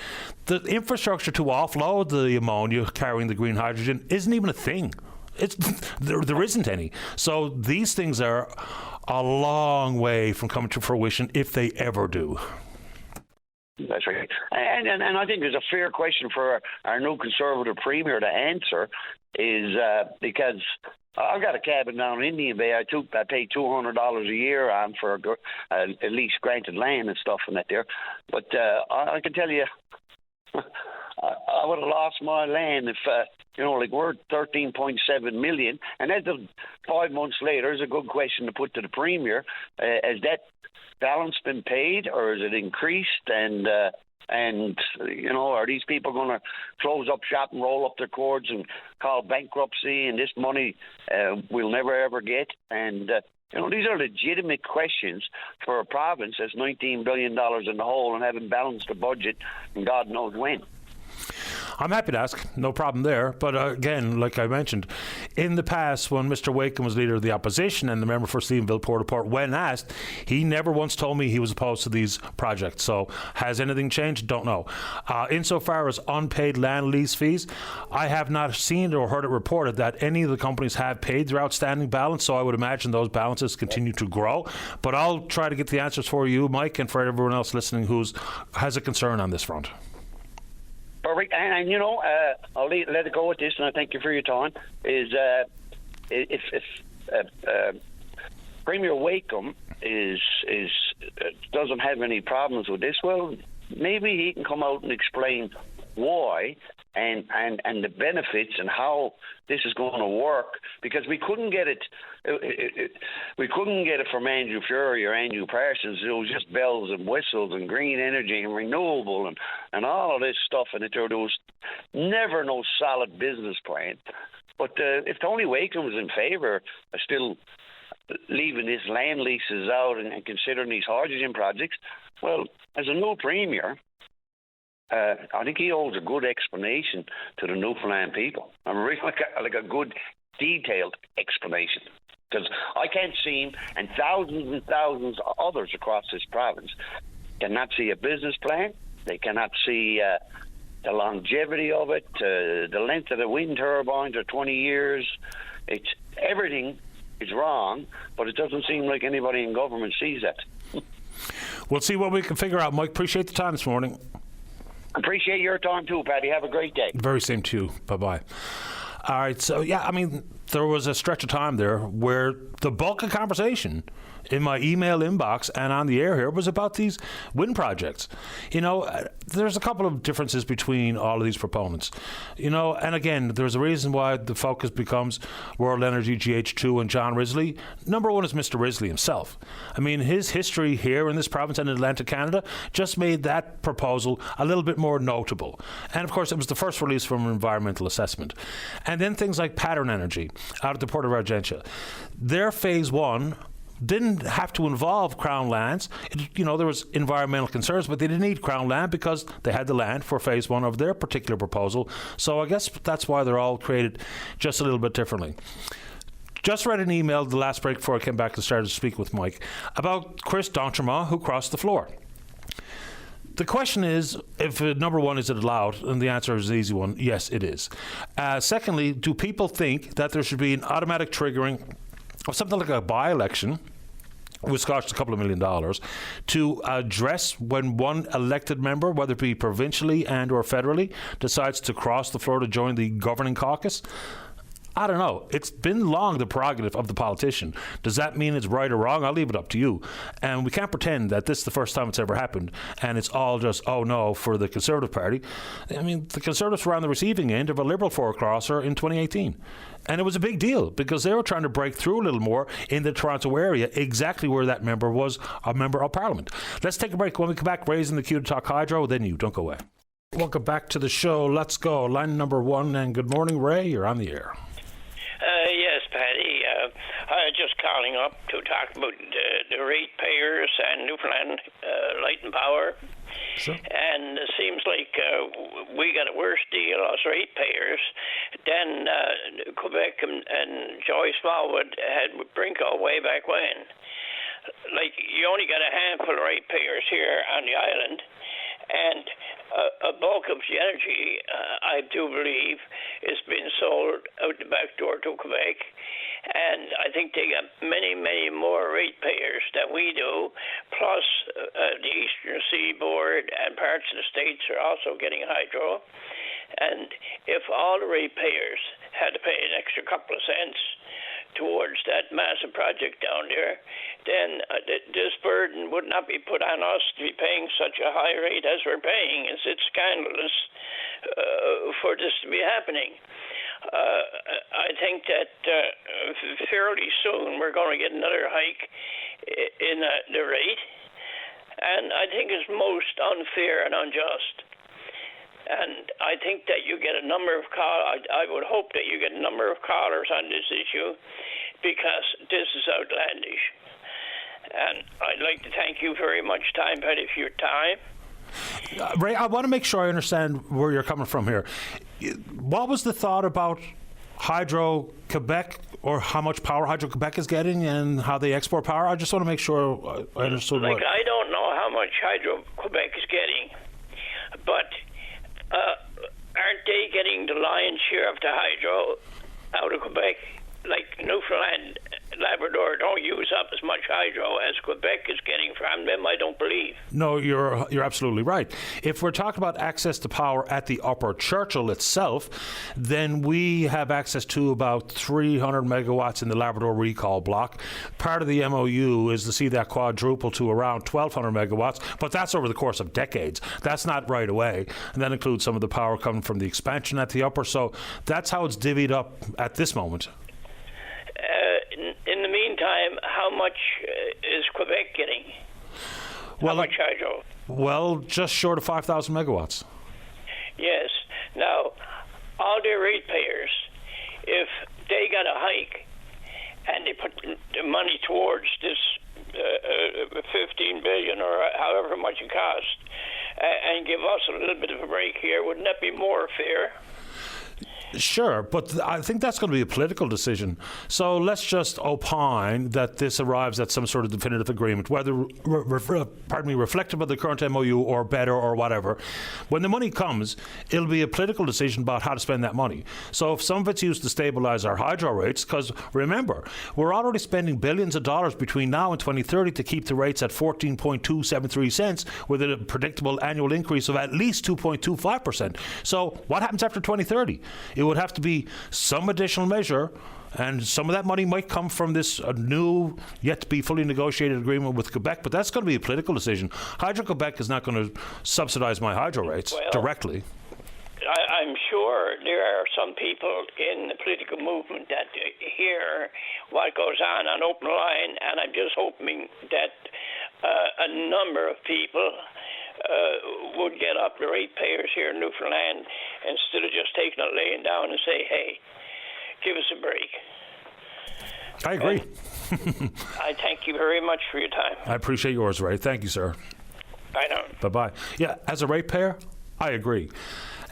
The infrastructure to offload the ammonia carrying the green hydrogen isn't even a thing. There isn't any. So these things are a long way from coming to fruition if they ever do. That's right. And I think there's a fair question for our new Conservative Premier to answer is because I've got a cabin down in Indian Bay. I pay $200 a year on for at least granted land and stuff and that there. But I can tell you, I would have lost my land if, like we're $13.7 million. And as of 5 months later, is a good question to put to the Premier. Has that balance been paid or is it increased? And are these people going to close up shop and roll up their cords and call bankruptcy and this money we'll never ever get? And these are legitimate questions for a province that's $19 billion in the hole and haven't balanced the budget and God knows when. I'm happy to ask, no problem there. But again, like I mentioned, in the past when Mr. Wakeham was leader of the opposition and the member for Stephenville Port-au-Port, when asked, he never once told me he was opposed to these projects. So has anything changed? Don't know. Insofar as unpaid land lease fees, I have not seen or heard it reported that any of the companies have paid their outstanding balance, so I would imagine those balances continue to grow. But I'll try to get the answers for you, Mike, and for everyone else listening who has a concern on this front. Perfect. And I'll let it go with this, and I thank you for your time. Is if Premier Wakeham doesn't have any problems with this, well, maybe he can come out and explain why and the benefits and how this is going to work, because we couldn't get it from Andrew Fury or Andrew Parsons. It was just bells and whistles and green energy and renewable and all of this stuff, and there was never no solid business plan. But if Tony Wakeham was in favour of still leaving these land leases out and considering these hydrogen projects, well, as a new premier, I think he owes a good explanation to the Newfoundland people. I'm really like a good, detailed explanation, because I can't see him, and thousands of others across this province cannot see a business plan. They cannot see the longevity of it, the length of the wind turbines are 20 years. Everything is wrong, but it doesn't seem like anybody in government sees that. We'll see what we can figure out, Mike. Appreciate the time this morning. Appreciate your time too, Paddy. Have a great day. Very same to you. Bye-bye. All right, so there was a stretch of time there where the bulk of conversation in my email inbox and on the air here was about these wind projects. There's a couple of differences between all of these proponents. And again, there's a reason why the focus becomes World Energy GH2 and John Risley. Number one is Mr. Risley himself. I mean, his history here in this province and in Atlantic Canada just made that proposal a little bit more notable. And of course, it was the first release from an environmental assessment. And then things like Pattern Energy out at the Port of Argentia. Their phase one didn't have to involve Crown lands. There was environmental concerns, but they didn't need Crown land because they had the land for phase one of their particular proposal. So I guess that's why they're all created just a little bit differently. Just read an email the last break before I came back and started to speak with Mike about Chris d'Entremont, who crossed the floor. The question is, if number one, is it allowed? And the answer is an easy one. Yes, it is. Secondly, do people think that there should be an automatic triggering of something like a by-election, which costs a couple of $1 million, to address when one elected member, whether it be provincially and or federally, decides to cross the floor to join the governing caucus? I don't know. It's been long the prerogative of the politician. Does that mean it's right or wrong? I'll leave it up to you. And we can't pretend that this is the first time it's ever happened and it's all just, oh no, for the Conservative Party. I mean, the Conservatives were on the receiving end of a Liberal forecrosser in 2018. And it was a big deal because they were trying to break through a little more in the Toronto area, exactly where that member was a member of Parliament. Let's take a break. When we come back, raising the queue to talk hydro, then you. Don't go away. Welcome back to the show. Let's go. Line number 1, and good morning, Ray. You're on the air. Yes, Paddy. I was just calling up to talk about the ratepayers and Newfoundland Light and Power. Sure. And it seems like we got a worse deal as ratepayers than Quebec and Joyce Smallwood had with Brinko way back when. Like, you only got a handful of ratepayers here on the island, and a bulk of the energy, I do believe, is being sold out the back door to Quebec. And I think they got many, many more ratepayers than we do, plus the Eastern Seaboard and parts of the states are also getting hydro. And if all the ratepayers had to pay an extra couple of cents towards that massive project down there, then this burden would not be put on us to be paying such a high rate as we're paying. It's scandalous for this to be happening. I think that fairly soon we're going to get another hike in the rate, and I think it's most unfair and unjust. And I think that you get a number of I would hope that you get a number of callers on this issue, because this is outlandish. And I'd like to thank you very much, Paddy, for your time. Ray, I want to make sure I understand where you're coming from here. What was the thought about Hydro-Quebec, or how much power Hydro-Quebec is getting and how they export power? I just want to make sure I understood. Like, I don't know how much Hydro-Quebec is getting, but aren't they getting the lion's share of the hydro out of Quebec? Like, Newfoundland, Labrador don't use up as much hydro as Quebec is getting from them, I don't believe. No, you're absolutely right. If we're talking about access to power at the Upper Churchill itself, then we have access to about 300 megawatts in the Labrador Recall block. Part of the MOU is to see that quadruple to around 1,200 megawatts, but that's over the course of decades. That's not right away. And that includes some of the power coming from the expansion at the Upper. So that's how it's divvied up at this moment. In the meantime, how much is Quebec getting? How much hydro? Well, just short of 5,000 megawatts. Yes. Now, all their ratepayers, if they got a hike and they put the money towards this 15 billion or however much it costs, and give us a little bit of a break here, wouldn't that be more fair? Sure, but I think that's going to be a political decision. So let's just opine that this arrives at some sort of definitive agreement, whether reflective of the current MOU or better or whatever. When the money comes, it'll be a political decision about how to spend that money. So if some of it's used to stabilize our hydro rates, because remember, we're already spending billions of dollars between now and 2030 to keep the rates at 14.273 cents with a predictable annual increase of at least 2.25%. So what happens after 2030? It would have to be some additional measure, and some of that money might come from this new, yet to be fully negotiated agreement with Quebec, but that's going to be a political decision. Hydro-Quebec is not going to subsidize my hydro rates directly. I'm sure there are some people in the political movement that hear what goes on open line, and I'm just hoping that a number of people would get up, the ratepayers here in Newfoundland, instead of just taking it laying down and say, hey, give us a break. I agree. I thank you very much for your time. I appreciate yours, Ray. Thank you, sir. Bye now. Bye-bye. Yeah, as a ratepayer, I agree.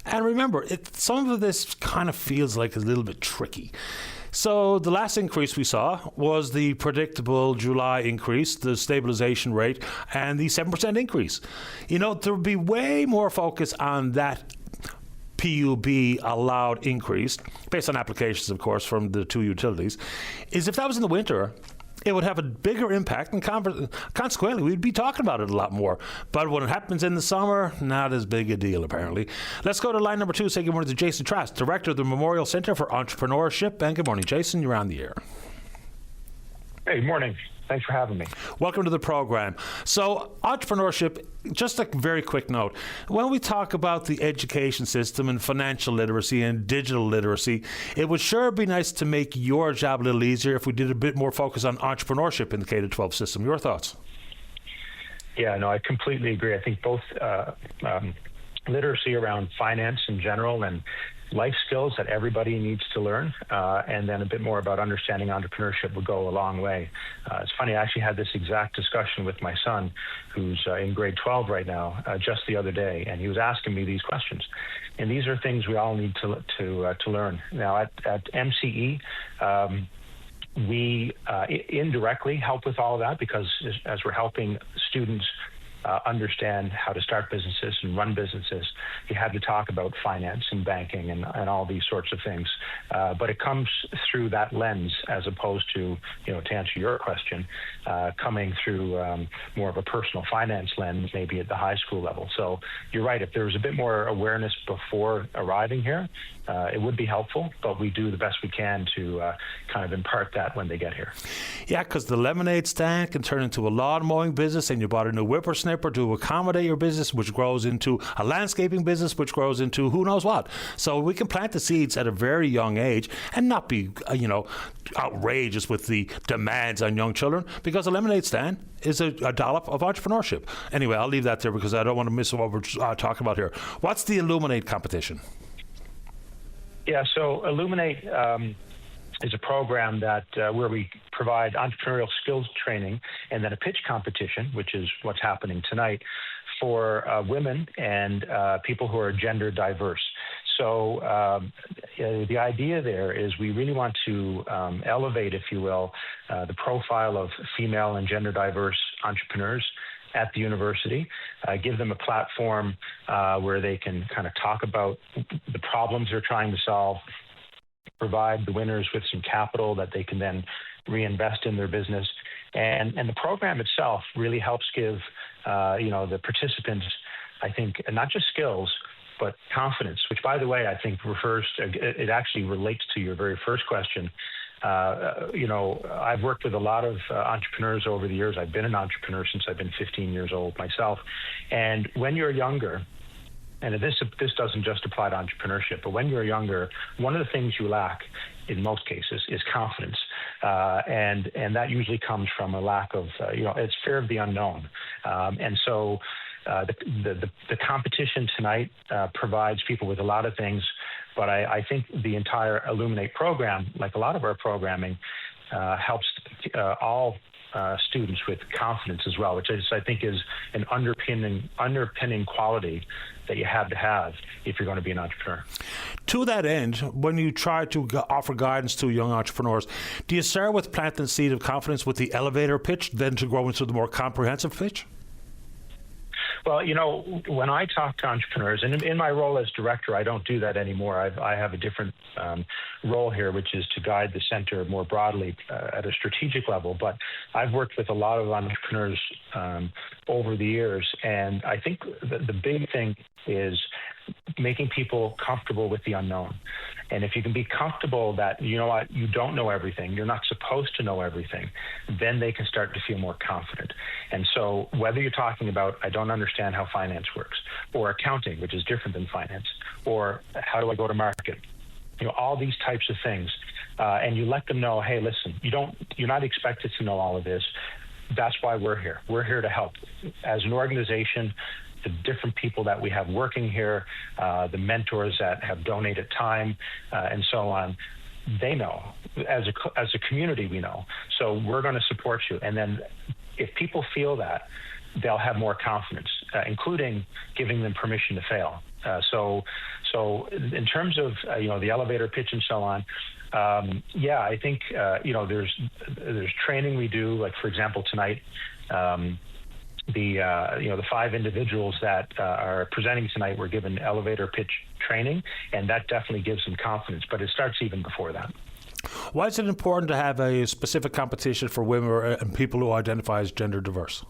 And remember, some of this kind of feels like a little bit tricky. So the last increase we saw was the predictable July increase, the stabilization rate, and the 7% increase. You know, there would be way more focus on that PUB allowed increase, based on applications, of course, from the two utilities, is if that was in the winter it would have a bigger impact, and consequently, we'd be talking about it a lot more. But when it happens in the summer, not as big a deal, apparently. Let's go to line number 2. Say good morning to Jason Trask, Director of the Memorial Centre for Entrepreneurship. And good morning, Jason. You're on the air. Hey, morning. Thanks for having me. Welcome to the program. So, entrepreneurship, just a very quick note. When we talk about the education system and financial literacy and digital literacy, it would sure be nice to make your job a little easier if we did a bit more focus on entrepreneurship in the K-12 system. Your thoughts? Yeah, no, I completely agree. I think both literacy around finance in general and life skills that everybody needs to learn, and then a bit more about understanding entrepreneurship would go a long way. It's funny, I actually had this exact discussion with my son, who's in grade 12 right now, just the other day, and he was asking me these questions. And these are things we all need to learn. Now, at MCE, we indirectly help with all of that, because as we're helping students understand how to start businesses and run businesses, you have to talk about finance and banking and all these sorts of things. But it comes through that lens, as opposed to, to answer your question, coming through more of a personal finance lens, maybe at the high school level. So you're right. If there was a bit more awareness before arriving here, it would be helpful, but we do the best we can to kind of impart that when they get here. Yeah, because the lemonade stand can turn into a lawn mowing business, and you bought a new whippersnapper to accommodate your business, which grows into a landscaping business, which grows into who knows what. So we can plant the seeds at a very young age and not be, outrageous with the demands on young children, because a lemonade stand is a dollop of entrepreneurship. Anyway, I'll leave that there because I don't want to miss what we're talking about here. What's the Illuminate competition? Yeah, so Illuminate is a program that where we provide entrepreneurial skills training and then a pitch competition, which is what's happening tonight, for women and people who are gender diverse. So the idea there is we really want to elevate, if you will, the profile of female and gender diverse entrepreneurs at the university, give them a platform where they can kind of talk about the problems they're trying to solve, provide the winners with some capital that they can then reinvest in their business. And the program itself really helps give, the participants, I think, not just skills, but confidence, which, by the way, I think it actually relates to your very first question. I've worked with a lot of entrepreneurs over the years. I've been an entrepreneur since I've been 15 years old myself. And when you're younger, and this doesn't just apply to entrepreneurship, but when you're younger, one of the things you lack in most cases is confidence. And that usually comes from a lack of, it's fear of the unknown. And so the competition tonight provides people with a lot of things, but I think the entire Illuminate program, like a lot of our programming, helps all students with confidence as well, which I think is an underpinning quality that you have to have if you're going to be an entrepreneur. To that end, when you try to offer guidance to young entrepreneurs, do you start with planting the seed of confidence with the elevator pitch, then to grow into the more comprehensive pitch? Well, when I talk to entrepreneurs, and in my role as director, I don't do that anymore. I have a different role here, which is to guide the center more broadly at a strategic level. But I've worked with a lot of entrepreneurs over the years, and I think the big thing is making people comfortable with the unknown. And if you can be comfortable that, you don't know everything, you're not supposed to know everything, then they can start to feel more confident. And so whether you're talking about, I don't understand how finance works, or accounting, which is different than finance, or how do I go to market, all these types of things, and you let them know, hey, listen, you're not expected to know all of this. That's why we're here. We're here to help. As an organization, the different people that we have working here, the mentors that have donated time, and so on, they know. As a community, we know. So we're going to support you. And then if people feel that, they'll have more confidence, including giving them permission to fail. So in terms of the elevator pitch and so on, I think there's training we do. Like, for example, tonight, the 5 individuals that are presenting tonight were given elevator pitch training, and that definitely gives them confidence. But it starts even before that. Why is it important to have a specific competition for women and people who identify as gender diverse?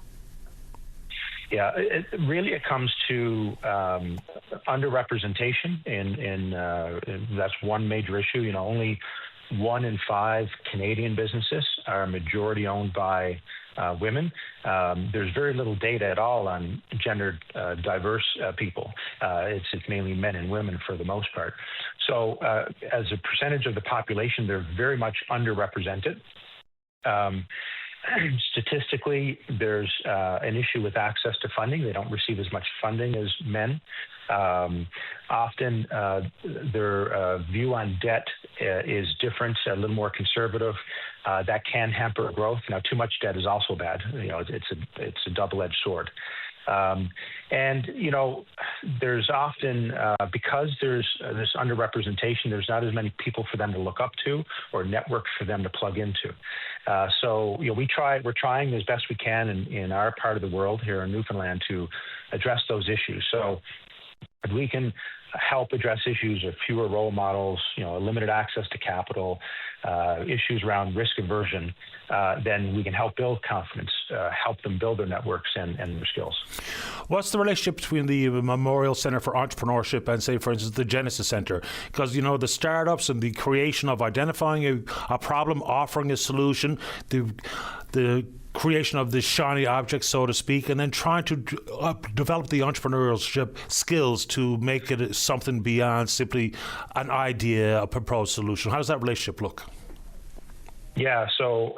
Yeah, it comes to underrepresentation in that's one major issue. You know, only 1 in 5 Canadian businesses are majority owned by women. There's very little data at all on gender diverse people. It's mainly men and women for the most part. So as a percentage of the population, they're very much underrepresented. Statistically, there's an issue with access to funding. They don't receive as much funding as men. Often their view on debt is different, a little more conservative. That can hamper growth. Now, too much debt is also bad. You know, it's a double-edged sword. And, you know, there's often, because there's this underrepresentation, there's not as many people for them to look up to or networks for them to plug into. So, you know, we're trying as best we can in our part of the world here in Newfoundland to address those issues. So if we can help address issues of fewer role models, you know, limited access to capital, issues around risk aversion, then we can help build confidence, help them build their networks and their skills. What's the relationship between the Memorial Centre for Entrepreneurship and, say, for instance, the Genesis Centre? Because, you know, the startups and the creation of identifying a problem, offering a solution, the creation of this shiny object, so to speak, and then trying to develop the entrepreneurship skills to make it something beyond simply an idea, a proposed solution. How does that relationship look? Yeah, so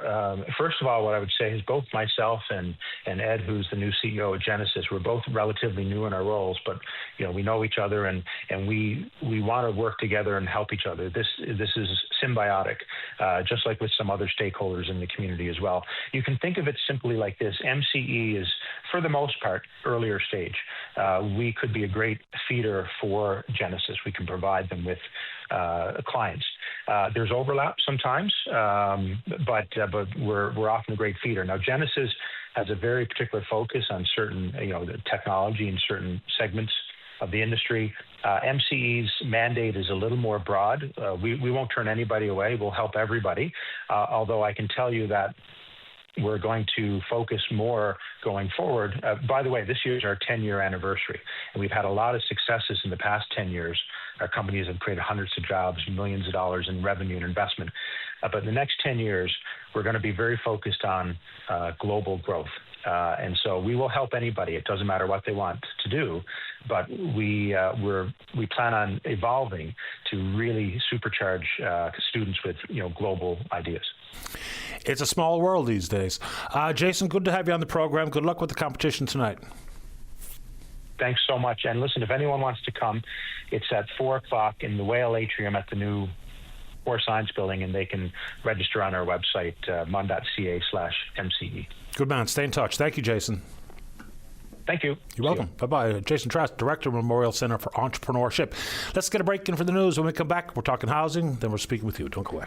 first of all, what I would say is both myself and Ed, who's the new CEO of Genesis, we're both relatively new in our roles, but you know, we know each other and we want to work together and help each other. This is symbiotic, just like with some other stakeholders in the community as well. You can think of it simply like this. MCE is, for the most part, earlier stage. We could be a great feeder for Genesis. We can provide them with clients. There's overlap sometimes, but we're often a great feeder. Now, Genesis has a very particular focus on certain, you know, the technology in certain segments of the industry. MCE's mandate is a little more broad. We won't turn anybody away. We'll help everybody. Although I can tell you that we're going to focus more going forward. By the way, this year is our 10-year anniversary, and we've had a lot of successes in the past 10 years. Our companies have created hundreds of jobs, millions of dollars in revenue and investment. But in the next 10 years, we're going to be very focused on global growth. And so we will help anybody. It doesn't matter what they want to do, but we plan on evolving to really supercharge students with, you know, global ideas. It's a small world these days. Jason, good to have you on the program. Good luck with the competition tonight. Thanks so much. And listen, if anyone wants to come, it's at 4:00 in the Whale Atrium at the new Core Science Building, and they can register on our website, mun.ca/MCE. Good man. Stay in touch. Thank you, Jason. Thank you. You're welcome. Bye-bye. Jason Trask, Director of Memorial Centre for Entrepreneurship. Let's get a break in for the news. When we come back, we're talking housing, then we're speaking with you. Don't go away.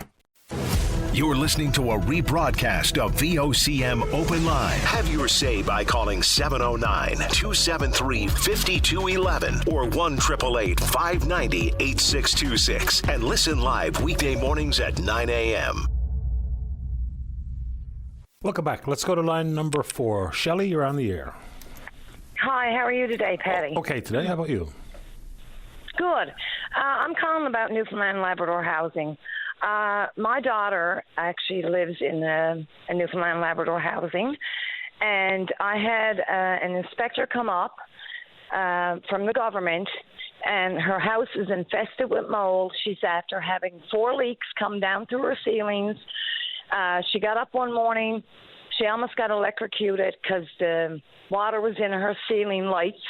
You're listening to a rebroadcast of VOCM Open Line. Have your say by calling 709-273-5211 or 1-888-590-8626 and listen live weekday mornings at 9 a.m. Welcome back. Let's go to line number 4. Shelley, you're on the air. Hi, how are you today, Patty? Okay, today. How about you? Good. I'm calling about Newfoundland Labrador housing. My daughter actually lives in a Newfoundland Labrador housing, and I had an inspector come up from the government, and her house is infested with mold. She's after having 4 leaks come down through her ceilings. She got up one morning. She almost got electrocuted because the water was in her ceiling lights.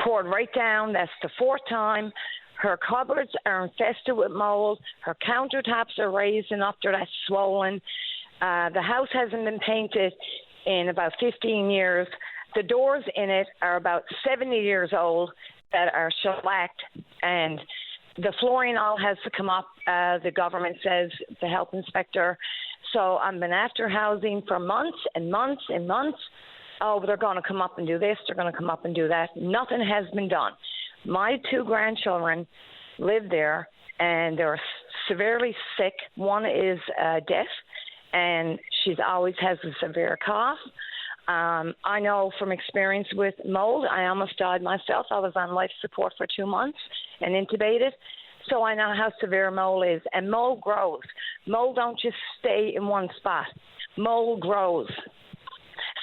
Poured right down. That's the 4th time. Her cupboards are infested with mold. Her countertops are raised and up there, that's swollen. The house hasn't been painted in about 15 years. The doors in it are about 70 years old that are shellacked, and the flooring all has to come up, the government says, the health inspector. So I've been after housing for months and months and months. Oh, they're going to come up and do this, they're going to come up and do that. Nothing has been done. My 2 grandchildren live there, and they're severely sick. One is deaf, and she's always has a severe cough. I know from experience with mold, I almost died myself. I was on life support for 2 months and intubated. So I know how severe mold is. And mold grows. Mold don't just stay in one spot. Mold grows.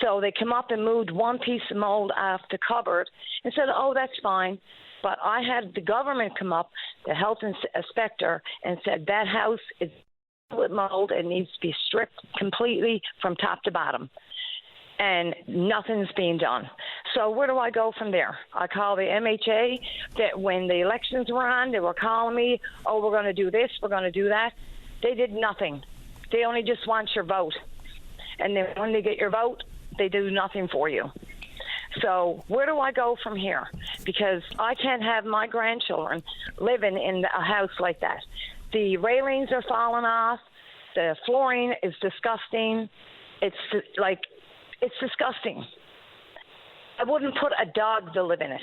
So they come up and moved one piece of mold off the cupboard and said, oh, that's fine. But I had the government come up, the health inspector, and said that house is with mold and needs to be stripped completely from top to bottom. And nothing's being done. So where do I go from there? I call the MHA. That when the elections were on, they were calling me, oh, we're going to do this, we're going to do that. They did nothing. They only just want your vote. And then when they get your vote, they do nothing for you. So where do I go from here? Because I can't have my grandchildren living in a house like that. The railings are falling off. The flooring is disgusting. It's disgusting. I wouldn't put a dog to live in it.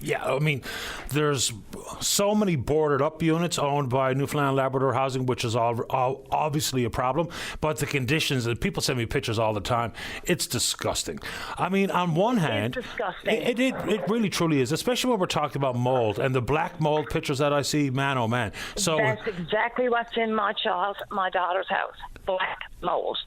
Yeah, I mean, there's so many boarded up units owned by Newfoundland Labrador Housing, which is all obviously a problem. But the conditions, and people send me pictures all the time, it's disgusting. I mean, on one hand, it's disgusting. It really truly is, especially when we're talking about mold and the black mold pictures that I see. Man, oh man! So that's exactly what's in my daughter's house: black mold.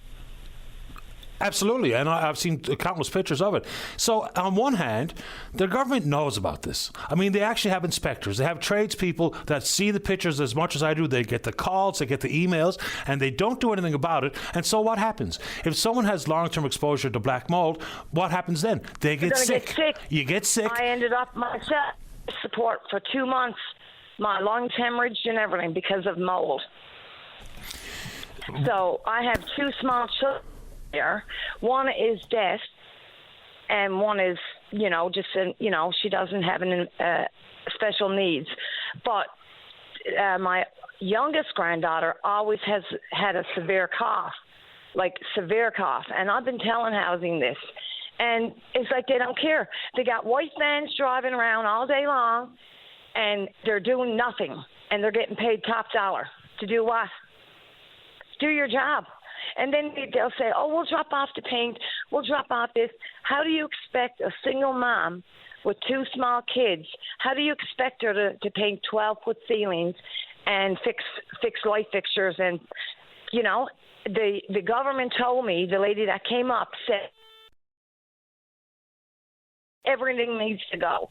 Absolutely, and I've seen countless pictures of it. So, on one hand, the government knows about this. I mean, they actually have inspectors. They have tradespeople that see the pictures as much as I do. They get the calls, they get the emails, and they don't do anything about it. And so what happens? If someone has long-term exposure to black mold, what happens then? They get sick. You get sick. I ended up myself support for 2 months, my lungs hemorrhaged and everything because of mold. So, I have 2 small children. One is deaf, and one is, she doesn't have any special needs. But my youngest granddaughter always has had a severe cough, and I've been telling housing this, and it's like they don't care. They got white vans driving around all day long, and they're doing nothing, and they're getting paid top dollar to do what? Do your job. And then they'll say, oh, we'll drop off the paint, we'll drop off this. How do you expect a single mom with 2 small kids, how do you expect her to paint 12-foot ceilings and fix light fixtures? And, the government told me, the lady that came up said, everything needs to go.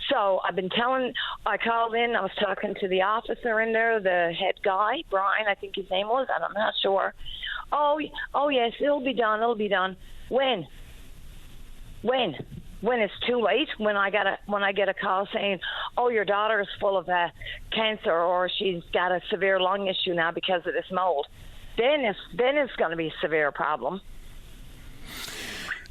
So I called in, I was talking to the officer in there, the head guy, Brian, I think his name was, and I'm not sure. Oh yes, it'll be done. When? When it's too late? When I get a call saying, oh, your daughter is full of cancer, or she's got a severe lung issue now because of this mold, then it's going to be a severe problem.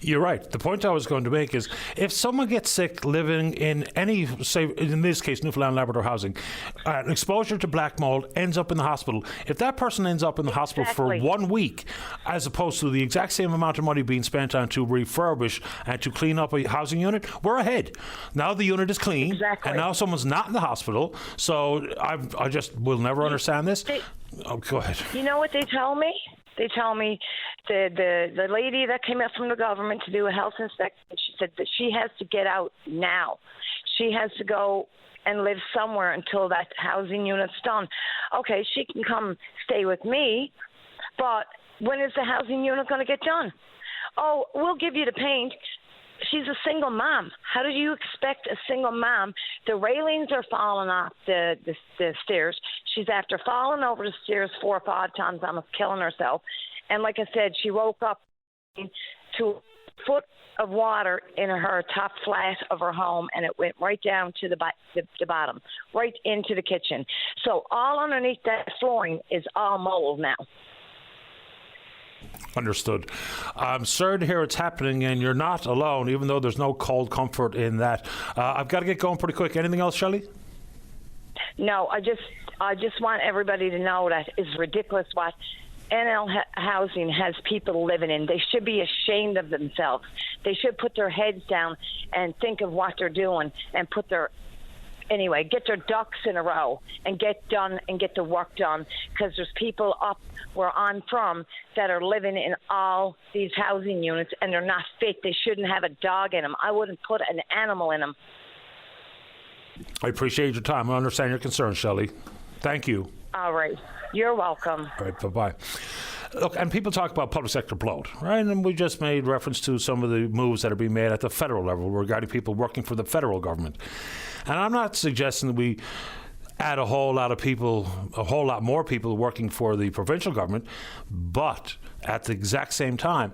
You're right. The point I was going to make is if someone gets sick living in any, say, in this case, Newfoundland Labrador Housing, exposure to black mold ends up in the hospital. If that person ends up in the hospital for 1 week, as opposed to the exact same amount of money being spent on to refurbish and to clean up a housing unit, we're ahead. Now the unit is clean, and now someone's not in the hospital. So I just will never understand this. Go ahead. You know what they tell me? They tell me the lady that came up from the government to do a health inspection, she said that she has to get out now. She has to go and live somewhere until that housing unit's done. Okay, she can come stay with me, but when is the housing unit going to get done? Oh, we'll give you the paint. She's a single mom. How do you expect a single mom? The railings are falling off the stairs. She's after falling over the stairs 4 or 5 times, almost killing herself. And like I said, she woke up to a foot of water in her top flat of her home, and it went right down to the bottom, right into the kitchen. So all underneath that flooring is all mold now. Understood. I'm sorry to hear it's happening, and you're not alone, even though there's no cold comfort in that. I've got to get going pretty quick. Anything else, Shelley? No, I just want everybody to know that it's ridiculous what NL Housing has people living in. They should be ashamed of themselves. They should put their heads down and think of what they're doing and put their anyway, get their ducks in a row and get the work done, because there's people up where I'm from that are living in all these housing units and they're not fit. They shouldn't have a dog in them. I wouldn't put an animal in them. I appreciate your time. I understand your concern, Shelley. Thank you. All right. You're welcome. All right, bye-bye. Look, and people talk about public sector bloat, right? And we just made reference to some of the moves that are being made at the federal level regarding people working for the federal government. And I'm not suggesting that we add a whole lot more people working for the provincial government, but at the exact same time,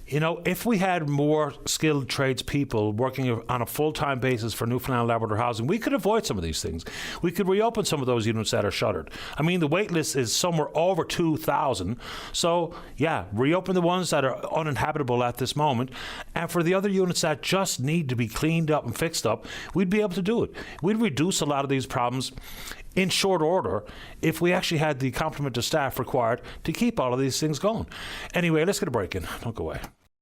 you know, if we had more skilled tradespeople working on a full-time basis for Newfoundland and Labrador housing, we could avoid some of these things. We could reopen some of those units that are shuttered. I mean, the wait list is somewhere over 2,000. So, yeah, reopen the ones that are uninhabitable at this moment. And for the other units that just need to be cleaned up and fixed up, we'd be able to do it. We'd reduce a lot of these problems in short order if we actually had the complement of staff required to keep all of these things going. Anyway, let's get a break in. Don't go away.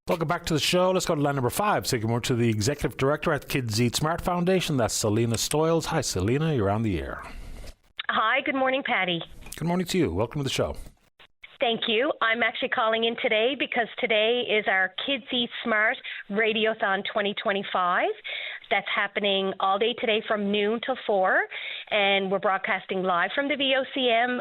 Welcome back to the show. Let's go to line number 5. Taking more to the Executive Director at Kids Eat Smart Foundation. That's Selena Stoyles. Hi, Selena. You're on the air. Hi. Good morning, Patty. Good morning to you. Welcome to the show. Thank you. I'm actually calling in today because today is our Kids Eat Smart Radiothon 2025. That's happening all day today from noon till 4. And we're broadcasting live from the VOCM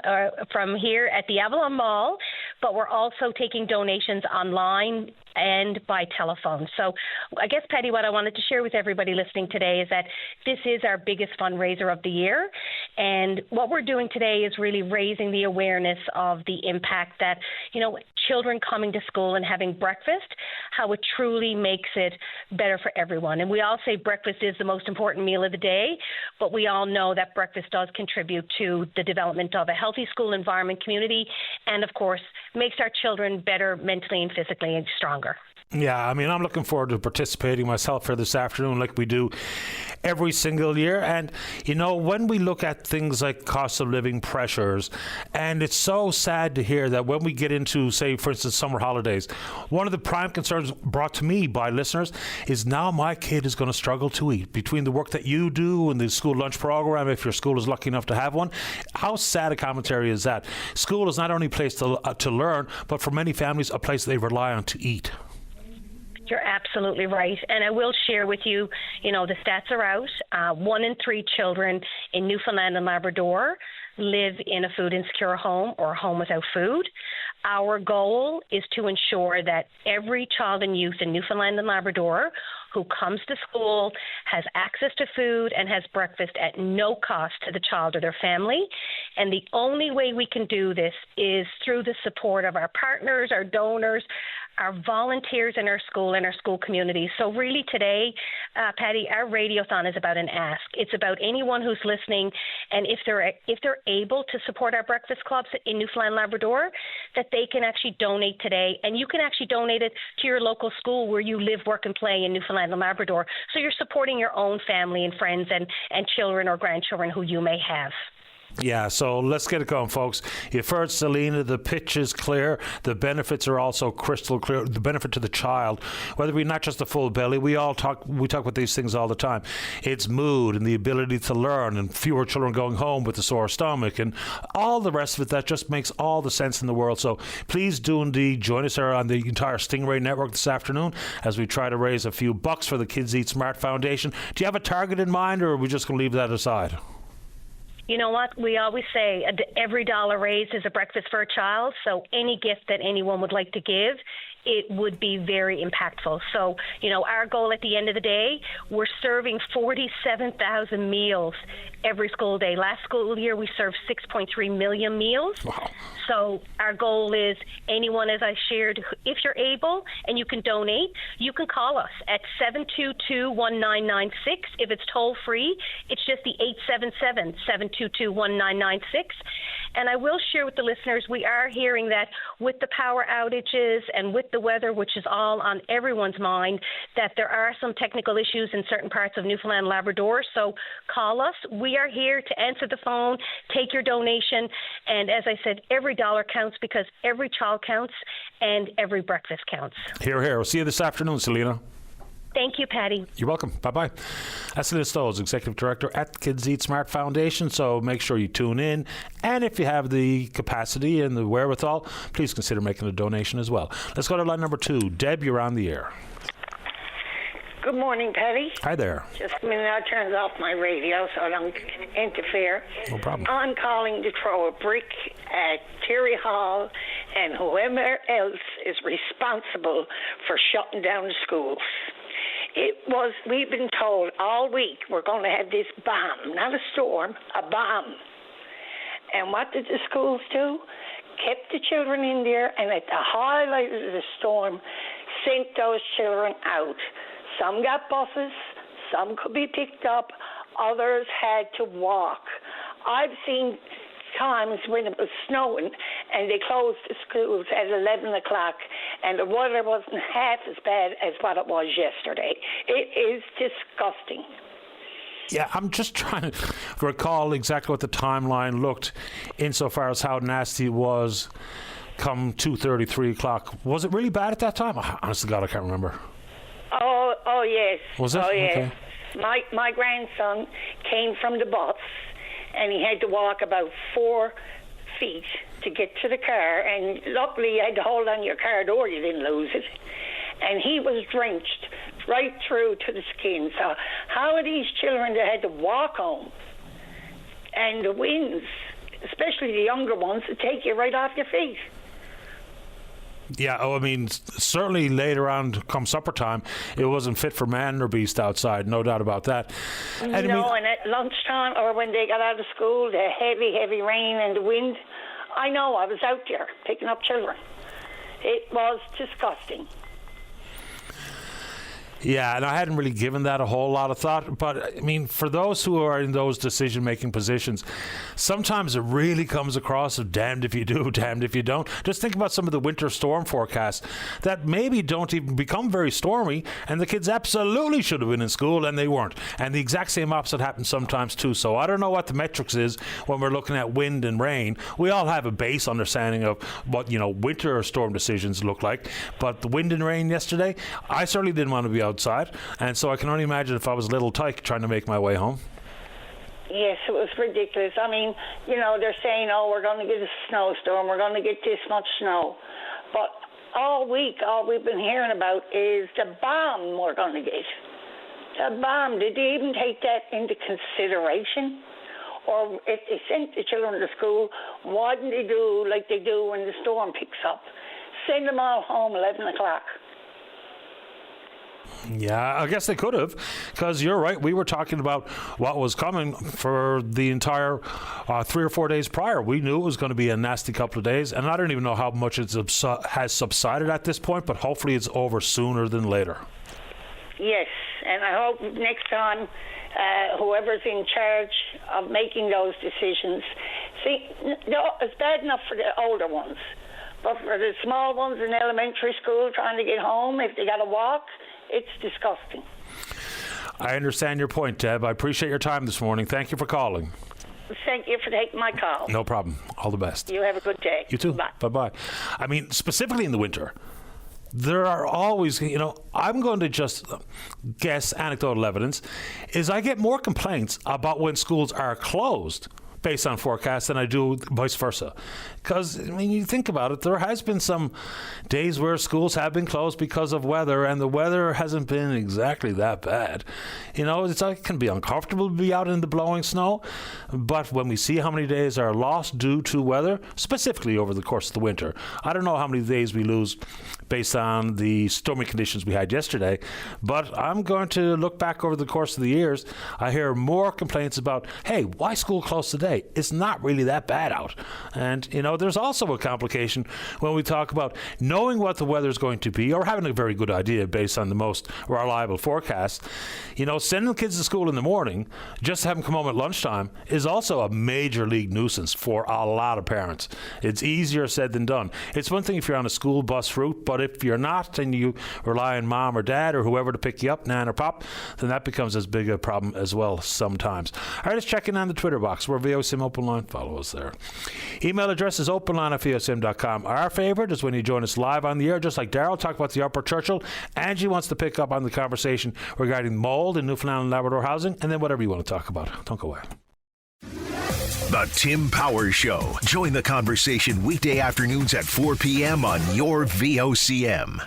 from here at the Avalon Mall. But we're also taking donations online and by telephone. So I guess, Patty, what I wanted to share with everybody listening today is that this is our biggest fundraiser of the year. And what we're doing today is really raising the awareness of the impact that, you know, children coming to school and having breakfast, how it truly makes it better for everyone. And we all say breakfast is the most important meal of the day, but we all know that breakfast does contribute to the development of a healthy school environment, community, and of course, makes our children better mentally and physically and stronger. Yeah, I mean, I'm looking forward to participating myself here this afternoon like we do every single year. And, you know, when we look at things like cost of living pressures, and it's so sad to hear that when we get into, say, for instance, summer holidays, one of the prime concerns brought to me by listeners is now my kid is going to struggle to eat. Between the work that you do and the school lunch program, if your school is lucky enough to have one, how sad a commentary is that? School is not only a place to learn, but for many families, a place they rely on to eat. You're absolutely right. And I will share with you, you know, the stats are out. 1 in 3 children in Newfoundland and Labrador live in a food insecure home or a home without food. Our goal is to ensure that every child and youth in Newfoundland and Labrador who comes to school has access to food and has breakfast at no cost to the child or their family. And the only way we can do this is through the support of our partners, our donors, our volunteers in our school and our school community. So really today, Patty, our radiothon is about an ask. It's about anyone who's listening, and if they're able to support our breakfast clubs in Newfoundland and Labrador, that they can actually donate today. And you can actually donate it to your local school where you live, work, and play in Newfoundland and Labrador. So you're supporting your own family and friends and children or grandchildren who you may have. Yeah, so let's get it going, folks. You've heard Selena, the pitch is clear. The benefits are also crystal clear. The benefit to the child, whether we not just a full belly, we talk about these things all the time. It's mood and the ability to learn and fewer children going home with a sore stomach and all the rest of it. That just makes all the sense in the world. So please do indeed join us here on the entire Stingray Network this afternoon as we try to raise a few bucks for the Kids Eat Smart Foundation. Do you have a target in mind, or are we just going to leave that aside? You know what? We always say every dollar raised is a breakfast for a child. So any gift that anyone would like to give, it would be very impactful. So, you know, our goal at the end of the day, we're serving 47,000 meals every school day. Last school year, we served 6.3 million meals. Wow. So our goal is anyone, as I shared, if you're able and you can donate, you can call us at 722-1996. If it's toll free, it's just the 877-722-1996. And I will share with the listeners, we are hearing that with the power outages and with the weather, which is all on everyone's mind, that there are some technical issues in certain parts of Newfoundland and Labrador. So call us. We are here to answer the phone, take your donation. And as I said, every dollar counts because every child counts and every breakfast counts. Hear, hear. We'll see you this afternoon, Selena. Thank you, Patty. You're welcome. Bye-bye. That's Liz Stolz, Executive Director at Kids Eat Smart Foundation. So make sure you tune in. And if you have the capacity and the wherewithal, please consider making a donation as well. Let's go to line number 2. Deb, you're on the air. Good morning, Patty. Hi there. Just a minute, I turned off my radio so I don't interfere. No problem. I'm calling to throw a brick at Terry Hall and whoever else is responsible for shutting down the schools. We've been told all week we're going to have this bomb, not a storm, a bomb. And what did the schools do? Kept the children in there, and at the highlight of the storm, sent those children out. Some got buses, some could be picked up, others had to walk. I've seen times when it was snowing and they closed the schools at 11 o'clock and the weather wasn't half as bad as what it was yesterday. It is disgusting. Yeah, I'm just trying to recall exactly what the timeline looked insofar as how nasty it was come 2:30, 3 o'clock. Was it really bad at that time? Honest to God, I can't remember. Oh yes. Was it? Oh yes. Okay. My grandson came from the bus and he had to walk about 4 feet to get to the car, and luckily you had to hold on your car door, you didn't lose it. And he was drenched right through to the skin. So how are these children that had to walk home? And the winds, especially the younger ones, that take you right off your feet. Yeah, I mean, certainly later on, come supper time, it wasn't fit for man or beast outside, no doubt about that. And and at lunchtime or when they got out of school, the heavy, heavy rain and the wind, I know, I was out there picking up children. It was disgusting. Yeah, and I hadn't really given that a whole lot of thought. But, I mean, for those who are in those decision-making positions, sometimes it really comes across as damned if you do, damned if you don't. Just think about some of the winter storm forecasts that maybe don't even become very stormy, and the kids absolutely should have been in school, and they weren't. And the exact same opposite happens sometimes, too. So I don't know what the metrics is when we're looking at wind and rain. We all have a base understanding of what, winter storm decisions look like. But the wind and rain yesterday, I certainly didn't want to be outside, and so I can only imagine if I was a little tyke trying to make my way home. Yes, it was ridiculous. I mean, they're saying, we're going to get a snowstorm, we're going to get this much snow. But all week, all we've been hearing about is the bomb we're going to get. The bomb. Did they even take that into consideration? Or if they sent the children to school, why didn't they do like they do when the storm picks up? Send them all home 11 o'clock. Yeah, I guess they could have, because you're right. We were talking about what was coming for the entire 3 or 4 days prior. We knew it was going to be a nasty couple of days, and I don't even know how much it has subsided at this point, but hopefully it's over sooner than later. Yes, and I hope next time whoever's in charge of making those decisions, it's bad enough for the older ones, but for the small ones in elementary school trying to get home, if they got to walk, it's disgusting. I understand your point, Deb. I appreciate your time this morning. Thank you for calling. Thank you for taking my call. No problem. All the best. You have a good day. You too. Bye. Bye-bye. I mean, specifically in the winter, there are always, I'm going to just guess anecdotal evidence, is I get more complaints about when schools are closed based on forecasts than I do vice versa. Because, you think about it, there has been some days where schools have been closed because of weather, and the weather hasn't been exactly that bad. It can be uncomfortable to be out in the blowing snow, but when we see how many days are lost due to weather, specifically over the course of the winter, I don't know how many days we lose based on the stormy conditions we had yesterday, but I'm going to look back over the course of the years. I hear more complaints about, hey, why school closed today? It's not really that bad out. And, there's also a complication when we talk about knowing what the weather is going to be, or having a very good idea based on the most reliable forecast. Sending kids to school in the morning, just to have them come home at lunchtime, is also a major league nuisance for a lot of parents. It's easier said than done. It's one thing if you're on a school bus route, but if you're not and you rely on mom or dad or whoever to pick you up, nan or pop, then that becomes as big a problem as well sometimes. All right, let's check in on the Twitter box. We're VOC VOCM Open Line, follow us there. Email address is openline@VOCM.com. Our favorite is when you join us live on the air, just like Daryl, talk about the Upper Churchill. Angie wants to pick up on the conversation regarding mold in Newfoundland and Labrador housing, and then whatever you want to talk about. Don't go away. The Tim Powers Show. Join the conversation weekday afternoons at 4 p.m. on your VOCM.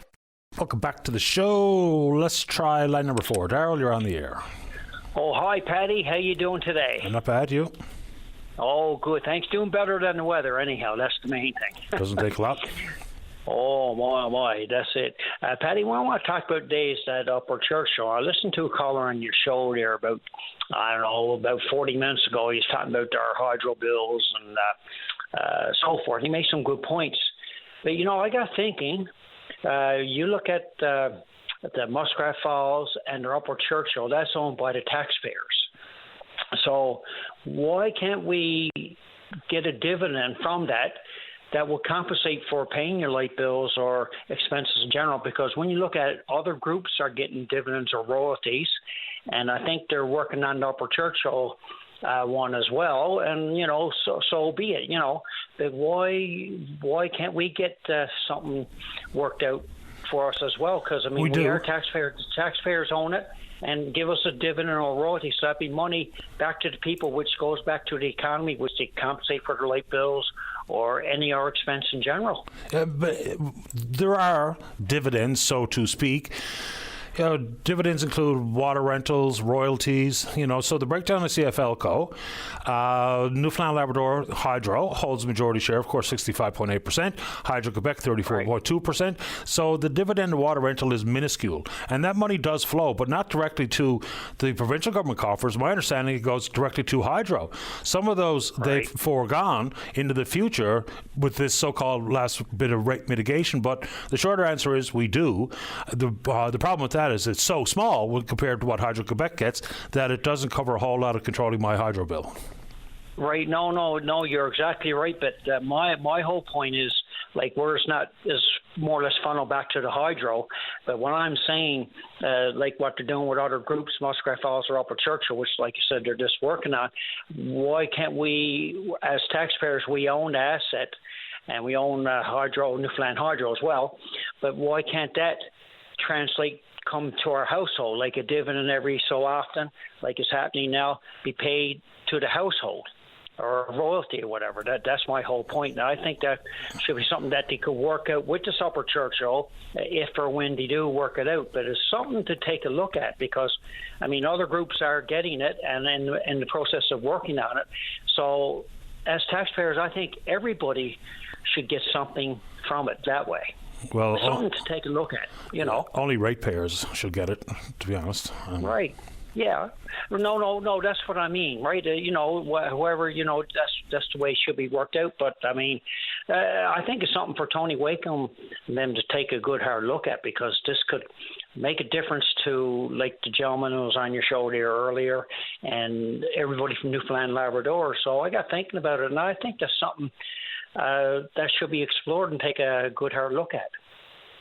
Welcome back to the show. Let's try line number 4. Daryl, you're on the air. Oh, hi, Paddy. How you doing today? Not bad, you? Oh, good. Thanks. Doing better than the weather, anyhow. That's the main thing. Doesn't take a lot. Oh, my. That's it. Paddy, what I want to talk about today is that Upper Churchill. I listened to a caller on your show there about 40 minutes ago. He was talking about our hydro bills and so forth. He made some good points. But, I got thinking, you look at the Muskrat Falls and the Upper Churchill, that's owned by the taxpayers. So why can't we get a dividend from that will compensate for paying your light bills or expenses in general? Because when you look at it, other groups are getting dividends or royalties, and I think they're working on the Upper Churchill one as well. And so be it. But why can't we get something worked out for us as well? Because we are taxpayers. Taxpayers own it. And give us a dividend or royalty, so that'd be money back to the people, which goes back to the economy, which they compensate for their light bills or any other expense in general. But there are dividends, so to speak. Dividends include water rentals, royalties, so the breakdown of CFLCO, Newfoundland Labrador Hydro holds majority share, of course, 65.8%, Hydro-Quebec 34.2%, so the dividend of water rental is minuscule, and that money does flow, but not directly to the provincial government coffers. My understanding, it goes directly to Hydro. Some of those they've foregone into the future with this so-called last bit of rate mitigation, but the shorter answer is we do. The problem with that is it's so small when compared to what Hydro-Quebec gets that it doesn't cover a whole lot of controlling my hydro bill. Right. No, you're exactly right. But my whole point is, where it's not is more or less funneled back to the hydro. But what I'm saying, what they're doing with other groups, Muskrat Falls or Upper Churchill, which, like you said, they're just working on, why can't we, as taxpayers, we own the asset, and we own Hydro, Newfoundland Hydro as well, but why can't that come to our household, like a dividend every so often, like is happening now, be paid to the household or a royalty or whatever? That's my whole point. Now, I think that should be something that they could work out with this Upper Churchill if or when they do work it out. But it's something to take a look at because, other groups are getting it and in the process of working on it. So as taxpayers, I think everybody should get something from it that way. Well, something to take a look at, Only ratepayers should get it, to be honest. Right. Yeah. No. That's what I mean, right? Whoever, that's the way it should be worked out. But I think it's something for Tony Wakeham and them to take a good hard look at, because this could make a difference to, like, the gentleman who was on your show there earlier and everybody from Newfoundland and Labrador. So I got thinking about it, and I think that's something that should be explored and take a good hard look at.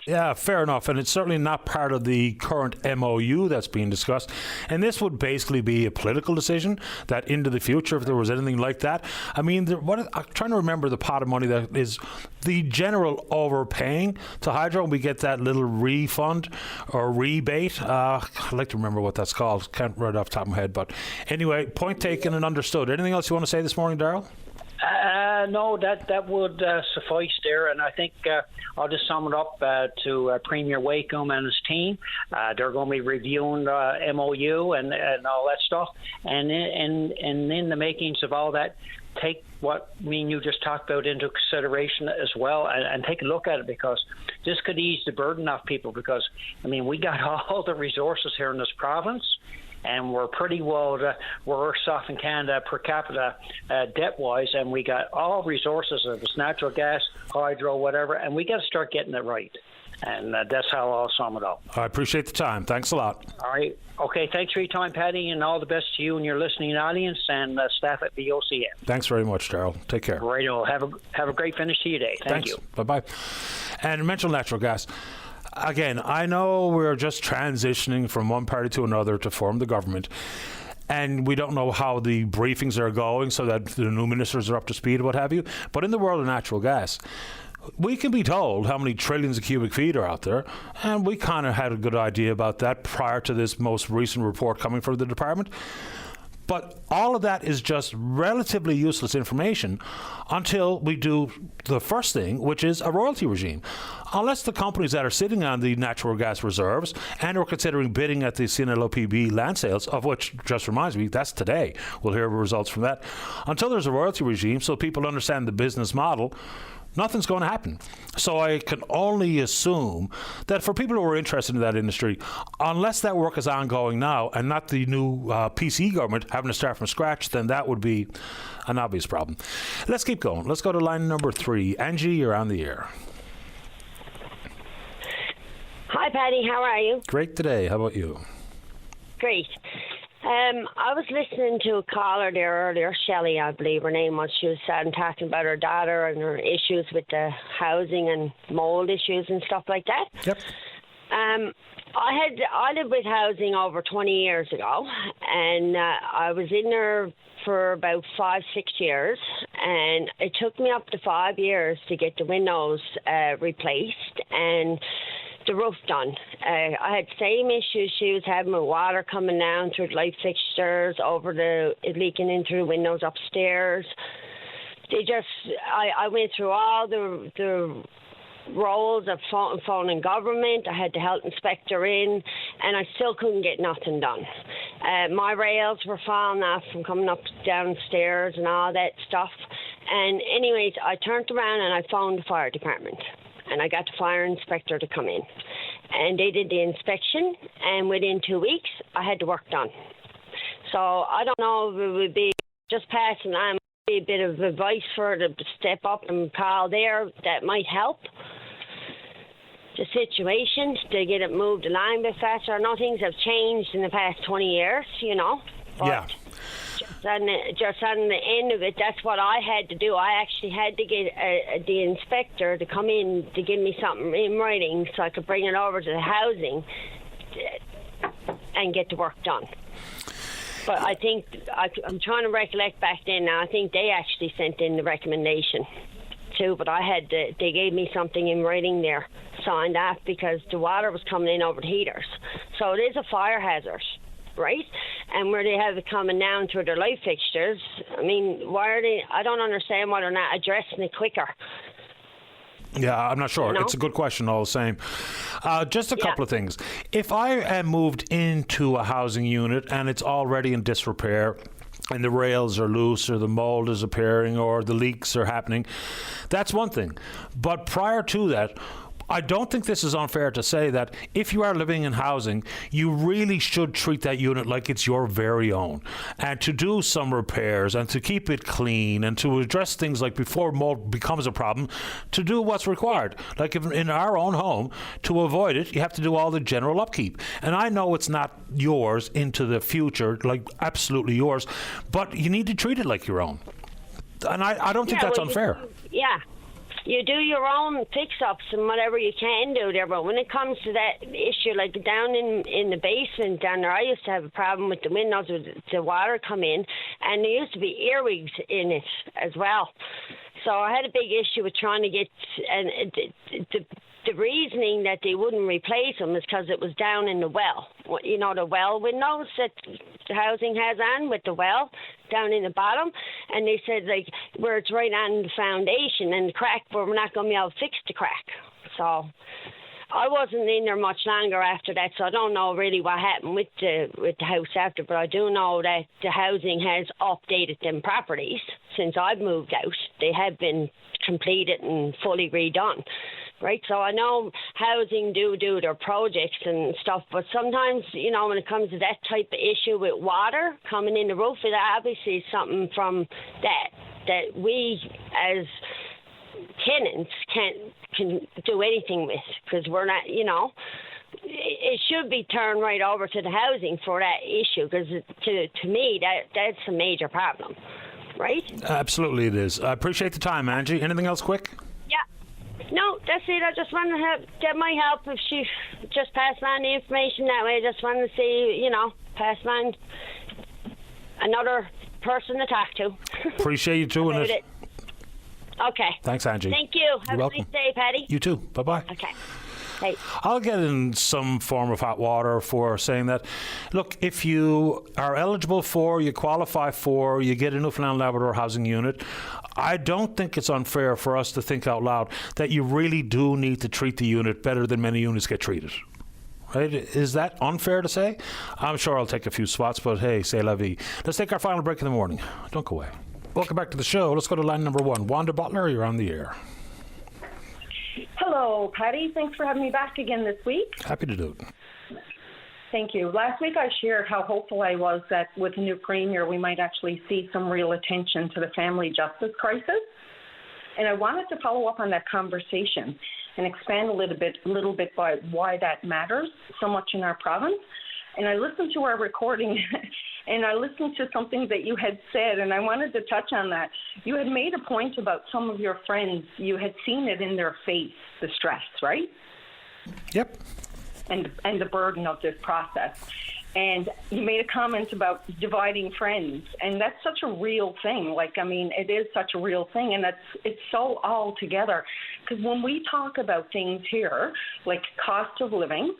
Yeah, fair enough. And it's certainly not part of the current MOU that's being discussed. And this would basically be a political decision that into the future, if there was anything like that. I'm trying to remember the pot of money that is the general overpaying to Hydro. We get that little refund or rebate. I'd like to remember what that's called. Can't read it off the top of my head. But anyway, point taken and understood. Anything else you want to say this morning, Daryl? No, that would suffice there, and I think I'll just sum it up to Premier Wakeham and his team. They're going to be reviewing the MOU and all that stuff, and in the makings of all that, take what me and you just talked about into consideration as well, and take a look at it, because this could ease the burden off people. Because we got all the resources here in this province, and we're pretty well worse off in Canada per capita debt-wise, and we got all resources, if it's natural gas, hydro, whatever, and we got to start getting it right. And that's how I'll sum it up. I appreciate the time. Thanks a lot. All right. Okay, thanks for your time, Paddy, and all the best to you and your listening audience and staff at VOCM. Thanks very much, Daryl. Take care. Righto. Have a great finish to your day. Thank you. Bye-bye. And mention natural gas. Again, I know we're just transitioning from one party to another to form the government. and we don't know how the briefings are going so that the new ministers are up to speed, what have you. But in the world of natural gas, we can be told how many trillions of cubic feet are out there, and we kind of had a good idea about that prior to this most recent report coming from the department. But all of that is just relatively useless information until we do the first thing, which is a royalty regime. Unless the companies that are sitting on the natural gas reserves and are considering bidding at the CNLOPB land sales, of which, just reminds me, that's today. We'll hear results from that. Until there's a royalty regime so people understand the business model, nothing's going to happen. So I can only assume that for people who are interested in that industry, unless that work is ongoing now and not the new PC government having to start from scratch, then that would be an obvious problem. Let's keep going. Let's go to line number 3. Angie, you're on the air. Hi, Patty. How are you? Great today. How about you? Great. I was listening to a caller there earlier, Shelley, I believe her name was. She was talking about her daughter and her issues with the housing and mold issues and stuff like that. Yep. I lived with housing over 20 years ago, and I was in there for about 5-6 years, and it took me up to 5 years to get the windows replaced and the roof done. I had same issues she was having with water coming down through the light fixtures, it leaking into the windows upstairs. I went through all the roles of phoning government. I had the health inspector in, and I still couldn't get nothing done. My rails were falling off from coming up downstairs and all that stuff. And anyways, I turned around and I phoned the fire department. And I got the fire inspector to come in. And they did the inspection, and within 2 weeks, I had the work done. So I don't know if it would be just passing on a bit of advice for her to step up and call there. That might help the situation to get it moved along a bit faster. I know things have changed in the past 20 years, But yeah. Just on the end of it, that's what I had to do. I actually had to get the inspector to come in to give me something in writing so I could bring it over to the housing and get the work done. But I think, I'm trying to recollect back then now, I think they actually sent in the recommendation too, but they gave me something in writing there, signed off, because the water was coming in over the heaters. So it is a fire hazard, right? And where they have it coming down through their light fixtures, I mean, I don't understand why they're not addressing it quicker. Yeah, I'm not sure. It's a good question all the same. Just a couple of things. If I am moved into a housing unit and it's already in disrepair, and the rails are loose, or the mold is appearing, or the leaks are happening, that's one thing. But prior to that, I don't think this is unfair to say that if you are living in housing, you really should treat that unit like it's your very own, and to do some repairs and to keep it clean and to address things like before mold becomes a problem, to do what's required. Like if in our own home, to avoid it, you have to do all the general upkeep. And I know it's not yours into the future, like absolutely yours, but you need to treat it like your own. And I don't think that's unfair. You do your own fix-ups and whatever you can do there, but when it comes to that issue, like down in the basement down there, I used to have a problem with the windows with the water come in, and there used to be earwigs in it as well. So I had a big issue with trying to get, and the reasoning that they wouldn't replace them is because it was down in the well. The well windows that the housing has on with the well down in the bottom. And they said, where it's right on the foundation and the crack, where we're not going to be able to fix the crack. So I wasn't in there much longer after that, so I don't know really what happened with the house after, but I do know that the housing has updated them properties since I've moved out. They have been completed and fully redone. Right, so I know housing do their projects and stuff, but sometimes, when it comes to that type of issue with water coming in the roof, it obviously is something from that we as tenants can do anything with, because we're not, it should be turned right over to the housing for that issue, because to me that's a major problem, right? Absolutely it is. I appreciate the time, Angie. Anything else quick? No, that's it. I just wanted to that might help if she just passed on the information that way. I just wanted to see, pass on another person to talk to. Appreciate you doing it. Okay. Thanks, Angie. Thank you. Have You're a nice welcome. day, Patty. You too. Bye-bye. Okay. Hey. I'll get in some form of hot water for saying that, look, if you are eligible for, you qualify for, you get a Newfoundland Labrador housing unit, I don't think it's unfair for us to think out loud that you really do need to treat the unit better than many units get treated. Right? Is that unfair to say? I'm sure I'll take a few spots, but hey, c'est la vie. Let's take our final break in the morning. Don't go away. Welcome back to the show. Let's go to line number 1. Wanda Butler, you're on the air. Hello, Patty. Thanks for having me back again this week. Happy to do it. Thank you. Last week I shared how hopeful I was that with the new premier we might actually see some real attention to the family justice crisis. And I wanted to follow up on that conversation and expand a little bit by why that matters so much in our province. And I listened to our recording and I listened to something that you had said, and I wanted to touch on that. You had made a point about some of your friends. You had seen it in their face, the stress, right? Yep. And the burden of this process. And you made a comment about dividing friends, and that's such a real thing. It is such a real thing, and it's so all together. Because when we talk about things here, like cost of living,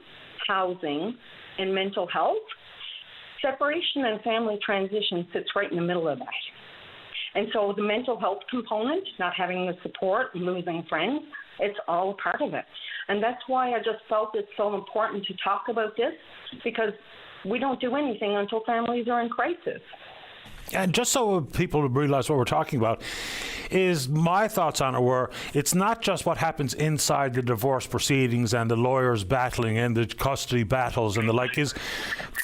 housing, and mental health, separation and family transition sits right in the middle of that. And so the mental health component, not having the support, losing friends, it's all a part of it. And that's why I just felt it's so important to talk about this, because we don't do anything until families are in crisis. And just so people realize what we're talking about, is my thoughts on it were, it's not just what happens inside the divorce proceedings and the lawyers battling and the custody battles and the like, is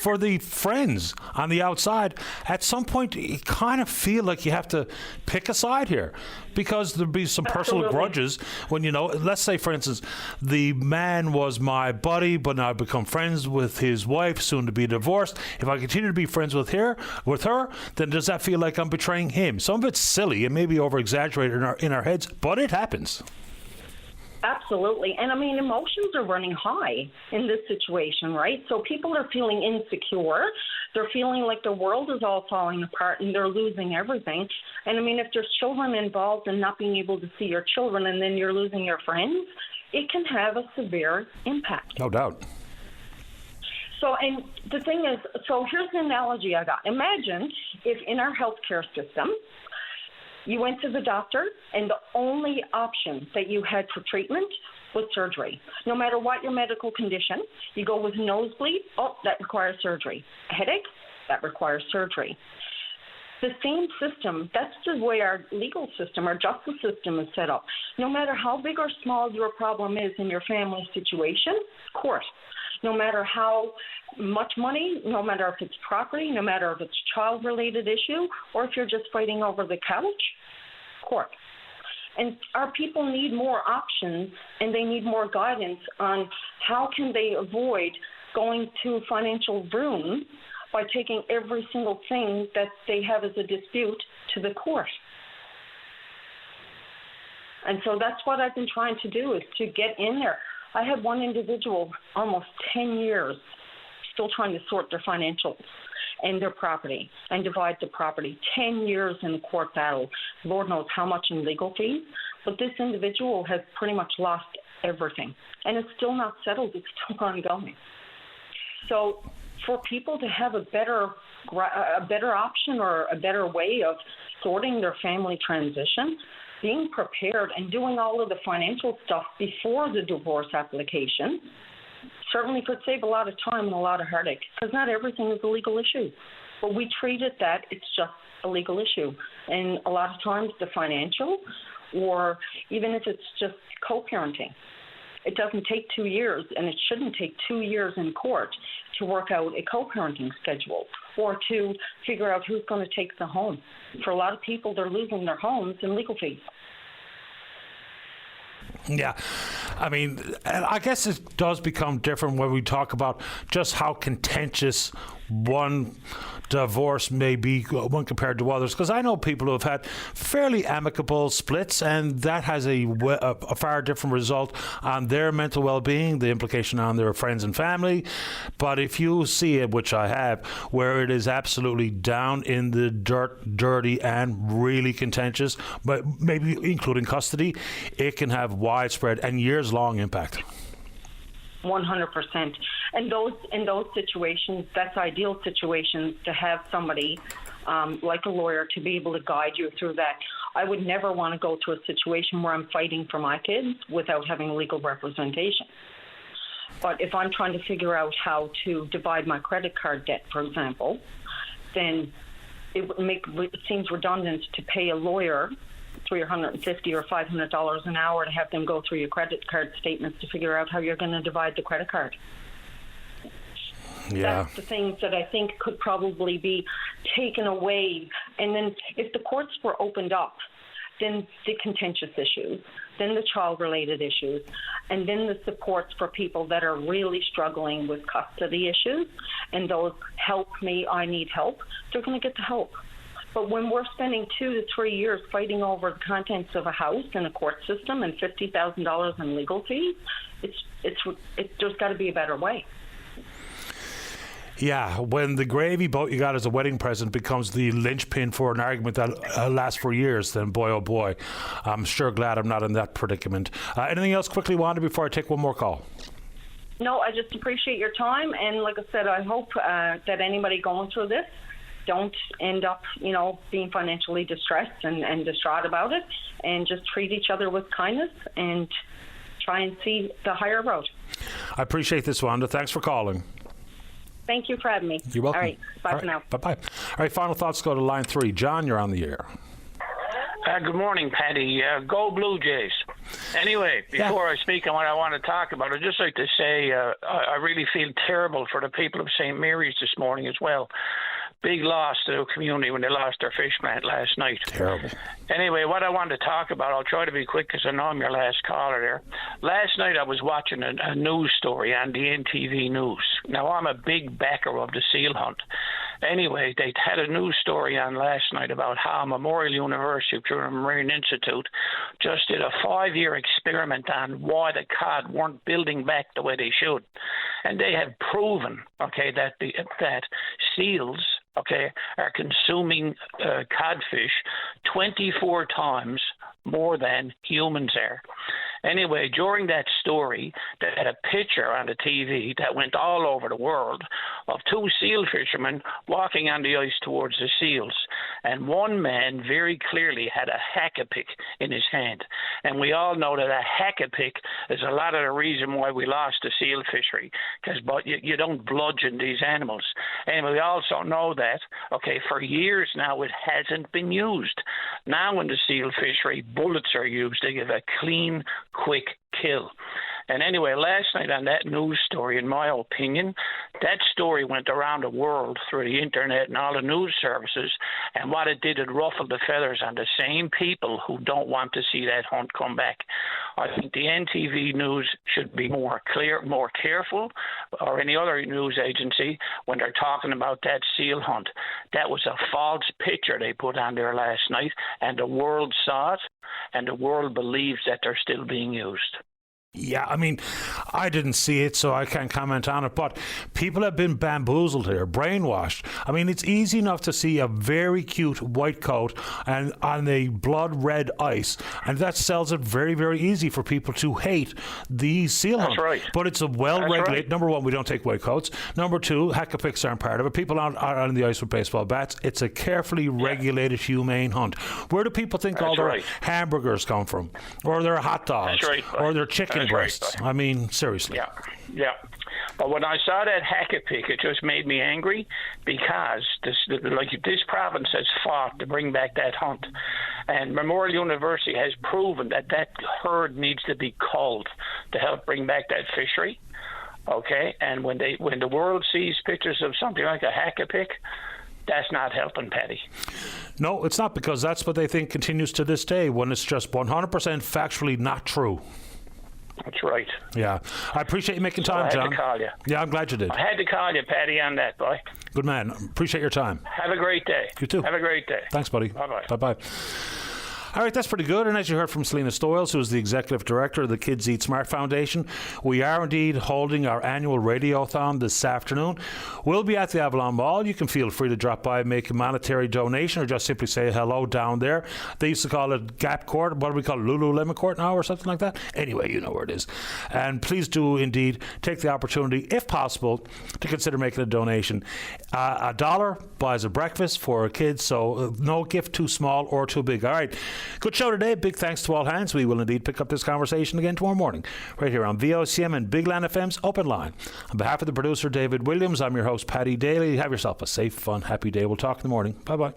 for the friends on the outside, at some point you kind of feel like you have to pick a side here, because there'd be some personal grudges when, let's say, for instance, the man was my buddy, but now I've become friends with his wife, soon to be divorced. If I continue to be friends with her, then does that feel like I'm betraying him? Some of it's silly and maybe over-exaggerated in our heads, but it happens. Absolutely. And emotions are running high in this situation, right? So people are feeling insecure. They're feeling like the world is all falling apart and they're losing everything. And if there's children involved and not being able to see your children and then you're losing your friends, it can have a severe impact. No doubt. So, and the thing is, here's the analogy I got. Imagine if in our healthcare system, you went to the doctor and the only option that you had for treatment was surgery. No matter what your medical condition, you go with nosebleed, that requires surgery. A headache, that requires surgery. The same system, that's the way our legal system, our justice system is set up. No matter how big or small your problem is in your family situation, court. No matter how much money, no matter if it's property, no matter if it's child-related issue, or if you're just fighting over the couch, court. And our people need more options, and they need more guidance on how can they avoid going to financial ruin by taking every single thing that they have as a dispute to the court. And so that's what I've been trying to do, is to get in there. I had one individual almost 10 years still trying to sort their financials and their property and divide the property. 10 years in the court battle. Lord knows how much in legal fees. But this individual has pretty much lost everything. And it's still not settled. It's still ongoing. So for people to have a better option or a better way of sorting their family transition, being prepared and doing all of the financial stuff before the divorce application certainly could save a lot of time and a lot of heartache, because not everything is a legal issue. But we treat it that it's just a legal issue. And a lot of times the financial, or even if it's just co-parenting, it doesn't take 2 years, and it shouldn't take 2 years in court to work out a co-parenting schedule or to figure out who's going to take the home. For a lot of people, they're losing their homes in legal fees. Yeah. I guess it does become different when we talk about just how contentious one divorce may be one compared to others, because I know people who have had fairly amicable splits, and that has a far different result on their mental well-being, the implication on their friends and family. But if you see it, which I have, where it is absolutely down in the dirt, dirty, and really contentious, but maybe including custody, it can have widespread and years-long impact. 100%. And in those situations, that's ideal situations to have somebody like a lawyer to be able to guide you through that. I would never want to go to a situation where I'm fighting for my kids without having legal representation. But if I'm trying to figure out how to divide my credit card debt, for example, then it seems redundant to pay a lawyer $350 or $500 an hour to have them go through your credit card statements to figure out how you're going to divide the credit card. Yeah. That's the things that I think could probably be taken away. And then if the courts were opened up, then the contentious issues, then the child-related issues, and then the supports for people that are really struggling with custody issues, and those help me, I need help, they're going to get the help. But when we're spending 2 to 3 years fighting over the contents of a house in a court system and $50,000 in legal fees, there's got to be a better way. Yeah, when the gravy boat you got as a wedding present becomes the linchpin for an argument that lasts for years, then boy, oh boy, I'm sure glad I'm not in that predicament. Anything else quickly, Wanda, before I take one more call? No, I just appreciate your time. And like I said, I hope that anybody going through this don't end up, being financially distressed and distraught about it, and just treat each other with kindness and try and see the higher road. I appreciate this, Wanda. Thanks for calling. Thank you for having me. You're welcome. All right. Bye for now. Bye-bye. All right, final thoughts go to line 3. John, you're on the air. Good morning, Patty. Go Blue Jays. Anyway, before I speak on what I want to talk about, I'd just like to say I really feel terrible for the people of St. Mary's this morning as well. Big loss to the community when they lost their fish plant last night. Terrible. Anyway, what I wanted to talk about, I'll try to be quick because I know I'm your last caller there. Last night I was watching a news story on the NTV News. Now, I'm a big backer of the seal hunt. Anyway, they had a news story on last night about how Memorial University through the Marine Institute just did a 5-year experiment on why the cod weren't building back the way they should. And they have proven, that seals, are consuming codfish 24 times more than humans are. Anyway, during that story, they had a picture on the TV that went all over the world of 2 seal fishermen walking on the ice towards the seals. And one man very clearly had a hack-a-pick in his hand. And we all know that a hack-a-pick is a lot of the reason why we lost the seal fishery, because you don't bludgeon these animals. And we also know that, for years now it hasn't been used. Now in the seal fishery, bullets are used. They give a clean, quick kill. And anyway, last night on that news story, in my opinion, that story went around the world through the internet and all the news services, and what it did, it ruffled the feathers on the same people who don't want to see that hunt come back. I think the NTV News should be more careful, or any other news agency, when they're talking about that seal hunt. That was a false picture they put on there last night, and the world saw it, and the world believes that they're still being used. Yeah, I mean, I didn't see it, so I can't comment on it, but people have been bamboozled here, brainwashed. I mean, it's easy enough to see a very cute white coat and on a blood red ice, and that sells it very, very easy for people to hate the seal hunt. That's right. But it's a well-regulated, right. Number one, we don't take white coats. Number two, hack-a-picks aren't part of it. People aren't on the ice with baseball bats. It's a carefully regulated, humane hunt. Where do people think all their hamburgers come from? Or their hot dogs? Or their chicken breasts? I mean, seriously. Yeah. But when I saw that hack-a-pick, it just made me angry because this province has fought to bring back that hunt. And Memorial University has proven that herd needs to be culled to help bring back that fishery. And when the world sees pictures of something like a hack-a-pick, that's not helping, Paddy. No, it's not, because that's what they think continues to this day when it's just 100% factually not true. That's right. Yeah. I appreciate you making time, I had John. to call you. Yeah, I'm glad you did. I had to call you, Paddy, on that, boy. Good man. Appreciate your time. Have a great day. You too. Have a great day. Thanks, buddy. Bye-bye. Bye-bye. All right, that's pretty good. And as you heard from Selena Stoyles, who is the Executive Director of the Kids Eat Smart Foundation, we are indeed holding our annual radiothon this afternoon. We'll be at the Avalon Mall. You can feel free to drop by and make a monetary donation or just simply say hello down there. They used to call it Gap Court. What do we call it? Lululemon Court now or something like that? Anyway, you know where it is. And please do indeed take the opportunity, if possible, to consider making a donation. $1 buys a breakfast for kids, so no gift too small or too big. All right. Good show today. Big thanks to all hands. We will indeed pick up this conversation again tomorrow morning, right here on VOCM and Big Land FM's Open Line. On behalf of the producer, David Williams, I'm your host, Paddy Daly. Have yourself a safe, fun, happy day. We'll talk in the morning. Bye-bye.